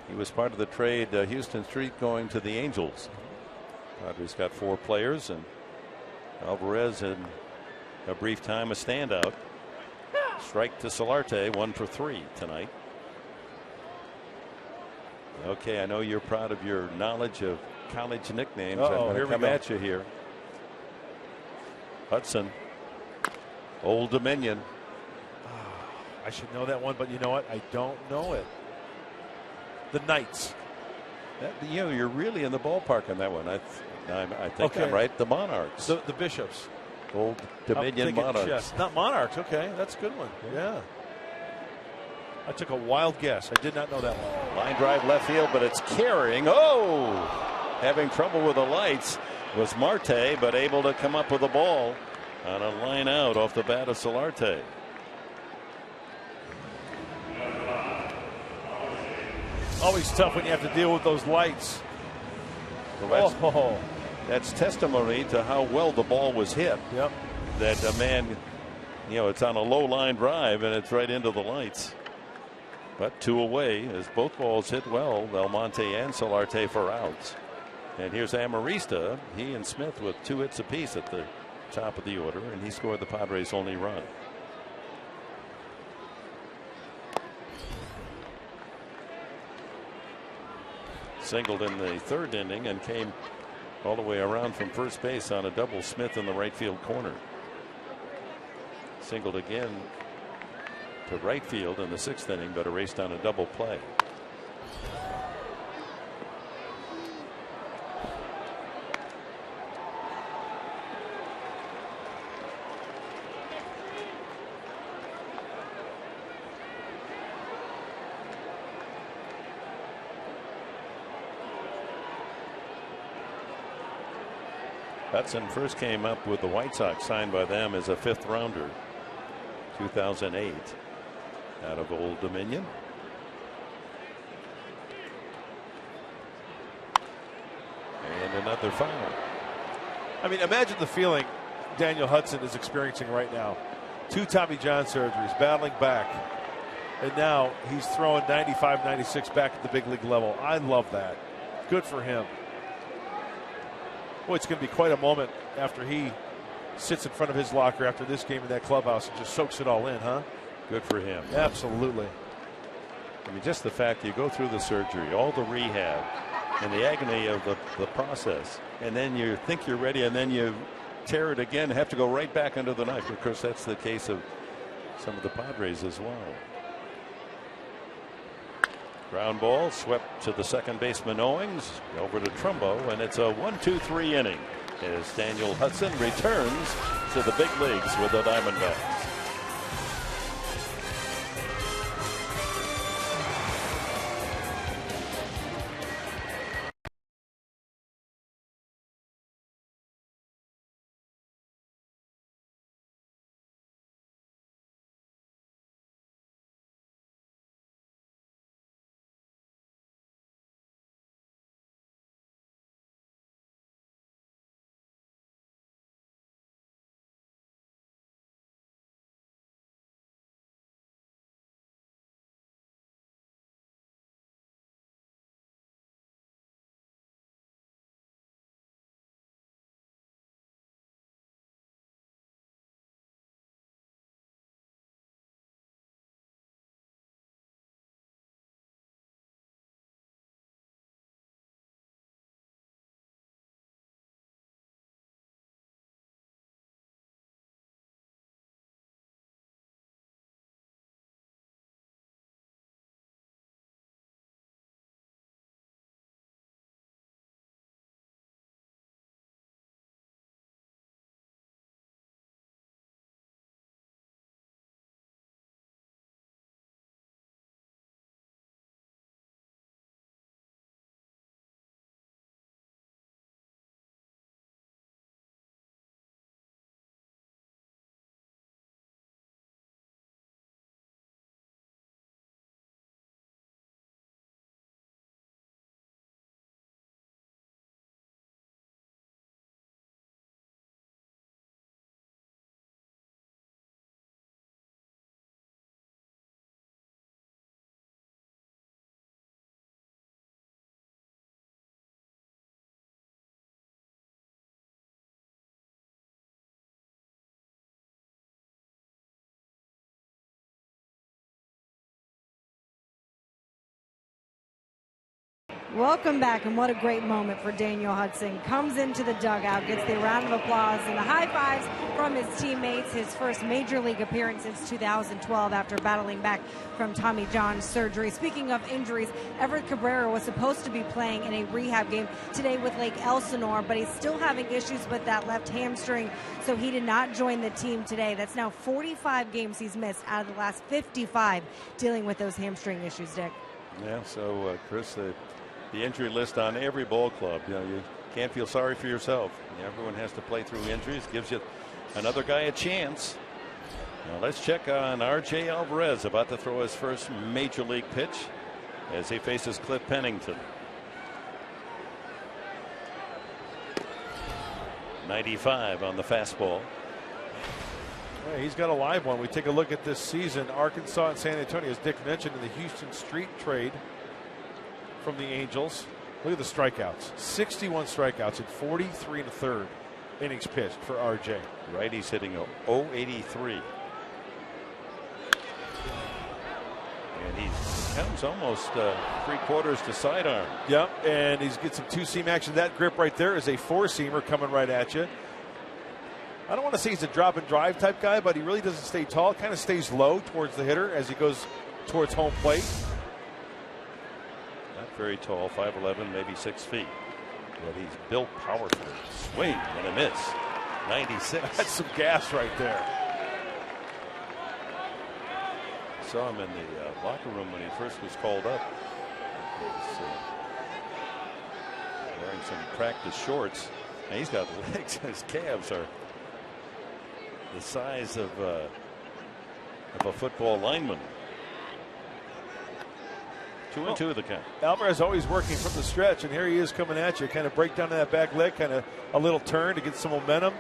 He was part of the trade Houston Street going to the Angels. Padres got 4 players, and Alvarez in a brief time a standout. Strike to Solarte, 1 for 3 tonight. Okay, I know you're proud of your knowledge of college nicknames. I'm going to come at you here. Hudson, Old Dominion. I should know that one, but you know what? I don't know it. The Knights. You're really in the ballpark on that one. I think I'm right. The Monarchs. The Bishops. Old Dominion Monarchs. Chess. Not Monarchs. Okay, that's a good one. Yeah. I took a wild guess. I did not know that one. Line drive left field, but it's carrying. Oh! Having trouble with the lights was Marte, but able to come up with the ball on a line out off the bat of Solarte. Always tough when you have to deal with those lights. Well, that's testimony to how well the ball was hit. Yep. That a man, it's on a low line drive and it's right into the lights. But 2 away as both balls hit well. Almonte and Solarte for outs. And here's Amarista. He and Smith with 2 hits apiece at the top of the order, and he scored the Padres' only run. Singled in the 3rd inning and came all the way around from first base on a double. Smith in the right field corner. Singled again to right field in the 6th inning, but erased on a double play. Hudson first came up with the White Sox, signed by them as a 5th rounder, 2008, out of Old Dominion. And another foul. I mean, imagine the feeling Daniel Hudson is experiencing right now. 2 Tommy John surgeries, battling back. And now he's throwing 95, 96 back at the big league level. I love that. Good for him. Boy, it's going to be quite a moment after he sits in front of his locker after this game in that clubhouse and just soaks it all in, huh? Good for him. Absolutely. I mean, just the fact you go through the surgery, all the rehab, and the agony of the process, and then you think you're ready, and then you tear it again, have to go right back under the knife. Of course, that's the case of some of the Padres as well. Ground ball swept to the second baseman Owings, over to Trumbo, and it's a 1-2-3 inning as Daniel Hudson returns to the big leagues with the Diamondbacks. Welcome back, and what a great moment for Daniel Hudson. Comes into the dugout, gets the round of applause and the high fives from his teammates. His first major league appearance since 2012 after battling back from Tommy John surgery. Speaking of injuries, Everett Cabrera was supposed to be playing in a rehab game today with Lake Elsinore, but he's still having issues with that left hamstring, so he did not join the team today. That's now 45 games he's missed out of the last 55 dealing with those hamstring issues, Dick. Yeah, so Chris, the injury list on every ball club. You know, you can't feel sorry for yourself. Everyone has to play through injuries. Gives you another guy a chance. Now let's check on R.J. Alvarez, about to throw his first major league pitch as he faces Cliff Pennington. 95 on the fastball. Yeah, he's got a live one. We take a look at this season. Arkansas and San Antonio, as Dick mentioned, in the Houston Street trade from the Angels. Look at the strikeouts. 61 strikeouts in 43 1/3 innings pitched for RJ. Righty's hitting a .083. And he comes almost 3/4 to sidearm. Yep, and he's get some two-seam action. That grip right there is a four-seamer coming right at you. I don't want to say he's a drop and drive type guy, but he really doesn't stay tall. Kind of stays low towards the hitter as he goes towards home plate. Very tall, 5'11", maybe 6 feet. But he's built powerfully. Swing and a miss. 96. That's some gas right there. Saw him in the locker room when he first was called up. He was wearing some practice shorts. And he's got legs. His calves are the size of a football lineman. 2-2 the count. Alvarez always working from the stretch, and here he is coming at you. Kind of break down to that back leg, kind of a little turn to get some momentum,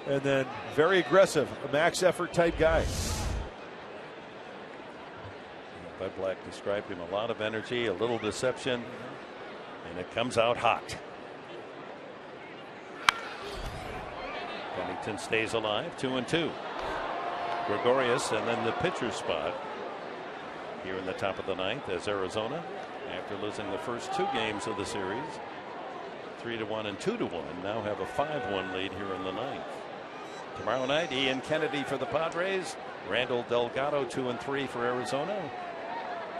and then very aggressive, a max effort type guy. Bud Black described him a lot of energy, a little deception, and it comes out hot. Pennington stays alive, 2-2. Gregorius, and then the pitcher's spot here in the top of the ninth as Arizona, after losing the first 2 games of the series, 3-1 and 2-1, now have a 5-1 lead here in the ninth. Tomorrow night, Ian Kennedy for the Padres, Randall Delgado 2-3 for Arizona.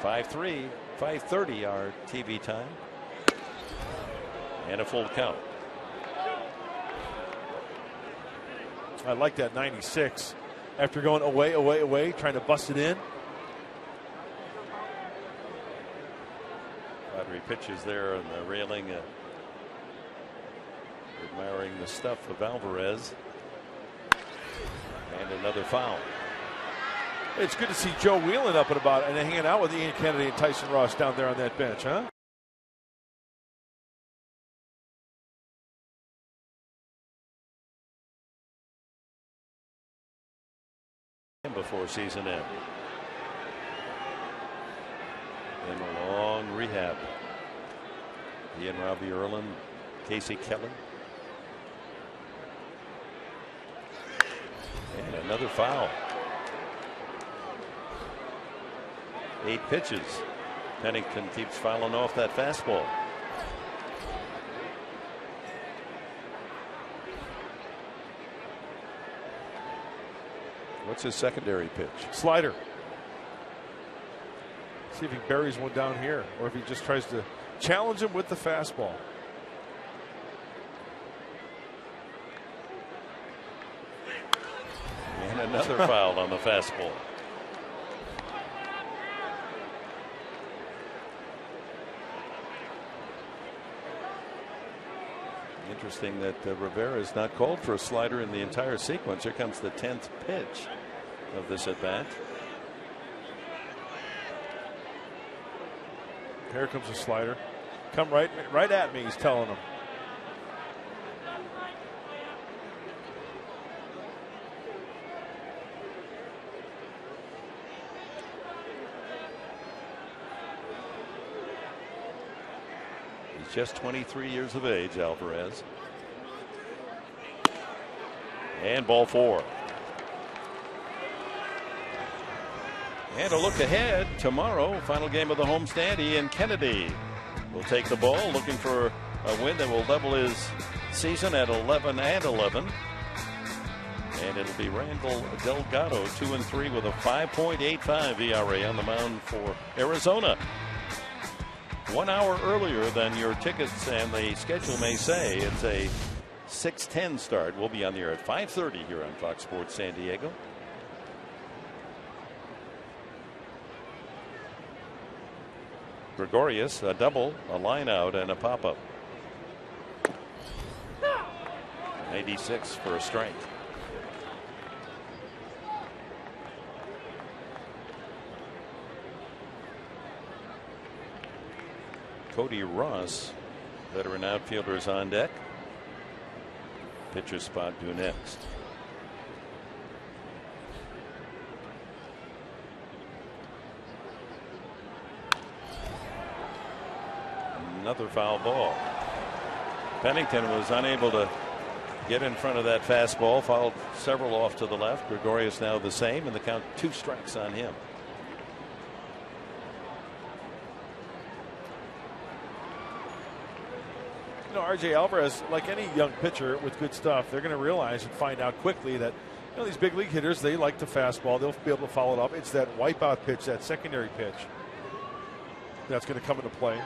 5:30 our TV time, and a full count. I like that 96 after going away, trying to bust it in. Padre pitches there on the railing, admiring the stuff of Alvarez. And another foul. It's good to see Joe Whelan up and about and hanging out with Ian Kennedy and Tyson Ross down there on that bench, huh? Before season end. Then a long rehab. He and Robbie Erlin, Casey Kelly. And another foul. 8 pitches. Pennington keeps fouling off that fastball. What's his secondary pitch? Slider. See if he buries one down here, or if he just tries to challenge him with the fastball. And another foul on the fastball. Interesting that Rivera is not called for a slider in the entire sequence. Here comes the 10th pitch of this at bat. Here comes a slider. Come right at me, he's telling him. He's just 23 years of age, Alvarez. And ball 4. And a look ahead tomorrow, final game of the homestand, Ian Kennedy will take the ball, looking for a win that will double his season at 11-11. And it'll be Randall Delgado, 2-3 with a 5.85 ERA on the mound for Arizona. 1 hour earlier than your tickets and the schedule may say. It's a 6:10 start. We'll be on the air at 5:30 here on Fox Sports San Diego. Gregorius, a double, a line out, and a pop-up. 86 for a strike. Cody Ross, veteran outfielder, is on deck. Pitcher spot due next. Another foul ball. Pennington was unable to get in front of that fastball, fouled several off to the left. Gregorius now the same, and the count 2 strikes on him. You know, R.J. Alvarez, like any young pitcher with good stuff, they're going to realize and find out quickly that, you know, these big league hitters, they like the fastball. They'll be able to follow it up. It's that wipeout pitch, that secondary pitch, that's going to come into play.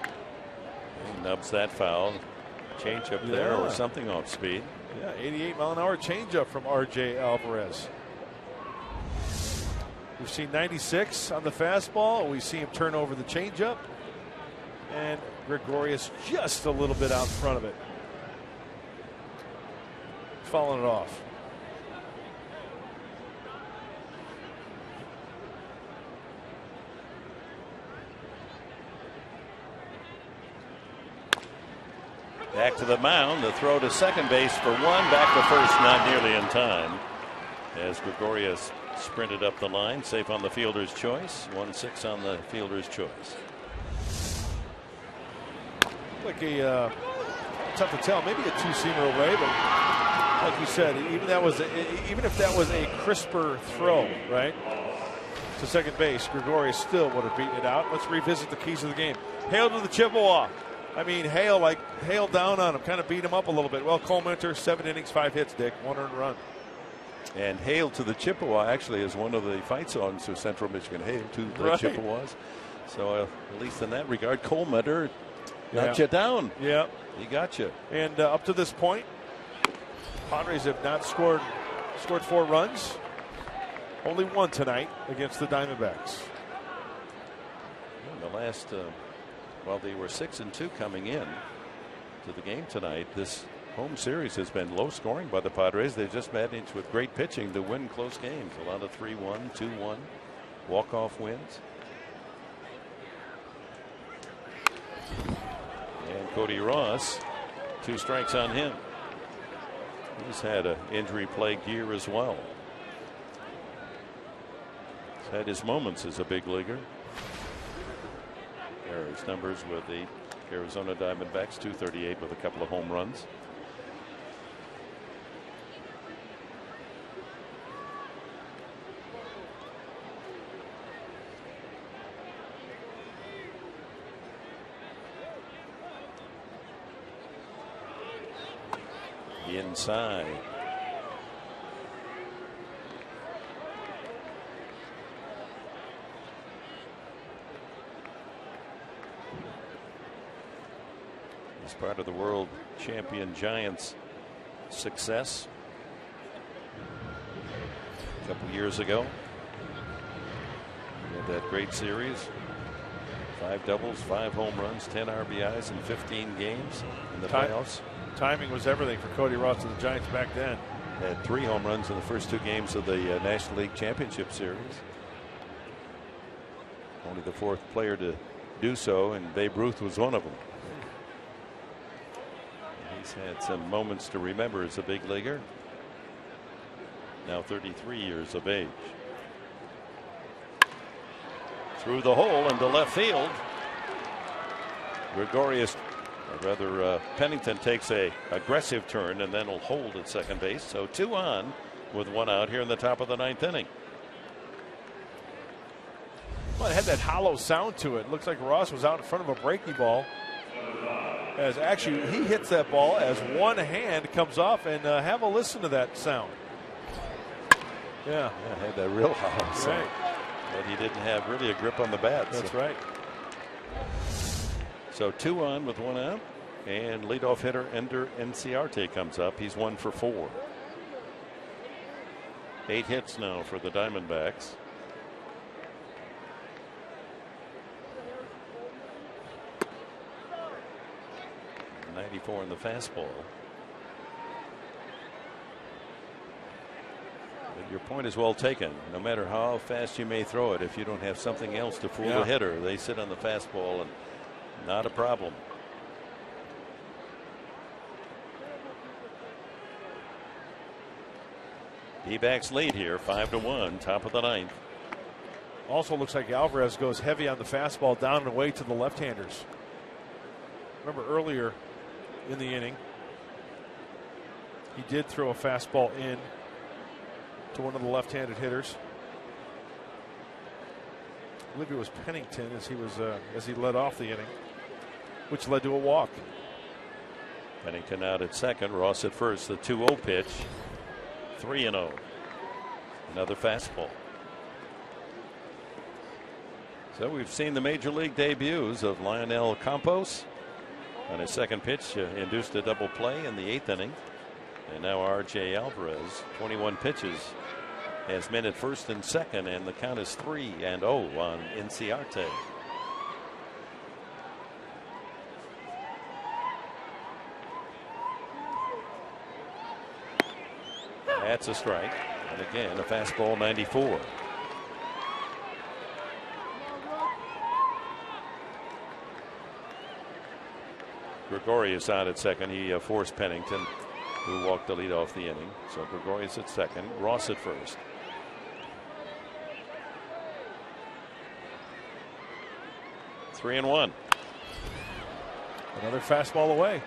He nubs that foul. Change up there or something off speed. Yeah, 88-mile-an-hour changeup from R.J. Alvarez. We've seen 96 on the fastball. We see him turn over the changeup. And Gregorius just a little bit out in front of it. Fouling it off. Back to the mound. The throw to second base for 1. Back to first, not nearly in time. As Gregorius sprinted up the line, safe on the fielder's choice. 1-6 on the fielder's choice. Like a tough to tell, maybe a two-seamer away, but like you said, even if that was a crisper throw, right, to second base, Gregorius still would have beaten it out. Let's revisit the keys of the game. Hale to the Chippewa. I mean, Hale down on him, kind of beat him up a little bit. Well, Cole Minter, 7 innings, 5 hits, Dick, 1 earned run. And Hail to the Chippewa actually is one of the fight songs for Central Michigan. Hail to the Chippewas. So at least in that regard, Cole Minter knocked you down. Yeah. He got you. And up to this point, Padres have not scored 4 runs. Only 1 tonight against the Diamondbacks. In the last, well, they were 6-2 coming in to the game tonight. This home series has been low scoring by the Padres. They've just managed with great pitching to win close games. A lot of 3-1, 2-1 walk-off wins. And Cody Ross, 2 strikes on him. He's had an injury-plagued year as well. He's had his moments as a big leaguer. There are his numbers with the Arizona Diamondbacks, 238 with a couple of home runs. Inside. As part of the world champion Giants' success a couple years ago, we had that great series. 5 doubles, 5 home runs, 10 RBIs in 15 games in the playoffs. Timing was everything for Cody Ross and the Giants back then. Had 3 home runs in the first 2 games of the National League Championship Series. Only the 4th player to do so, and Babe Ruth was one of them. He's had some moments to remember as a big leaguer. Now 33 years of age. Through the hole into left field. Gregorius, or rather Pennington, takes a aggressive turn and then will hold at second base. So 2 on with 1 out here in the top of the 9th inning. Well, it had that hollow sound to it. Looks like Ross was out in front of a breaking ball. As actually he hits that ball as one hand comes off, and have a listen to that sound. Yeah, had that real high sound. Right. But he didn't have really a grip on the bat. That's right. So 2 on with 1 out, and leadoff hitter Ender Inciarte comes up. He's 1 for 4. 8 hits now for the Diamondbacks. .94 in the fastball. But your point is well taken. No matter how fast you may throw it, if you don't have something else to fool the hitter, they sit on the fastball and not a problem. D-backs lead here, 5-1, top of the 9th. Also looks like Alvarez goes heavy on the fastball down and away to the left-handers. Remember earlier in the inning, he did throw a fastball in to one of the left-handed hitters. I believe it was Pennington as he led off the inning, which led to a walk. Pennington out at second, Ross at first. The 2-0 pitch, 3-0. Another fastball. So we've seen the major league debuts of Lionel Campos. On his second pitch, induced a double play in the 8th inning. And now R.J. Alvarez, 21 pitches, has men at first and second, and the count is 3-0 on Inciarte. That's a strike. And again, a fastball, 94. Gregorius out at second. He forced Pennington, who walked the lead off the inning. So Gregorius at second, Ross at first. Three and one. Another fastball away.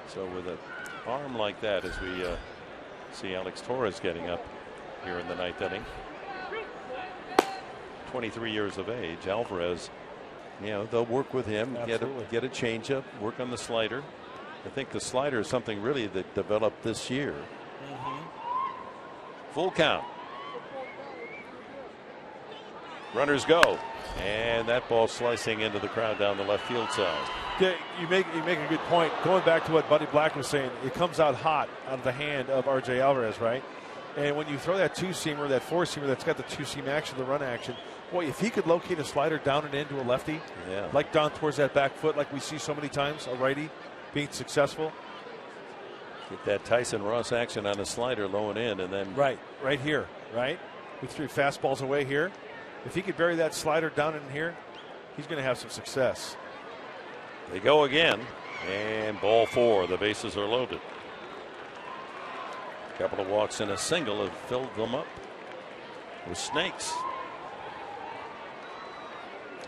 So with an arm like that, as we see Alex Torres getting up here in the 9th inning. 23 years of age. Alvarez, you know, they'll work with him, get a changeup, work on the slider. I think the slider is something really that developed this year. Full count. Runners go, and that ball slicing into the crowd down the left field side. Yeah, you make a good point. Going back to what Buddy Black was saying, it comes out hot out of the hand of R.J. Alvarez, right? And when you throw that 2-seamer, that 4-seamer that's got the 2-seam action, the run action, boy, if he could locate a slider down and into a lefty, like down towards that back foot, like we see so many times, a righty being successful. Get that Tyson Ross action on a slider low and in, and then right here, right? With 3 fastballs away here. If he could bury that slider down in here, he's going to have some success. They go again, and ball 4. The bases are loaded. A couple of walks and a single have filled them up with snakes.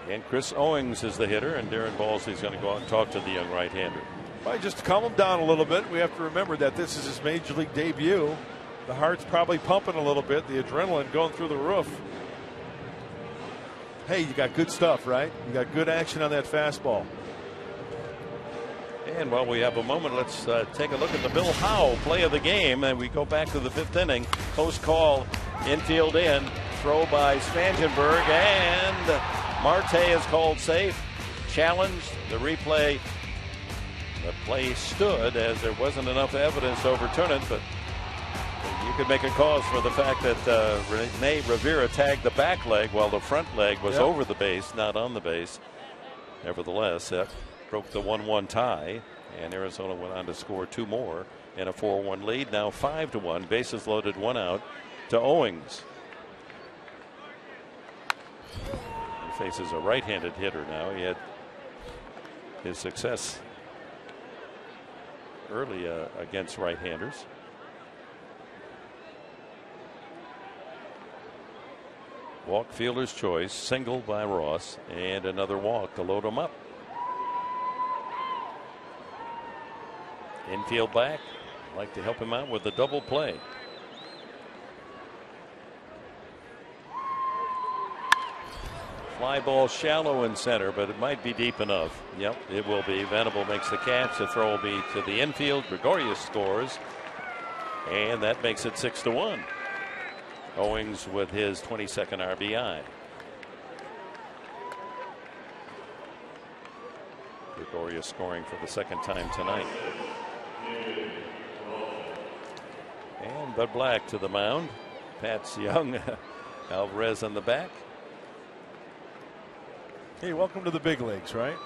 And Chris Owings is the hitter, and Darren Balsley's going to go out and talk to the young right-hander. Well, just to calm him down a little bit, we have to remember that this is his major league debut. The heart's probably pumping a little bit, the adrenaline going through the roof. Hey, you got good stuff, right? You got good action on that fastball. And while we have a moment, let's take a look at the Bill Howe play of the game. And we go back to the 5th inning. Post call, infield in, throw by Spangenberg, and Marte is called safe. Challenged. The replay. The play stood as there wasn't enough evidence to overturn it, but you could make a cause for the fact that Rene Rivera tagged the back leg while the front leg was over the base, not on the base. Nevertheless, that broke the 1-1 tie, and Arizona went on to score 2 more in a 4-1 lead. Now 5-1, bases loaded, 1 out to Owings. He faces a right-handed hitter now. He had his success early against right-handers. Walk, fielder's choice, single by Ross, and another walk to load him up. Infield back, like to help him out with the double play. Fly ball shallow in center, but it might be deep enough. Yep, it will be. Venable makes the catch. The throw will be to the infield. Gregorius scores, and that makes it 6-1. Owings with his 22nd RBI. Gregorius scoring for the second time tonight. And Bud Black to the mound. Pat's young. Alvarez on the back. Hey, welcome to the big leagues, right?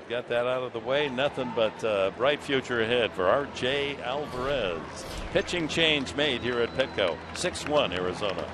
Got that out of the way. Nothing but bright future ahead for R.J. Alvarez. Pitching change made here at Petco. 6-1 Arizona.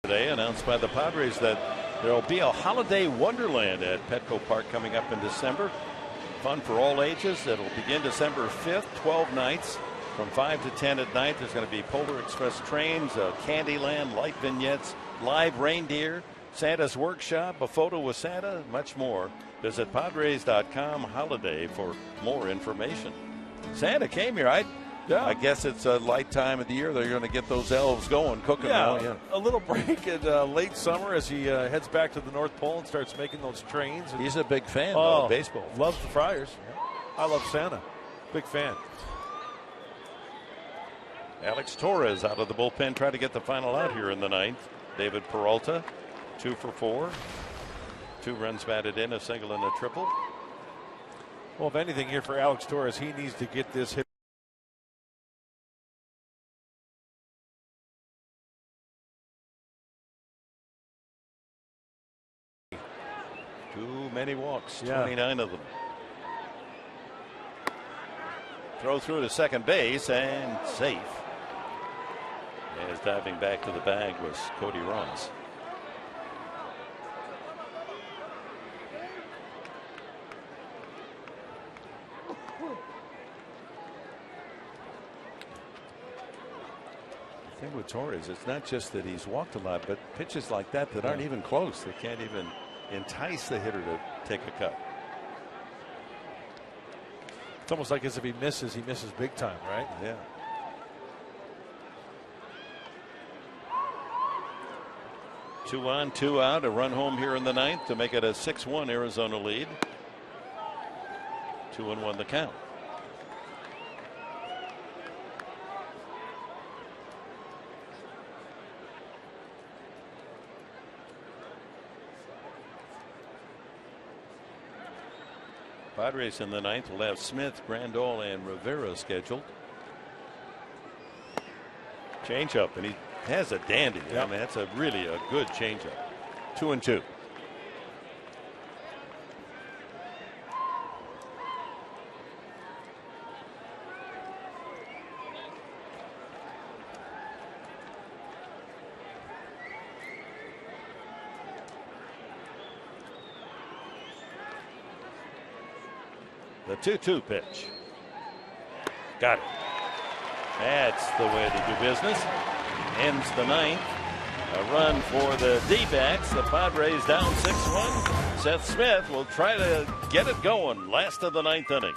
Today announced by the Padres that there will be a holiday wonderland at Petco Park coming up in December. Fun for all ages. It'll begin December 5th, 12 nights from 5 to 10 at night. There's going to be Polar Express trains, Candyland, light vignettes, live reindeer, Santa's workshop, a photo with Santa, much more. Visit Padres.com holiday for more information. Santa came here. I guess it's a light time of the year. They're going to get those elves going, cooking. Yeah, a little break in late summer as he heads back to the North Pole and starts making those trains. He's a big fan of baseball. Loves the Friars. I love Santa. Big fan. Alex Torres out of the bullpen, trying to get the final out here in the ninth. David Peralta, 2 for 4. 2 runs batted in, a single and a triple. Well, if anything here for Alex Torres, he needs to get this hit. Too many walks, 29 of them. Throw through to second base and safe. As diving back to the bag was Cody Ross. The thing with Torres, it's not just that he's walked a lot, but pitches like that aren't even close. They can't even entice the hitter to take a cut. It's almost like as if he misses big time, right? Yeah. Two on, 2 out, a run home here in the ninth to make it a 6-1 Arizona lead. 2-1 the count. Padres in the ninth will have Smith, Grandal, and Rivera scheduled. Changeup, and he has a dandy. I mean, that's really a good changeup. 2-2. The 2-2 pitch. Got it. That's the way to do business. Ends the ninth. A run for the D-backs. The Padres down 6-1. Seth Smith will try to get it going. Last of the ninth inning.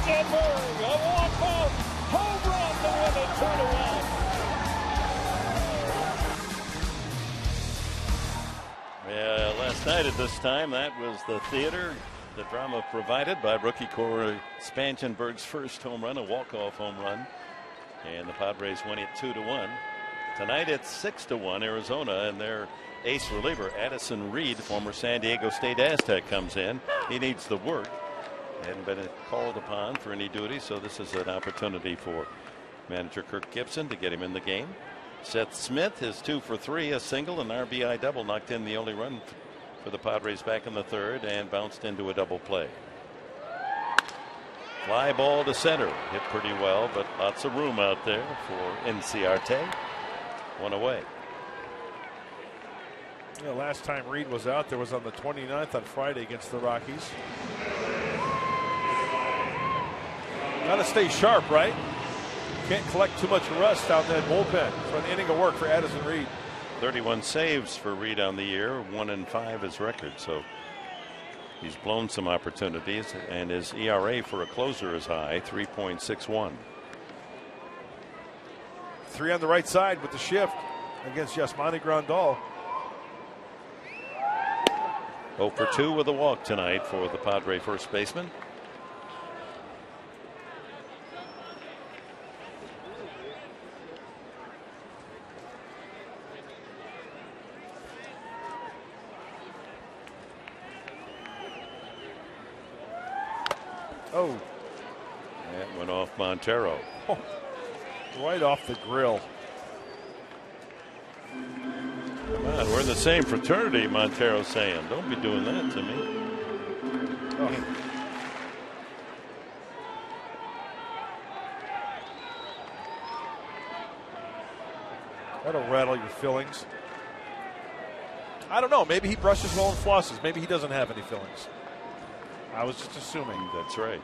Pittsburgh, a walk-off home run to win it 2-1. Yeah, last night at this time, that was the theater, the drama provided by rookie Corey Spangenberg's first home run, a walk-off home run, and the Padres win it 2-1. Tonight it's 6-1 Arizona, and their ace reliever Addison Reed, former San Diego State Aztec, comes in. He needs the work. Hadn't been called upon for any duty, so this is an opportunity for manager Kirk Gibson to get him in the game. Seth Smith, his 2 for 3, a single, an RBI double, knocked in the only run for the Padres back in the third and bounced into a double play. Fly ball to center, hit pretty well, but lots of room out there for Inciarte. One away. Yeah, last time Reed was out there was on the 29th on Friday against the Rockies. Got to stay sharp, right? Can't collect too much rust out in that bullpen for an inning of work for Addison Reed. 31 saves for Reed on the year, 1-5 his record, so he's blown some opportunities, and his ERA for a closer is high, 3.61. 3 on the right side with the shift against Yasmani Grandal. 0 for 2 with a walk tonight for the Padre first baseman. Oh, that went off Montero. Oh, right off the grill. Come on, we're in the same fraternity, Montero's saying. Don't be doing that to me. Oh. That'll rattle your fillings. I don't know. Maybe he brushes well and flosses. Maybe he doesn't have any fillings. I was just assuming. That's right.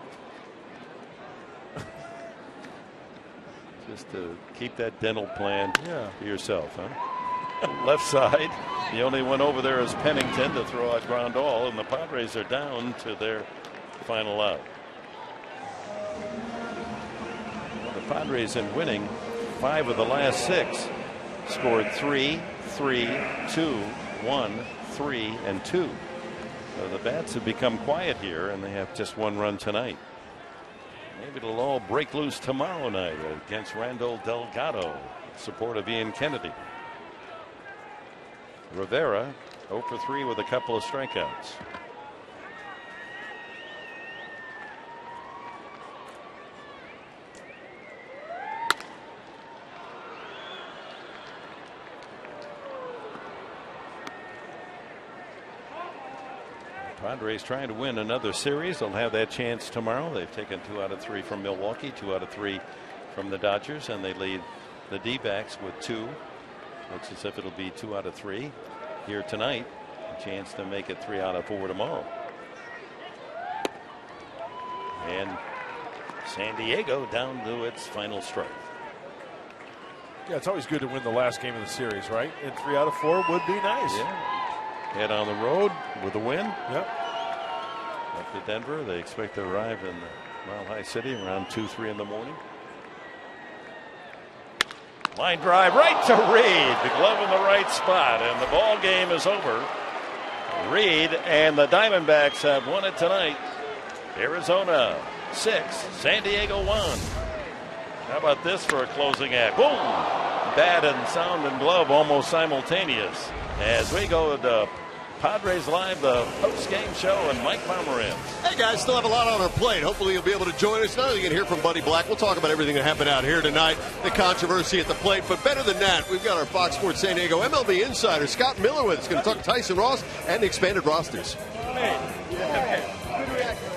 Just to keep that dental plan to yourself, huh? Left side. The only one over there is Pennington to throw out ground ball, and the Padres are down to their final out. Well, the Padres in winning 5 of the last 6 scored 3, 3, 2, 1, 3, and 2. So the bats have become quiet here, and they have just 1 run tonight. Maybe it'll all break loose tomorrow night against Randall Delgado, support of Ian Kennedy. Rivera 0 for 3 with a couple of strikeouts. Padres trying to win another series. They'll have that chance tomorrow. They've taken 2 out of 3 from Milwaukee, 2 out of 3 from the Dodgers, and they lead the D-backs with 2. Looks as if it'll be 2 out of 3 here tonight. A chance to make it 3 out of 4 tomorrow. And San Diego down to its final strike. Yeah, it's always good to win the last game of the series, right? And 3 out of 4 would be nice. Yeah. Head on the road with a win. Yep. Up to Denver. They expect to arrive in Mile High City around 2-3 in the morning. Line drive right to Reed. The glove in the right spot, and the ball game is over. Reed and the Diamondbacks have won it tonight. Arizona 6, San Diego 1. How about this for a closing act? Boom! Bat and sound and glove almost simultaneous. As we go to Padres Live, the post-game show, and Mike Palmer in. Hey, guys, still have a lot on our plate. Hopefully you'll be able to join us. Now you can hear from Buddy Black. We'll talk about everything that happened out here tonight, the controversy at the plate. But better than that, we've got our Fox Sports San Diego MLB insider, Scott Miller, with us. Going to talk Tyson Ross and the expanded rosters. Hey. Yeah. Good reaction.